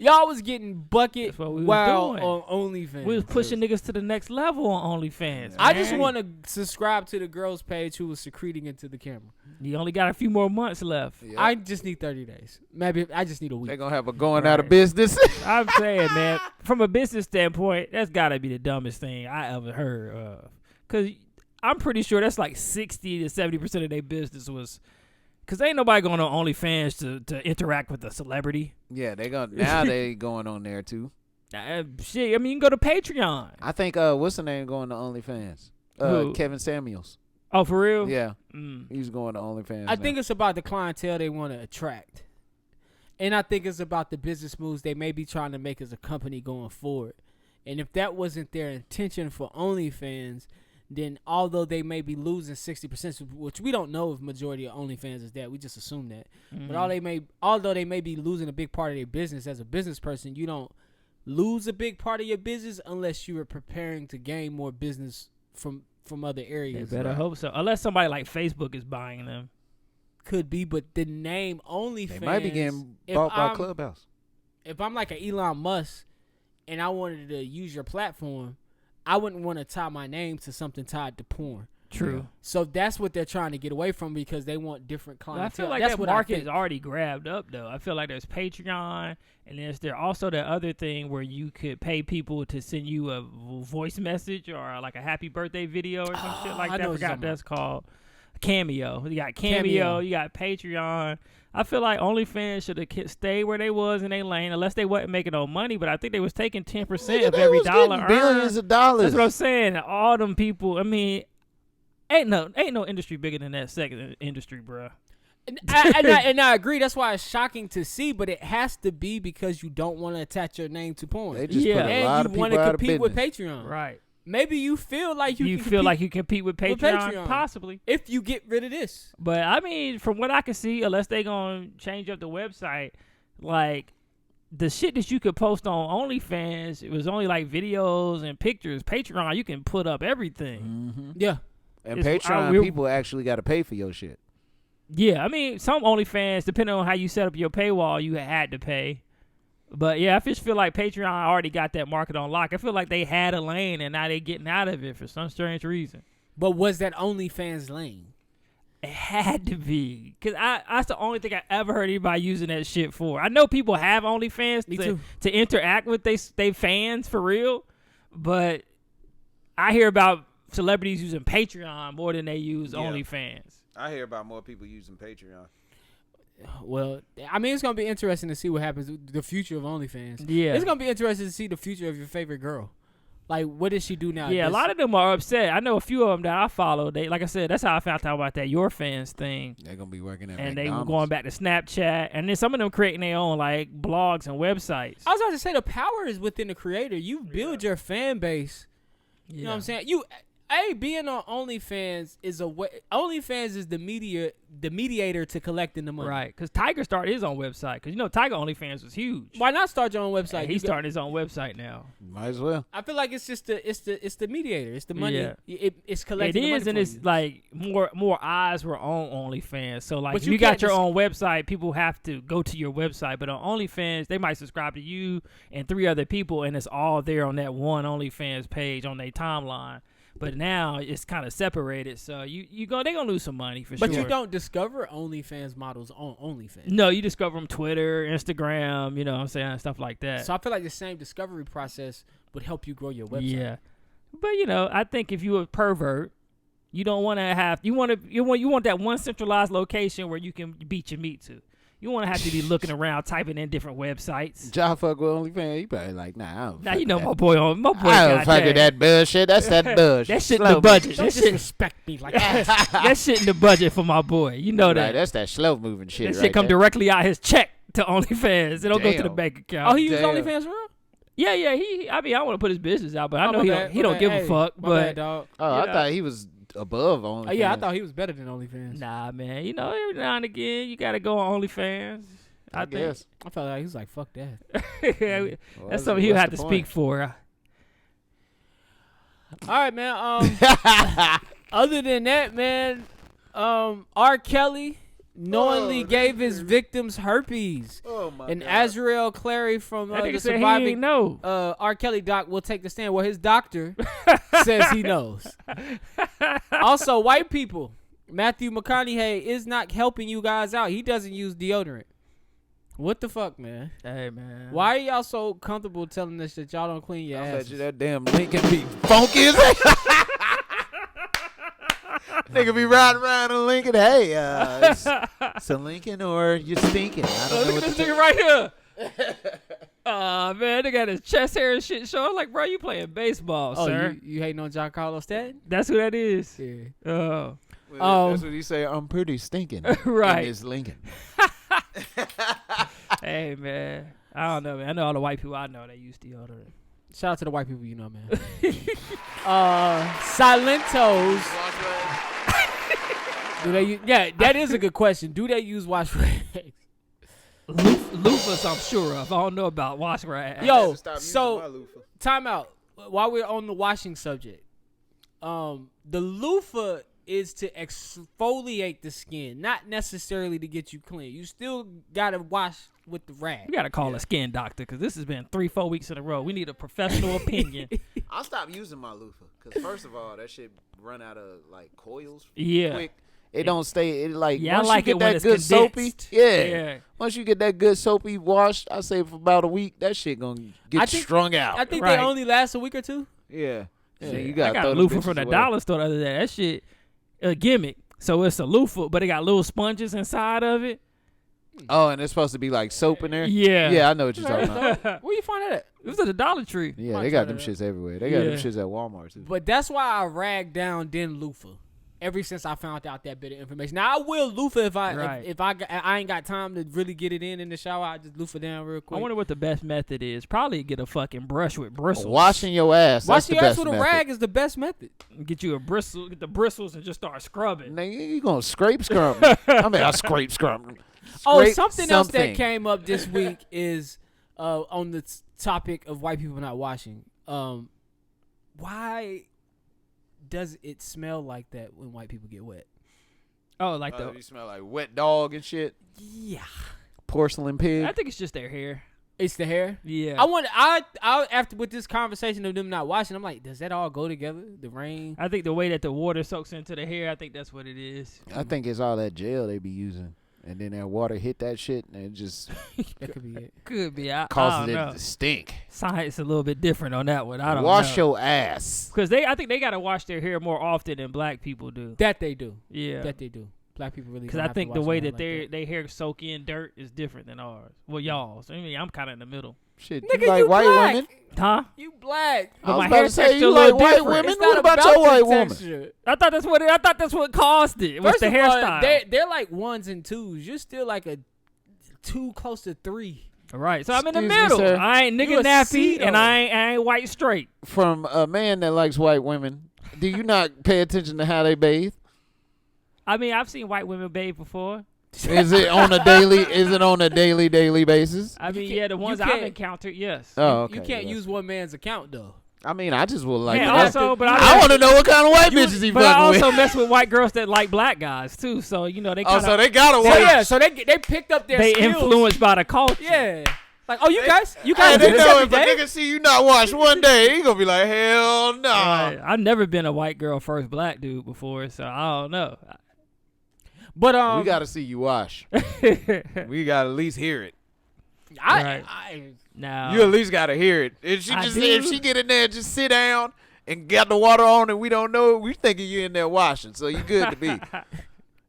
Speaker 2: Y'all was getting bucket
Speaker 4: That's what we was
Speaker 2: wow
Speaker 4: doing.
Speaker 2: on OnlyFans.
Speaker 4: We was pushing niggas to the next level on OnlyFans.
Speaker 2: I
Speaker 4: man.
Speaker 2: just want to subscribe to the girls page who was secreting into the camera.
Speaker 4: You only got a few more months left.
Speaker 3: Yep.
Speaker 2: I just need 30 days. Maybe I just need a week.
Speaker 3: They gonna have a going out of business.
Speaker 4: I'm saying, man, from a business standpoint, that's got to be the dumbest thing I ever heard of. Because I'm pretty sure that's like 60 to 70% of their business was. Because ain't nobody going on OnlyFans to interact with a celebrity.
Speaker 3: Yeah, they going on there too.
Speaker 4: Shit, I mean, you can go to Patreon.
Speaker 3: I think what's the name going to OnlyFans?
Speaker 4: Who?
Speaker 3: Kevin Samuels.
Speaker 4: Oh, for real?
Speaker 3: Yeah,
Speaker 4: Mm.
Speaker 3: he's going to OnlyFans.
Speaker 2: I think it's about the clientele they want to attract. And I think it's about the business moves they may be trying to make as a company going forward. And if that wasn't their intention for OnlyFans, then although they may be losing 60%, which we don't know if majority of OnlyFans is that, we just assume that. But although they may be losing a big part of their business as a business person, you don't lose a big part of your business unless you are preparing to gain more business from other
Speaker 4: They
Speaker 2: areas.
Speaker 4: better hope so. Unless somebody like Facebook is buying them.
Speaker 2: Could be, but the name OnlyFans.
Speaker 3: they might be getting
Speaker 2: if
Speaker 3: bought by
Speaker 2: I'm-
Speaker 3: Clubhouse.
Speaker 2: If I'm like an Elon Musk and I wanted to use your platform, I wouldn't want to tie my name to something tied to porn.
Speaker 4: True.
Speaker 2: So that's what they're trying to get away from because they want different
Speaker 4: But
Speaker 2: clientele.
Speaker 4: I feel like
Speaker 2: that's
Speaker 4: that
Speaker 2: what I
Speaker 4: market
Speaker 2: think.
Speaker 4: is already grabbed up, though. I feel like there's Patreon, and there's also the other thing where you could pay people to send you a voice message or like a happy birthday video or some shit like
Speaker 2: I
Speaker 4: that.
Speaker 2: know
Speaker 4: I
Speaker 2: what you're
Speaker 4: forgot
Speaker 2: talking
Speaker 4: that's called. Cameo. You got
Speaker 2: Cameo.
Speaker 4: Cameo. You got Patreon. I feel like OnlyFans should have stayed where they was in their lane, unless they wasn't making no money. But I think they was taking 10% of
Speaker 3: They
Speaker 4: every
Speaker 3: was
Speaker 4: dollar
Speaker 3: getting billions
Speaker 4: earned.
Speaker 3: of dollars.
Speaker 4: That's what I'm saying. All them people. I mean, ain't no industry bigger than that second industry, bruh.
Speaker 2: And I agree. That's why it's shocking to see, but it has to be because you don't want to attach your name to porn.
Speaker 3: They just
Speaker 4: Yeah.
Speaker 3: put a lot
Speaker 2: and
Speaker 3: of
Speaker 2: you want
Speaker 3: people
Speaker 2: to
Speaker 3: out of
Speaker 2: compete with
Speaker 3: business.
Speaker 2: Patreon.
Speaker 4: Right.
Speaker 2: Maybe you feel like you can
Speaker 4: feel like
Speaker 2: compete
Speaker 4: you compete with
Speaker 2: with
Speaker 4: Patreon?
Speaker 2: Patreon.
Speaker 4: Possibly.
Speaker 2: if you get rid of this.
Speaker 4: But I mean, from what I can see, unless they gonna change up the website, like the shit that you could post on OnlyFans, it was only like videos and pictures. Patreon, you can put up everything.
Speaker 2: Yeah.
Speaker 3: And
Speaker 4: It's-
Speaker 3: Patreon people actually got to pay for your shit.
Speaker 4: Yeah, I mean, some OnlyFans, depending on how you set up your paywall, you had to pay. But yeah, I just feel like Patreon already got that market on lock. I feel like they had a lane and now they getting out of it for some strange reason.
Speaker 2: But was that OnlyFans lane?
Speaker 4: It had to be, cause that's the only thing I ever heard anybody using that shit for. I know people have OnlyFans
Speaker 2: Me too.
Speaker 4: to interact with they fans for real, but I hear about celebrities using Patreon more than they use OnlyFans.
Speaker 3: I hear about more people using Patreon.
Speaker 2: Well, I mean, it's going to be interesting to see what happens with the future of OnlyFans.
Speaker 4: Yeah.
Speaker 2: It's going to be interesting to see the future of your favorite girl. Like, what does she do now?
Speaker 4: Yeah, a lot of them are upset. I know a few of them that I follow. They, like I said, that's how I found out about that Your Fans thing.
Speaker 3: They're gonna be working at
Speaker 4: And they were
Speaker 3: McDonald's.
Speaker 4: going back to Snapchat, and then some of them creating their own like blogs and websites.
Speaker 2: I was about to say the power is within the creator. You build your fan base. You know what I'm saying? Being on OnlyFans is a way. OnlyFans is the mediator to collecting the money.
Speaker 4: Right, because Tiger started his own website. Because you know Tiger OnlyFans was huge.
Speaker 2: Why not start your own website?
Speaker 4: He's starting his own website now.
Speaker 3: Might as well.
Speaker 2: I feel like it's just the mediator. It's the money.
Speaker 4: Yeah.
Speaker 2: It's
Speaker 4: It
Speaker 2: collecting. the
Speaker 4: is,
Speaker 2: money
Speaker 4: and
Speaker 2: for
Speaker 4: it's
Speaker 2: you.
Speaker 4: like more eyes were on OnlyFans. So like,
Speaker 2: But
Speaker 4: if
Speaker 2: you
Speaker 4: you got
Speaker 2: can't
Speaker 4: your
Speaker 2: just-
Speaker 4: own website, people have to go to your website. But on OnlyFans, they might subscribe to you and 3 other people, and it's all there on that one OnlyFans page on their timeline. But now it's kind of separated, so they're gonna lose some money for
Speaker 2: But
Speaker 4: sure.
Speaker 2: you don't discover OnlyFans models on OnlyFans.
Speaker 4: No, you discover them Twitter, Instagram, you know what I'm saying, stuff like that.
Speaker 2: So I feel like the same discovery process would help you grow your website.
Speaker 4: Yeah. But, I think if you a pervert You don't want to have you want that one centralized location where you can beat your meat to. You want to have to be looking around, typing in different websites.
Speaker 3: Y'all fuck with OnlyFans? You probably like, nah, I don't
Speaker 4: Now
Speaker 3: fuck
Speaker 4: you know
Speaker 3: with
Speaker 4: my
Speaker 3: that.
Speaker 4: boy
Speaker 3: I don't fuck with that bullshit. That's that bullshit.
Speaker 4: That shit in the budget.
Speaker 2: Don't
Speaker 4: That shit,
Speaker 2: disrespect me like that.
Speaker 4: that shit in the budget for my boy. You know that.
Speaker 3: Right, that's that slow moving shit.
Speaker 4: That shit
Speaker 3: right
Speaker 4: come
Speaker 3: there.
Speaker 4: directly out his check to OnlyFans. It don't go to the
Speaker 3: Damn.
Speaker 4: bank account.
Speaker 2: Oh, he used
Speaker 3: Damn.
Speaker 2: OnlyFans for real?
Speaker 4: Yeah. I mean, I want to put his business out, but I know
Speaker 2: my
Speaker 4: he
Speaker 2: bad,
Speaker 4: don't
Speaker 2: my
Speaker 4: give
Speaker 2: bad.
Speaker 4: a fuck.
Speaker 2: Hey, my bad,
Speaker 4: But
Speaker 2: dog.
Speaker 3: Oh,
Speaker 4: You
Speaker 3: I
Speaker 4: know.
Speaker 3: thought he was above OnlyFans.
Speaker 2: Oh, yeah, I thought he was better than OnlyFans.
Speaker 4: nah, man. You know, every now and again you gotta go on OnlyFans.
Speaker 3: I
Speaker 4: think
Speaker 3: guess.
Speaker 2: I felt like he was like, fuck that.
Speaker 3: Well,
Speaker 4: that's something he'll
Speaker 3: what's
Speaker 4: have
Speaker 3: the
Speaker 4: to
Speaker 3: point?
Speaker 4: speak for.
Speaker 2: All right, man. Other than that, man, R. Kelly knowingly gave his victims herpes.
Speaker 3: Oh my
Speaker 2: And Azrael Clary from
Speaker 4: That
Speaker 2: the
Speaker 4: nigga said he
Speaker 2: surviving
Speaker 4: ain't know.
Speaker 2: R. Kelly doc will take the stand. Well, his doctor says he knows. Also, white people. Matthew McConaughey is not helping you guys out. He doesn't use deodorant. What the fuck, man?
Speaker 4: Hey, man.
Speaker 2: Why are y'all so comfortable telling us that y'all don't clean your
Speaker 3: I bet
Speaker 2: asses?
Speaker 3: you that damn Lincoln be funky as hell. Nigga be riding around in Lincoln. Hey, it's a Lincoln or you're stinking. I don't know
Speaker 4: Look
Speaker 3: what
Speaker 4: at this
Speaker 3: to
Speaker 4: nigga right here. Man, they got his chest hair and shit showing. Like, bro, you playing baseball,
Speaker 2: Oh,
Speaker 4: sir.
Speaker 2: you hating on Giancarlo Stanton?
Speaker 4: That's who that is.
Speaker 2: Yeah.
Speaker 4: Oh,
Speaker 3: That's what he say. I'm pretty stinking.
Speaker 4: Right.
Speaker 3: In this Lincoln.
Speaker 4: hey, man. I don't know, man. I know all the white people I know that use deodorant.
Speaker 2: Shout out to the white people you know, man. Silentos. Do they use, yeah, that is a good question. Do they use wash rags?
Speaker 4: Loofahs, I'm sure of. I don't know about wash rag.
Speaker 2: Yo, so time out. While we're on the washing subject, the loofah is to exfoliate the skin, not necessarily to get you clean. You still gotta wash with the rag.
Speaker 4: We gotta call a skin doctor because this has been 3-4 weeks in a row. We need a professional opinion.
Speaker 3: I'll stop using my loofah because first of all, that shit run out of like coils.
Speaker 4: Yeah.
Speaker 3: Quick. It don't stay. It like
Speaker 4: Yeah, I
Speaker 3: once
Speaker 4: like
Speaker 3: you
Speaker 4: it
Speaker 3: get
Speaker 4: when
Speaker 3: that
Speaker 4: it's
Speaker 3: good soapy.
Speaker 4: condensed.
Speaker 3: Yeah.
Speaker 4: Yeah.
Speaker 3: Once you get that good soapy wash, I say for about a week, that shit gonna get
Speaker 2: I think-
Speaker 3: strung out.
Speaker 2: I think
Speaker 4: Right.
Speaker 2: they only last a week or two.
Speaker 3: yeah.
Speaker 2: Yeah.
Speaker 3: Shit, you
Speaker 4: I
Speaker 3: gotta
Speaker 4: got
Speaker 3: throw
Speaker 4: a
Speaker 3: them
Speaker 4: loofah from the
Speaker 3: bitches away.
Speaker 4: dollar store the other day. That shit a gimmick. So it's a loofah, but it got little sponges inside of it.
Speaker 3: Oh, and it's supposed to be like soap in there.
Speaker 4: Yeah.
Speaker 3: Yeah, I know what you're talking about.
Speaker 2: Where you find that at?
Speaker 4: It was at the Dollar Tree.
Speaker 3: Yeah,
Speaker 2: Might
Speaker 3: they
Speaker 2: try
Speaker 3: got them
Speaker 2: that
Speaker 3: shits everywhere. They got them
Speaker 4: Yeah.
Speaker 3: shits at Walmart too.
Speaker 2: But that's why I rag down then loofah. Ever since I found out that bit of information. Now I will loofah if I
Speaker 4: Right.
Speaker 2: if I ain't got time to really get it in the shower. I just loofah down real
Speaker 4: I
Speaker 2: quick.
Speaker 4: wonder what the best method is. Probably get a fucking brush with bristles.
Speaker 3: Washing your ass. That's
Speaker 2: Washing
Speaker 3: the
Speaker 2: your ass
Speaker 3: best
Speaker 2: with a
Speaker 3: method.
Speaker 2: rag is the best method.
Speaker 4: Get you a bristle, get the bristles, and just start scrubbing.
Speaker 3: Nigga, you gonna scrape scrub? I mean, I scrape scrub.
Speaker 2: Oh,
Speaker 3: Scrape
Speaker 2: something else that
Speaker 3: something.
Speaker 2: came up this week is on the topic of white people not washing. Why does it smell like that when white people get wet?
Speaker 4: Oh, like
Speaker 3: You smell like wet dog and shit.
Speaker 2: Yeah,
Speaker 3: Porcelain pig.
Speaker 4: I think it's just their hair.
Speaker 2: it's the hair.
Speaker 4: Yeah.
Speaker 2: I want. I after with this conversation of them not washing, I'm like, does that all go together? The rain.
Speaker 4: I think the way that the water soaks into the hair, I think that's what it is.
Speaker 3: I think it's all that gel they be using, and then that water hit that shit, and it just
Speaker 2: That could be it.
Speaker 4: Could be. I
Speaker 3: causes
Speaker 4: don't
Speaker 3: it
Speaker 4: know.
Speaker 3: to stink.
Speaker 4: Science a little bit different on that one. I don't
Speaker 3: Wash
Speaker 4: know.
Speaker 3: your ass.
Speaker 4: Because I think they got to wash their hair more often than black people do.
Speaker 2: That they do.
Speaker 4: Yeah.
Speaker 2: That they do. Black people really.
Speaker 4: Because
Speaker 2: don't
Speaker 4: I
Speaker 2: have to
Speaker 4: think the
Speaker 2: wash
Speaker 4: way
Speaker 2: their
Speaker 4: that
Speaker 2: hair like
Speaker 4: their hair soak in dirt is different than ours. Well, y'all. So, I mean, I'm kind of in the middle.
Speaker 3: Shit,
Speaker 2: Nigga,
Speaker 3: you like
Speaker 2: you
Speaker 3: white
Speaker 2: black.
Speaker 3: women?
Speaker 4: Huh?
Speaker 2: You black.
Speaker 3: I was
Speaker 4: my
Speaker 3: about
Speaker 4: hair
Speaker 3: to say
Speaker 4: texture
Speaker 3: you
Speaker 4: a
Speaker 3: like
Speaker 4: little
Speaker 3: white
Speaker 4: different.
Speaker 3: women.
Speaker 2: It's
Speaker 3: What
Speaker 2: not
Speaker 3: about
Speaker 2: about
Speaker 3: your white
Speaker 2: the
Speaker 3: woman?
Speaker 2: texture.
Speaker 4: I thought that's what caused it. Was
Speaker 2: First
Speaker 4: the
Speaker 2: of all,
Speaker 4: hairstyle.
Speaker 2: they're like ones and twos. You're still like a 2 close to 3.
Speaker 4: Right. So I'm in the
Speaker 3: Excuse me,
Speaker 4: middle.
Speaker 3: sir.
Speaker 4: I ain't
Speaker 2: You
Speaker 4: nigga
Speaker 2: a
Speaker 4: nappy
Speaker 2: cedo.
Speaker 4: and I ain't white straight.
Speaker 3: From a man that likes white women, do you not pay attention to how they bathe?
Speaker 4: I mean, I've seen white women bathe before.
Speaker 3: Is it on a daily? Is it on a daily basis?
Speaker 4: I mean,
Speaker 2: can't-
Speaker 4: yeah, the
Speaker 2: you
Speaker 4: ones I've
Speaker 2: can't-
Speaker 4: encountered, yes.
Speaker 3: Oh, okay.
Speaker 2: You can't
Speaker 3: well,
Speaker 2: use one man's account though.
Speaker 3: I mean, I just would like.
Speaker 4: And
Speaker 3: to know.
Speaker 4: also, but
Speaker 3: I want to know what kind of white bitches he
Speaker 4: But I
Speaker 3: fucking
Speaker 4: also
Speaker 3: with.
Speaker 4: mess with white girls that like black guys too. So you know they
Speaker 3: Oh,
Speaker 4: kind
Speaker 3: so
Speaker 4: of
Speaker 3: they gotta
Speaker 2: So
Speaker 3: watch.
Speaker 2: yeah, so they picked up their
Speaker 4: they
Speaker 2: skills.
Speaker 4: influenced by the culture.
Speaker 2: Yeah. Like, oh, you guys
Speaker 3: Hey,
Speaker 2: do
Speaker 3: they
Speaker 2: this
Speaker 3: know
Speaker 2: every
Speaker 3: if a
Speaker 2: day?
Speaker 3: nigga see you not wash one day, he gonna be like, hell no.
Speaker 4: Right. I've never been a white girl first black dude before, so I don't know.
Speaker 2: But
Speaker 3: We gotta see you wash. We gotta at least hear it.
Speaker 4: Right.
Speaker 2: I
Speaker 4: Now
Speaker 3: You at least gotta hear it. If she
Speaker 4: I
Speaker 3: just
Speaker 4: do.
Speaker 3: if she get in there, just sit down and got the water on and we don't know it, we thinking you in there washing. So you good to me.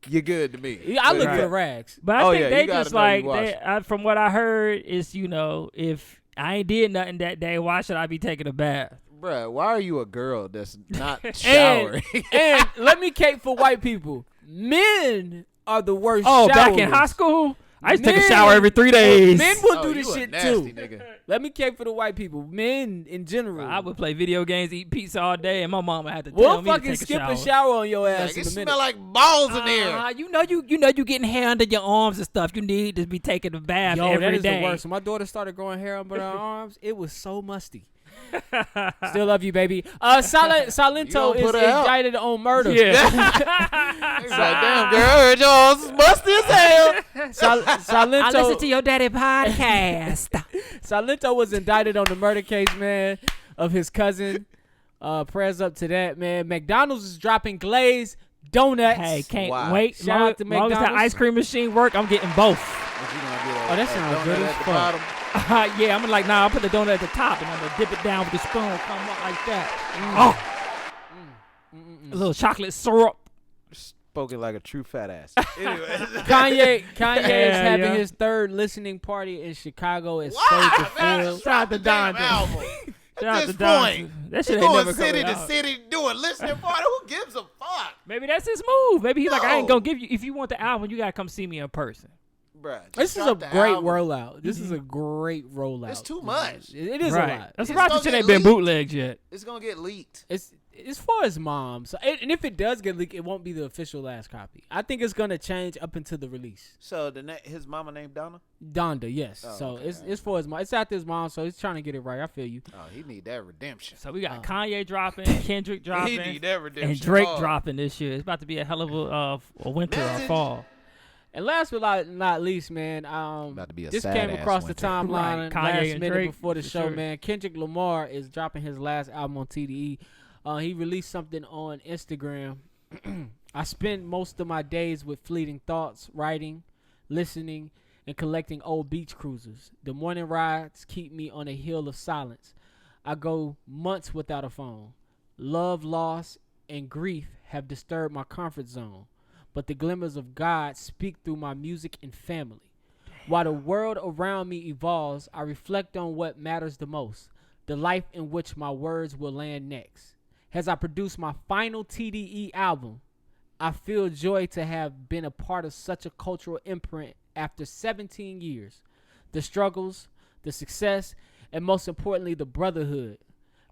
Speaker 3: You're good to me.
Speaker 2: Yeah, I look for rags.
Speaker 4: But I think
Speaker 3: you
Speaker 4: they
Speaker 3: gotta
Speaker 4: just
Speaker 3: know you
Speaker 4: like,
Speaker 3: washing.
Speaker 4: from what I heard, is, if I ain't did nothing that day, why should I be taking a bath?
Speaker 3: Bruh, why are you a girl that's not showering?
Speaker 2: And let me cape for white people. Men are the worst.
Speaker 4: Oh, back in
Speaker 2: showerers.
Speaker 4: high school, I used to take a shower every 3 days.
Speaker 2: Men will do
Speaker 3: you
Speaker 2: this
Speaker 3: a
Speaker 2: shit
Speaker 3: nasty
Speaker 2: too.
Speaker 3: nigga.
Speaker 2: Let me cape for the white people. Men in general.
Speaker 4: I would play video games, eat pizza all day, and my mama had to tell
Speaker 2: We'll
Speaker 4: me to
Speaker 2: fucking
Speaker 4: take
Speaker 2: skip
Speaker 4: a shower.
Speaker 2: a shower on your ass
Speaker 3: Like,
Speaker 2: in
Speaker 3: it
Speaker 2: a minute.
Speaker 3: smell like balls in there.
Speaker 4: You know you getting hair under your arms and stuff. You need to be taking a bath
Speaker 2: Yo,
Speaker 4: every
Speaker 2: that is
Speaker 4: day.
Speaker 2: the worst. When my daughter started growing hair under her arms, it was so musty. Still love you, baby. Salento
Speaker 3: don't
Speaker 2: is
Speaker 3: put her out.
Speaker 2: indicted on murder.
Speaker 4: Yeah.
Speaker 3: He's like, damn, girl, yours musty as hell.
Speaker 2: Salento,
Speaker 4: I listen to your daddy podcast.
Speaker 2: Salento was indicted on the murder case, man, of his cousin. Prayers up to that, man. McDonald's is dropping glazed donuts.
Speaker 4: Hey, can't
Speaker 3: Wow.
Speaker 4: wait.
Speaker 2: Shout out to
Speaker 4: long as that
Speaker 2: McDonald's.
Speaker 4: ice cream machine work, I'm getting both.
Speaker 2: Oh, that sounds good as fuck.
Speaker 4: Yeah, I'm like, I'll put the donut at the top and I'm gonna dip it down with the spoon, come up like that. A little chocolate syrup.
Speaker 3: Spoken like a true fat ass. Anyway.
Speaker 2: Kanye is having
Speaker 4: yeah.
Speaker 2: his third listening party in Chicago at Soldier Field.
Speaker 4: Shout out to Don.
Speaker 3: album.
Speaker 4: Shout out
Speaker 3: At
Speaker 4: to
Speaker 3: this
Speaker 4: Don.
Speaker 3: point,
Speaker 4: That
Speaker 3: he
Speaker 4: shit ain't
Speaker 3: going
Speaker 4: never
Speaker 3: city
Speaker 4: coming
Speaker 3: to
Speaker 4: out.
Speaker 3: city doing listening party. Who gives a fuck?
Speaker 4: Maybe that's his move. Maybe he's like, I ain't
Speaker 3: No.
Speaker 4: gonna give you. If you want the album, you gotta come see me in person.
Speaker 3: Bruh,
Speaker 2: This is a
Speaker 3: drop the
Speaker 2: great
Speaker 3: album.
Speaker 2: rollout. This is a great rollout.
Speaker 3: It's too much.
Speaker 2: It is
Speaker 4: Right.
Speaker 2: a lot.
Speaker 4: I'm
Speaker 3: It's
Speaker 4: surprised
Speaker 3: gonna
Speaker 4: this shit
Speaker 3: get
Speaker 4: ain't been
Speaker 3: leaked.
Speaker 4: bootlegged yet.
Speaker 3: It's gonna get leaked.
Speaker 2: It's for his mom. So, and if it does get leaked, it won't be the official last copy. I think it's gonna change up until the release.
Speaker 3: So his mama named Donna.
Speaker 2: Donda, yes.
Speaker 3: Oh,
Speaker 2: so
Speaker 3: okay.
Speaker 2: it's for his mom. It's after his mom, so he's trying to get it right. I feel you.
Speaker 3: Oh, he need that redemption.
Speaker 4: So we got Kanye dropping, Kendrick dropping,
Speaker 3: He need that redemption.
Speaker 4: and Drake
Speaker 3: hard.
Speaker 4: dropping this year. It's about to be a hell of a winter or
Speaker 3: Message.
Speaker 4: fall.
Speaker 2: And last but not least, man,
Speaker 3: About to be a
Speaker 2: this
Speaker 3: sad
Speaker 2: came
Speaker 3: ass
Speaker 2: across
Speaker 3: winter.
Speaker 2: the timeline
Speaker 4: Right. Kanye
Speaker 2: last
Speaker 4: and
Speaker 2: minute
Speaker 4: Drake,
Speaker 2: before the
Speaker 4: for
Speaker 2: show,
Speaker 4: sure.
Speaker 2: man. Kendrick Lamar is dropping his last album on TDE. He released something on Instagram. I spend most of my days with fleeting thoughts, writing, listening, and collecting old beach cruisers. The morning rides keep me on a hill of silence. I go months without a phone. Love, loss, and grief have disturbed my comfort zone, but the glimmers of God speak through my music and family. While the world around me evolves, I reflect on what matters the most, the life in which my words will land next. As I produce my final TDE album, I feel joy to have been a part of such a cultural imprint after 17 years. The struggles, the success, and most importantly, the brotherhood.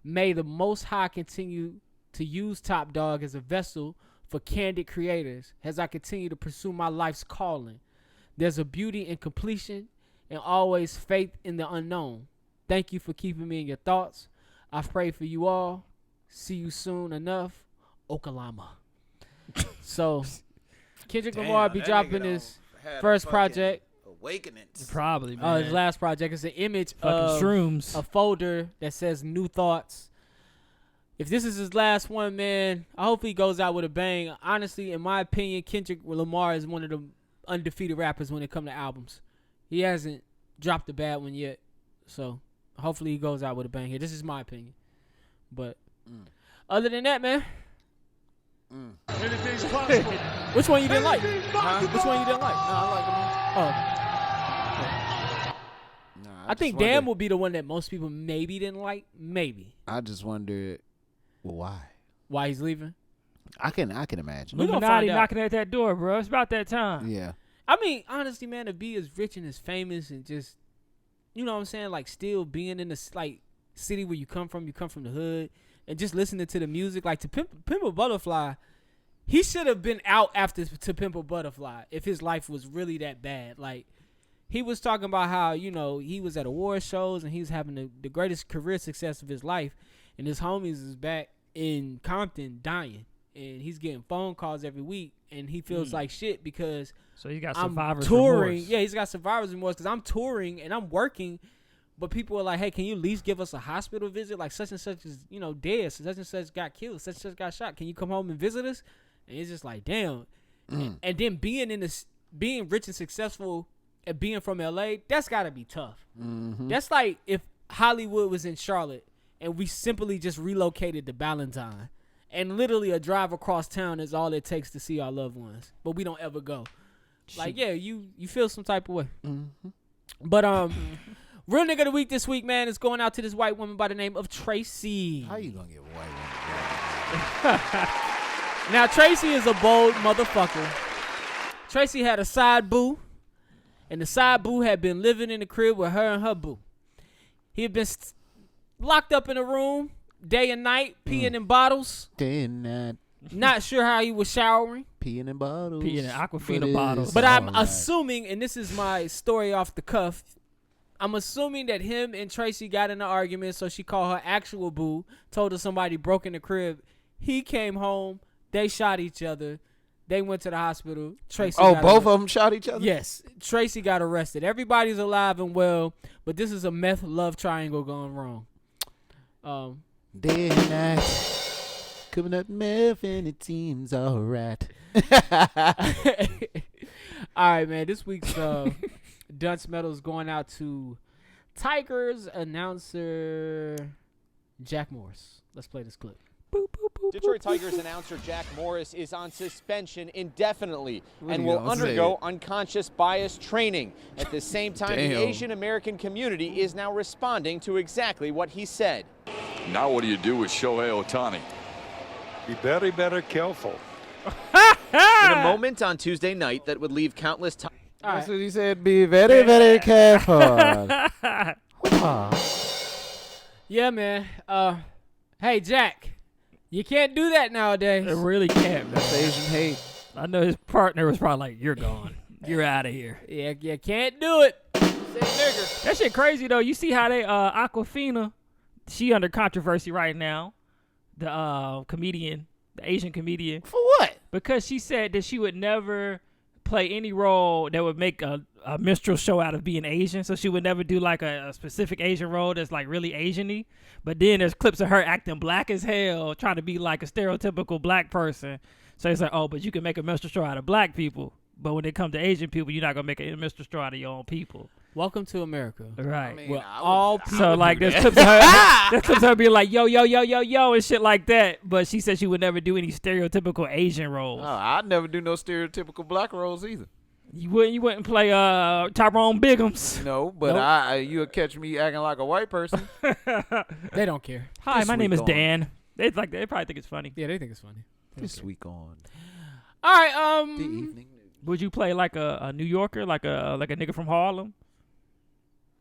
Speaker 2: May the Most High continue to use Top Dog as a vessel for candid creators as I continue to pursue my life's calling. There's a beauty in completion and always faith in the unknown. Thank you for keeping me in your thoughts. I pray for you all. See you soon enough. Okalama. So, Kendrick Lamar be
Speaker 3: that
Speaker 2: dropping
Speaker 3: nigga
Speaker 2: his
Speaker 3: done had a
Speaker 2: first
Speaker 3: fucking
Speaker 2: project.
Speaker 3: Awakenings.
Speaker 4: Probably, man.
Speaker 2: His last project is an image
Speaker 4: Fucking
Speaker 2: of
Speaker 4: shrooms.
Speaker 2: a folder that says new thoughts. If this is his last one, man, I hope he goes out with a bang. Honestly, in my opinion, Kendrick Lamar is one of the undefeated rappers when it comes to albums. He hasn't dropped a bad one yet. So, hopefully he goes out with a bang here. This is my opinion. But other than that, man,
Speaker 1: Anything's possible.
Speaker 2: which one you didn't like? Which one you didn't like? I think Damn will be the one that most people maybe didn't like. Maybe.
Speaker 3: I just wondered why.
Speaker 2: Why he's leaving?
Speaker 3: I can imagine.
Speaker 2: We gonna
Speaker 4: Illuminati
Speaker 2: find out.
Speaker 4: knocking at that door, bro. It's about that time.
Speaker 3: Yeah.
Speaker 2: I mean, honestly, man, to be as rich and as famous and just, you know what I'm saying, like still being in this like city where you come from the hood, and just listening to the music, like to Pimp a Butterfly, he should have been out after To Pimp a Butterfly if his life was really that bad. Like, he was talking about how, you know, he was at award shows and he was having the greatest career success of his life, and his homies is back in Compton dying, and he's getting phone calls every week, and he feels like shit because
Speaker 4: So you got
Speaker 2: I'm
Speaker 4: survivor's
Speaker 2: touring.
Speaker 4: remorse.
Speaker 2: Yeah, he's got survivor's remorse because I'm touring and I'm working, but people are like, hey, can you at least give us a hospital visit? Like such and such is, you know, dead. Such and such got killed. Such and such got shot. Can you come home and visit us? And it's just like, damn. And then being rich and successful and being from LA, that's got to be tough. That's like if Hollywood was in Charlotte and we simply just relocated to Ballantyne. And literally a drive across town is all it takes to see our loved ones. But we don't ever go. Like, yeah, you feel some type of way.
Speaker 3: Mm-hmm.
Speaker 2: But real nigga of the week this week, man, is going out to this white woman by the name of Tracy.
Speaker 3: How you gonna get a white woman?
Speaker 2: Now, Tracy is a bold motherfucker. Tracy had a side boo, and the side boo had been living in the crib with her and her boo. He had been locked up in a room day and night, peeing in bottles.
Speaker 3: Day and night.
Speaker 2: Not sure how he was showering.
Speaker 3: Peeing in bottles.
Speaker 4: Peeing in Aquafina bottles.
Speaker 2: But I'm assuming, and this is my story off the cuff, I'm assuming that him and Tracy got in an argument, so she called her actual boo, told her somebody broke in the crib. He came home. They shot each other. They went to the hospital. Tracy got
Speaker 3: both of them shot each other?
Speaker 2: Yes. Tracy got arrested. Everybody's alive and well, but this is a meth love triangle going wrong.
Speaker 3: Day and night, coming up meth and it seems all right.
Speaker 2: All right, man. This week's Dunce Medal is going out to Tigers announcer Jack Morris. Let's play this clip.
Speaker 7: Detroit Tigers announcer Jack Morris is on suspension indefinitely and will undergo unconscious bias training. At the same time, the Asian American community is now responding to exactly what he said.
Speaker 8: Now what do you do with Shohei Ohtani?
Speaker 9: Be very, very careful.
Speaker 7: In a moment on Tuesday night that would leave countless
Speaker 3: That's what he said. Be very, very careful.
Speaker 2: Yeah, man. Hey, Jack. You can't do that nowadays.
Speaker 4: It really can't, man.
Speaker 3: That's Asian hate.
Speaker 4: I know his partner was probably like, "You're gone. You're out of here."
Speaker 2: Yeah, you can't do it. Say nigger.
Speaker 4: That shit crazy though. You see how they Aquafina, she under controversy right now. The comedian, the Asian comedian.
Speaker 3: For what?
Speaker 4: Because she said that she would never play any role that would make a minstrel show out of being Asian. So she would never do like a specific Asian role that's like really Asian-y. But then there's clips of her acting black as hell, trying to be like a stereotypical black person. So it's like, oh, but you can make a minstrel show out of black people. But when it comes to Asian people, you're not going to make a minstrel show out of your own people.
Speaker 2: Welcome to America.
Speaker 4: Right.
Speaker 3: I mean,
Speaker 2: Well, all people
Speaker 4: So like
Speaker 2: do
Speaker 4: there's
Speaker 2: that.
Speaker 4: clips of her, there's clips of her being like yo yo yo yo yo and shit like that. But she said she would never do any stereotypical Asian roles.
Speaker 3: Oh, I'd never do no stereotypical black roles either.
Speaker 4: You wouldn't play Tyrone Biggums.
Speaker 3: No, but
Speaker 2: Nope.
Speaker 3: you would catch me acting like a white person.
Speaker 2: They don't care.
Speaker 4: Hi,
Speaker 3: This
Speaker 4: my name
Speaker 3: week
Speaker 4: is
Speaker 3: on-
Speaker 4: they probably think it's funny.
Speaker 2: Yeah, they think it's funny.
Speaker 3: This week on
Speaker 2: All right.
Speaker 3: the evening news.
Speaker 4: Would you play like a New Yorker, like a nigga from Harlem?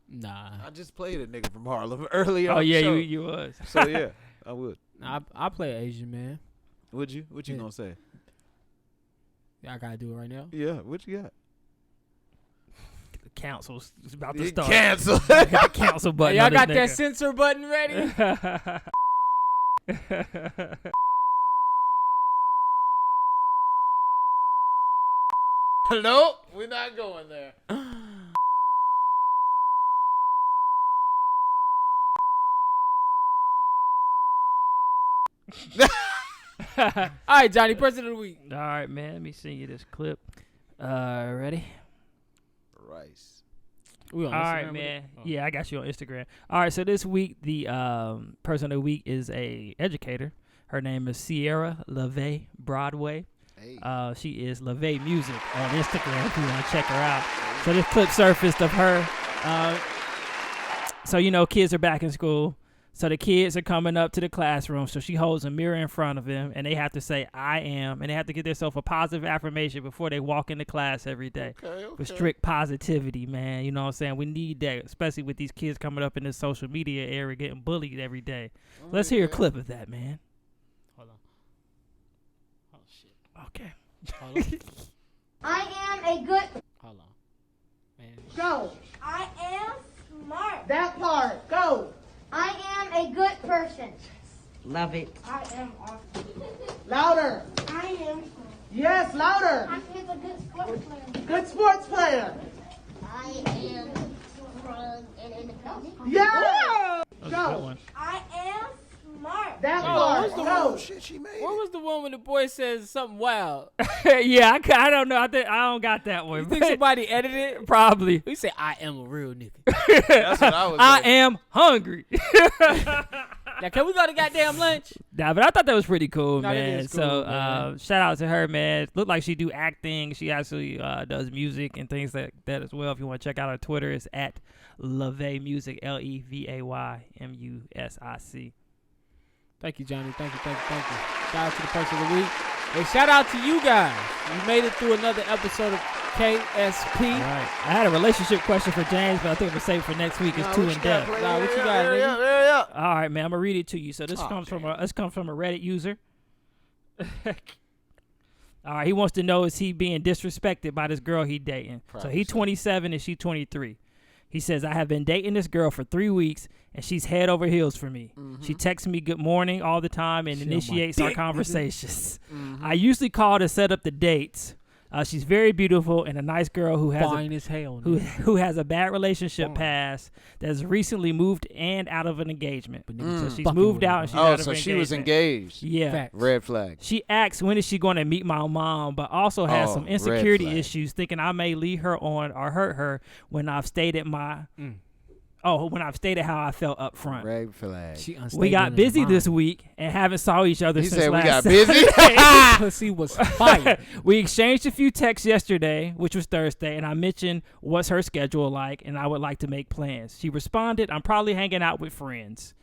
Speaker 2: Nah.
Speaker 3: I just played a nigga from Harlem earlier.
Speaker 4: Oh
Speaker 3: on the
Speaker 4: yeah,
Speaker 3: show.
Speaker 4: you was.
Speaker 3: So yeah, I would.
Speaker 2: I play Asian, man.
Speaker 3: Would you? What you
Speaker 2: Yeah.
Speaker 3: gonna say?
Speaker 2: Yeah, I gotta do it right now.
Speaker 3: Yeah, what you got?
Speaker 4: The council's about to start.
Speaker 3: Cancel.
Speaker 4: Got the council button.
Speaker 2: Y'all
Speaker 4: on this
Speaker 2: got that
Speaker 4: nigga.
Speaker 2: censor button ready?
Speaker 3: Nope, we're not going there.
Speaker 2: All right, Johnny, President of the Week.
Speaker 4: All right, man. Let me send you this clip. Ready?
Speaker 3: Rice.
Speaker 2: We on
Speaker 4: All
Speaker 2: Instagram
Speaker 4: right,
Speaker 2: with
Speaker 4: man.
Speaker 2: it? Oh.
Speaker 4: Yeah, I got you on Instagram. All right, so this week the person of the week is a educator. Her name is Sierra LeVay Broadway.
Speaker 3: Hey.
Speaker 4: She is LeVay Music on Instagram if you want to check her out. So this clip surfaced of her. So, you know, kids are back in school. So the kids are coming up to the classroom. So she holds a mirror in front of them, and they have to say, I am. And they have to give themselves a positive affirmation before they walk into class every day. With strict positivity, man. You know what I'm saying? We need that, especially with these kids coming up in this social media era getting bullied every day. Let's hear a clip of that, man.
Speaker 2: Hold on. Oh, shit.
Speaker 4: Okay.
Speaker 2: Hold on.
Speaker 5: I am a good.
Speaker 2: Hold on. Man.
Speaker 5: Go. I am smart.
Speaker 10: That part. Go.
Speaker 5: I am a good person.
Speaker 10: Love it.
Speaker 5: I am awesome.
Speaker 10: Louder.
Speaker 5: I am.
Speaker 10: Yes, louder.
Speaker 5: I am a good sports player.
Speaker 10: Good sports player.
Speaker 5: I am strong and independent.
Speaker 10: Yeah.
Speaker 4: That was a good
Speaker 10: Go.
Speaker 4: one.
Speaker 5: I am smart.
Speaker 10: That
Speaker 2: Hold on,
Speaker 10: part.
Speaker 2: what's the
Speaker 10: Go.
Speaker 3: Shit, she made
Speaker 2: What was the one when the boy says something wild?
Speaker 4: Yeah, I don't know. I don't got that one.
Speaker 2: You think somebody edited it?
Speaker 4: Probably.
Speaker 2: We say, I am a real nigga.
Speaker 3: That's what I was
Speaker 4: I
Speaker 3: saying.
Speaker 4: am hungry.
Speaker 2: Now, can we go to goddamn lunch?
Speaker 4: Nah, but I thought that was pretty cool,
Speaker 2: Nah, that
Speaker 4: man.
Speaker 2: is cool,
Speaker 4: So
Speaker 2: man.
Speaker 4: shout out to her, man. Looked like she do acting. She actually does music and things like that as well. If you want to check out her Twitter, it's at Levay Music, LEVAYMUSIC.
Speaker 2: Thank you, Johnny. Thank you. Shout out to the person of the week. Hey, shout out to you guys. You made it through another episode of KSP.
Speaker 4: All right. I had a relationship question for James, but I think we'll save it for next week. It's too in depth.
Speaker 2: Nah, what you got, nigga?
Speaker 4: All right, man. I'm gonna read it to you. So this comes from a Reddit user. All right, he wants to know, is he being disrespected by this girl he dating? So he's 27 and she's 23. He says, I have been dating this girl for 3 weeks, and she's head over heels for me. She texts me good morning all the time and initiates our conversations. I usually call to set up the dates. She's very beautiful and a nice girl who has
Speaker 2: Fine as hell.
Speaker 4: who has a bad relationship past that has recently moved and out of an engagement. So she's moved out and she's out of an engagement.
Speaker 3: She was engaged.
Speaker 4: Yeah.
Speaker 2: Facts.
Speaker 3: Red flag.
Speaker 4: She asks when is she going to meet my mom, but also has some insecurity issues, thinking I may lead her on or hurt her when I've stated how I felt up front.
Speaker 3: Red flag.
Speaker 4: We got busy this week and haven't saw each other
Speaker 3: He
Speaker 4: since
Speaker 3: said we
Speaker 4: last
Speaker 3: got busy?
Speaker 2: Pussy was fire.
Speaker 4: We exchanged a few texts yesterday, which was Thursday, and I mentioned what's her schedule like and I would like to make plans. She responded, I'm probably hanging out with friends.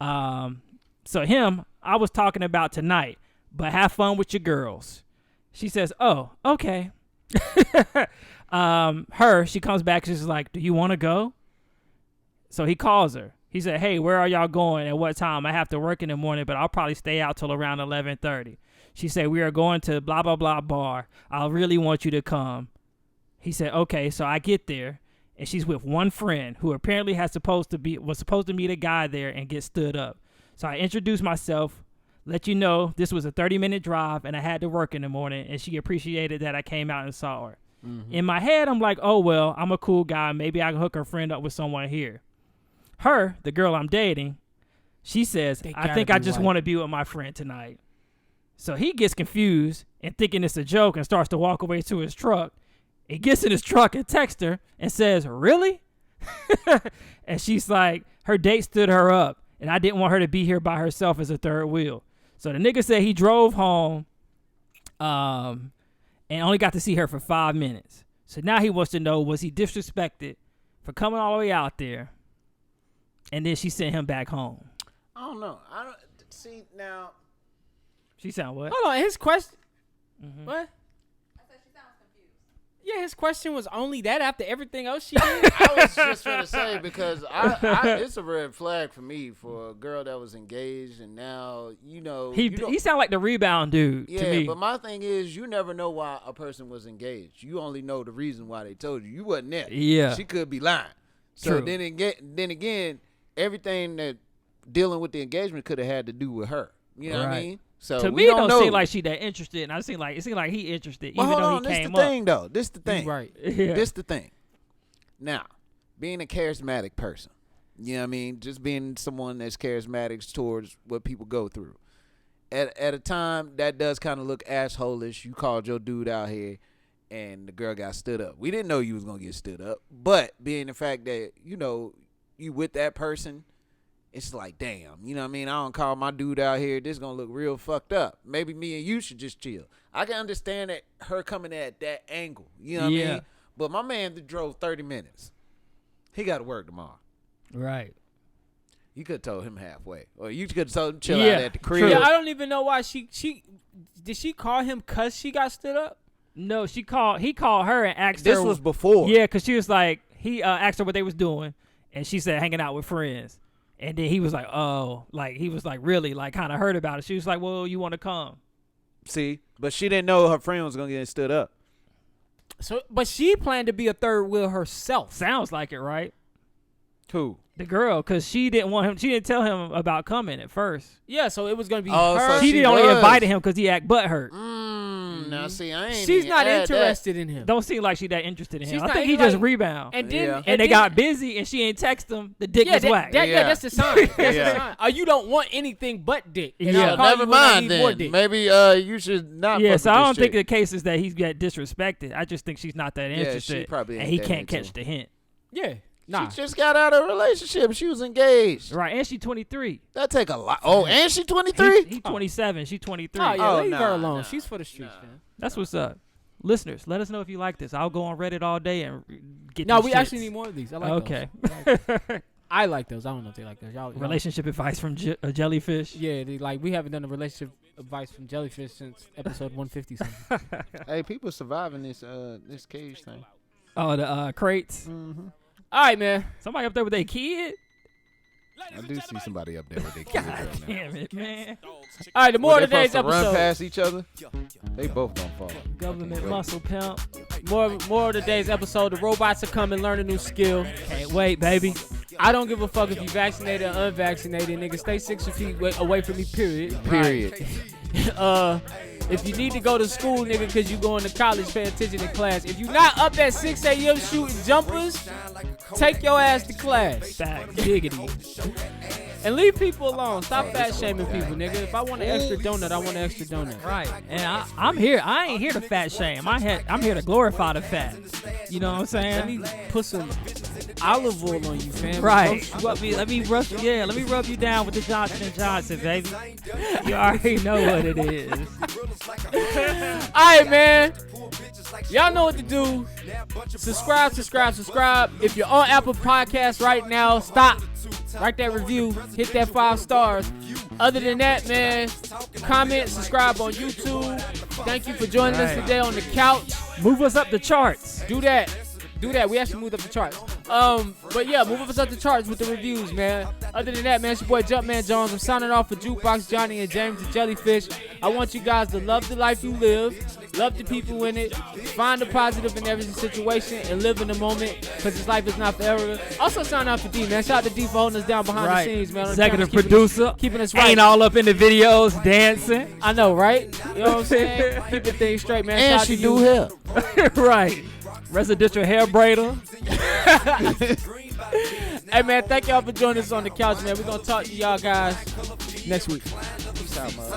Speaker 4: So him, I was talking about tonight, but have fun with your girls. She says, oh, okay. She comes back, she's like, do you want to go? So he calls her. He said, hey, where are y'all going? At what time? I have to work in the morning, but I'll probably stay out till around 11:30. She said, we are going to blah, blah, blah bar. I really want you to come. He said, okay. So I get there, and she's with one friend who apparently was supposed to meet a guy there and get stood up. So I introduced myself, let you know this was a 30-minute drive, and I had to work in the morning, and she appreciated that I came out and saw her. In my head, I'm like, oh, well, I'm a cool guy. Maybe I can hook her friend up with someone here. Her, the girl I'm dating, she says, I think I just want to be with my friend tonight. So he gets confused and thinking it's a joke and starts to walk away to his truck. He gets in his truck and texts her and says, really? And she's like, her date stood her up and I didn't want her to be here by herself as a third wheel. So the nigga said he drove home and only got to see her for 5 minutes. So now he wants to know, was he disrespected for coming all the way out there? And then she sent him back home.
Speaker 3: I don't know. I don't see now.
Speaker 4: She sound what?
Speaker 2: Hold on, his question. What? I said she sounds confused. Yeah, his question was only that after everything else she did.
Speaker 3: I was just gonna say because it's a red flag for me for a girl that was engaged and now
Speaker 4: he sound like the rebound dude to me.
Speaker 3: But my thing is you never know why a person was engaged. You only know the reason why they told you. You wasn't there.
Speaker 4: Yeah,
Speaker 3: she could be lying. So
Speaker 4: True.
Speaker 3: then again, everything that dealing with the engagement could have had to do with her. You know what I mean? So
Speaker 4: to me, it don't seem like she that interested, and it seemed like he interested, even though he came up.
Speaker 3: This the thing.
Speaker 2: Right.
Speaker 4: Yeah.
Speaker 3: This the thing. Now, being a charismatic person, you know what I mean? Just being someone that's charismatic towards what people go through. At a time, that does kind of look asshole-ish. You called your dude out here, and the girl got stood up. We didn't know you was going to get stood up. But being the fact that, you with that person, it's like, damn, you know what I mean? I don't call my dude out here. This is going to look real fucked up. Maybe me and you should just chill. I can understand that her coming at that angle. You know what I mean? But my man that drove 30 minutes, he got to work tomorrow.
Speaker 4: Right.
Speaker 3: You could have told him halfway. Or you could have told him chill out at the crib.
Speaker 2: Yeah, I don't even know why did she call him because she got stood up?
Speaker 4: No, he called her and asked
Speaker 3: her. This was before.
Speaker 4: Yeah, because she was like, he asked her what they was doing, and she said hanging out with friends. And then he was like, oh, like he was like really like kind of hurt about it. She was like, well, you want to come?
Speaker 3: See, but she didn't know her friend was going to get stood up.
Speaker 2: So, but she planned to be a third wheel herself.
Speaker 4: Sounds like it, right?
Speaker 3: Who?
Speaker 4: The girl, because she didn't want him. She didn't tell him about coming at first.
Speaker 2: Yeah, so it was going to be
Speaker 3: her.
Speaker 2: So
Speaker 4: she only invited him because he act butthurt.
Speaker 3: Now, see, I ain't
Speaker 2: She's not interested in him.
Speaker 4: Don't seem like she that interested in him. I
Speaker 2: not,
Speaker 4: think he just rebound.
Speaker 2: And then,
Speaker 4: and they got busy, and she ain't text him. The dick was whack.
Speaker 2: That's the sign. That's the sign. Or you don't want anything but dick. And
Speaker 3: never mind then. Maybe you should not.
Speaker 4: Yeah, so I don't think the case is that he's got disrespected. I just think she's not that interested.
Speaker 3: She probably ain't
Speaker 4: and he
Speaker 3: that
Speaker 4: can't
Speaker 3: into
Speaker 4: catch the hint.
Speaker 2: Yeah. Nah.
Speaker 3: She just got out of a relationship. She was engaged.
Speaker 4: Right, and she 23.
Speaker 3: That take a lot. Oh, and she 23?
Speaker 4: He 27. She 23.
Speaker 2: Oh, yeah, leave
Speaker 3: nah,
Speaker 2: her alone.
Speaker 3: nah,
Speaker 2: She's for the streets, man.
Speaker 4: That's what's up. Listeners, let us know if you like this. I'll go on Reddit all day and get
Speaker 2: No,
Speaker 4: these
Speaker 2: we
Speaker 4: shits.
Speaker 2: actually need more of these. I like
Speaker 4: Okay.
Speaker 2: those. I like those. I don't know if they like those. Y'all
Speaker 4: Relationship advice from a jellyfish.
Speaker 2: Yeah, we haven't done a relationship advice from jellyfish since episode 150 something.
Speaker 3: Hey, people surviving this cage thing.
Speaker 4: Oh, the crates.
Speaker 3: Mm-hmm.
Speaker 2: All right, man.
Speaker 4: Somebody up there with their kid.
Speaker 3: I do see somebody up there with their kids right now.
Speaker 4: Damn it, man.
Speaker 2: All right, the more of
Speaker 3: They
Speaker 2: today's
Speaker 3: supposed to
Speaker 2: episode.
Speaker 3: run past each other. They both gonna fall.
Speaker 4: Government muscle pimp.
Speaker 2: More of today's episode. The robots are coming. Learn a new skill.
Speaker 4: Can't wait, baby.
Speaker 2: I don't give a fuck if you vaccinated or unvaccinated, nigga. Stay 6 feet away from me. Period. If you need to go to school, nigga, because you going to college, pay attention in class. If you not up at 6 a.m. shooting jumpers, take your ass to class.
Speaker 4: Fact. Giggity.
Speaker 2: And leave people alone. Stop fat shaming people, nigga. If I want an extra donut, I want an extra donut.
Speaker 4: Right. And I'm here. I ain't here to fat shame. I'm here to glorify the fat. You know what I'm saying?
Speaker 2: Let me put some olive oil on you, fam.
Speaker 4: Right. Let me rub you down with the Johnson & Johnson, baby. You already know what it is.
Speaker 2: All right, man. Y'all know what to do. Subscribe. If you're on Apple Podcasts right now, stop. Write that review. Hit that 5 stars. Other than that, man, comment, subscribe on YouTube. Thank you for joining us today on the couch.
Speaker 4: Move us up the charts.
Speaker 2: Do that. We actually moved up the charts. But yeah, move us up the charts with the reviews, man. Other than that, man, it's your boy Jumpman Jones. I'm signing off for Jukebox Johnny and James the Jellyfish. I want you guys to love the life you live, love the people in it, find the positive in every situation, and live in the moment, because this life is not forever. Also sign out for D, man. Shout out to D for holding us down behind the scenes, man.
Speaker 4: Executive producer.
Speaker 2: Keeping us right.
Speaker 4: Ain't all up in the videos dancing.
Speaker 2: I know, right? You know what I'm saying? Keep it things straight, man.
Speaker 3: And she do hair.
Speaker 4: Right. Residential hair braider.
Speaker 2: Hey, man, thank y'all for joining us on the couch, man. We're going to talk to y'all guys next week. Peace out, man.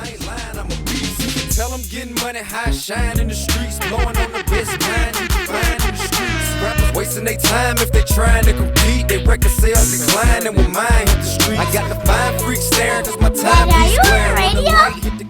Speaker 11: Tell them getting money, high shine in the streets, blowing on the best kind, flying in the streets. Rappers wasting their time if they trying to compete. They record sales decline and when mine hit the streets. I got the fine freaks staring cause my time
Speaker 5: Dad, are
Speaker 11: be
Speaker 5: you on
Speaker 11: square.
Speaker 5: the radio?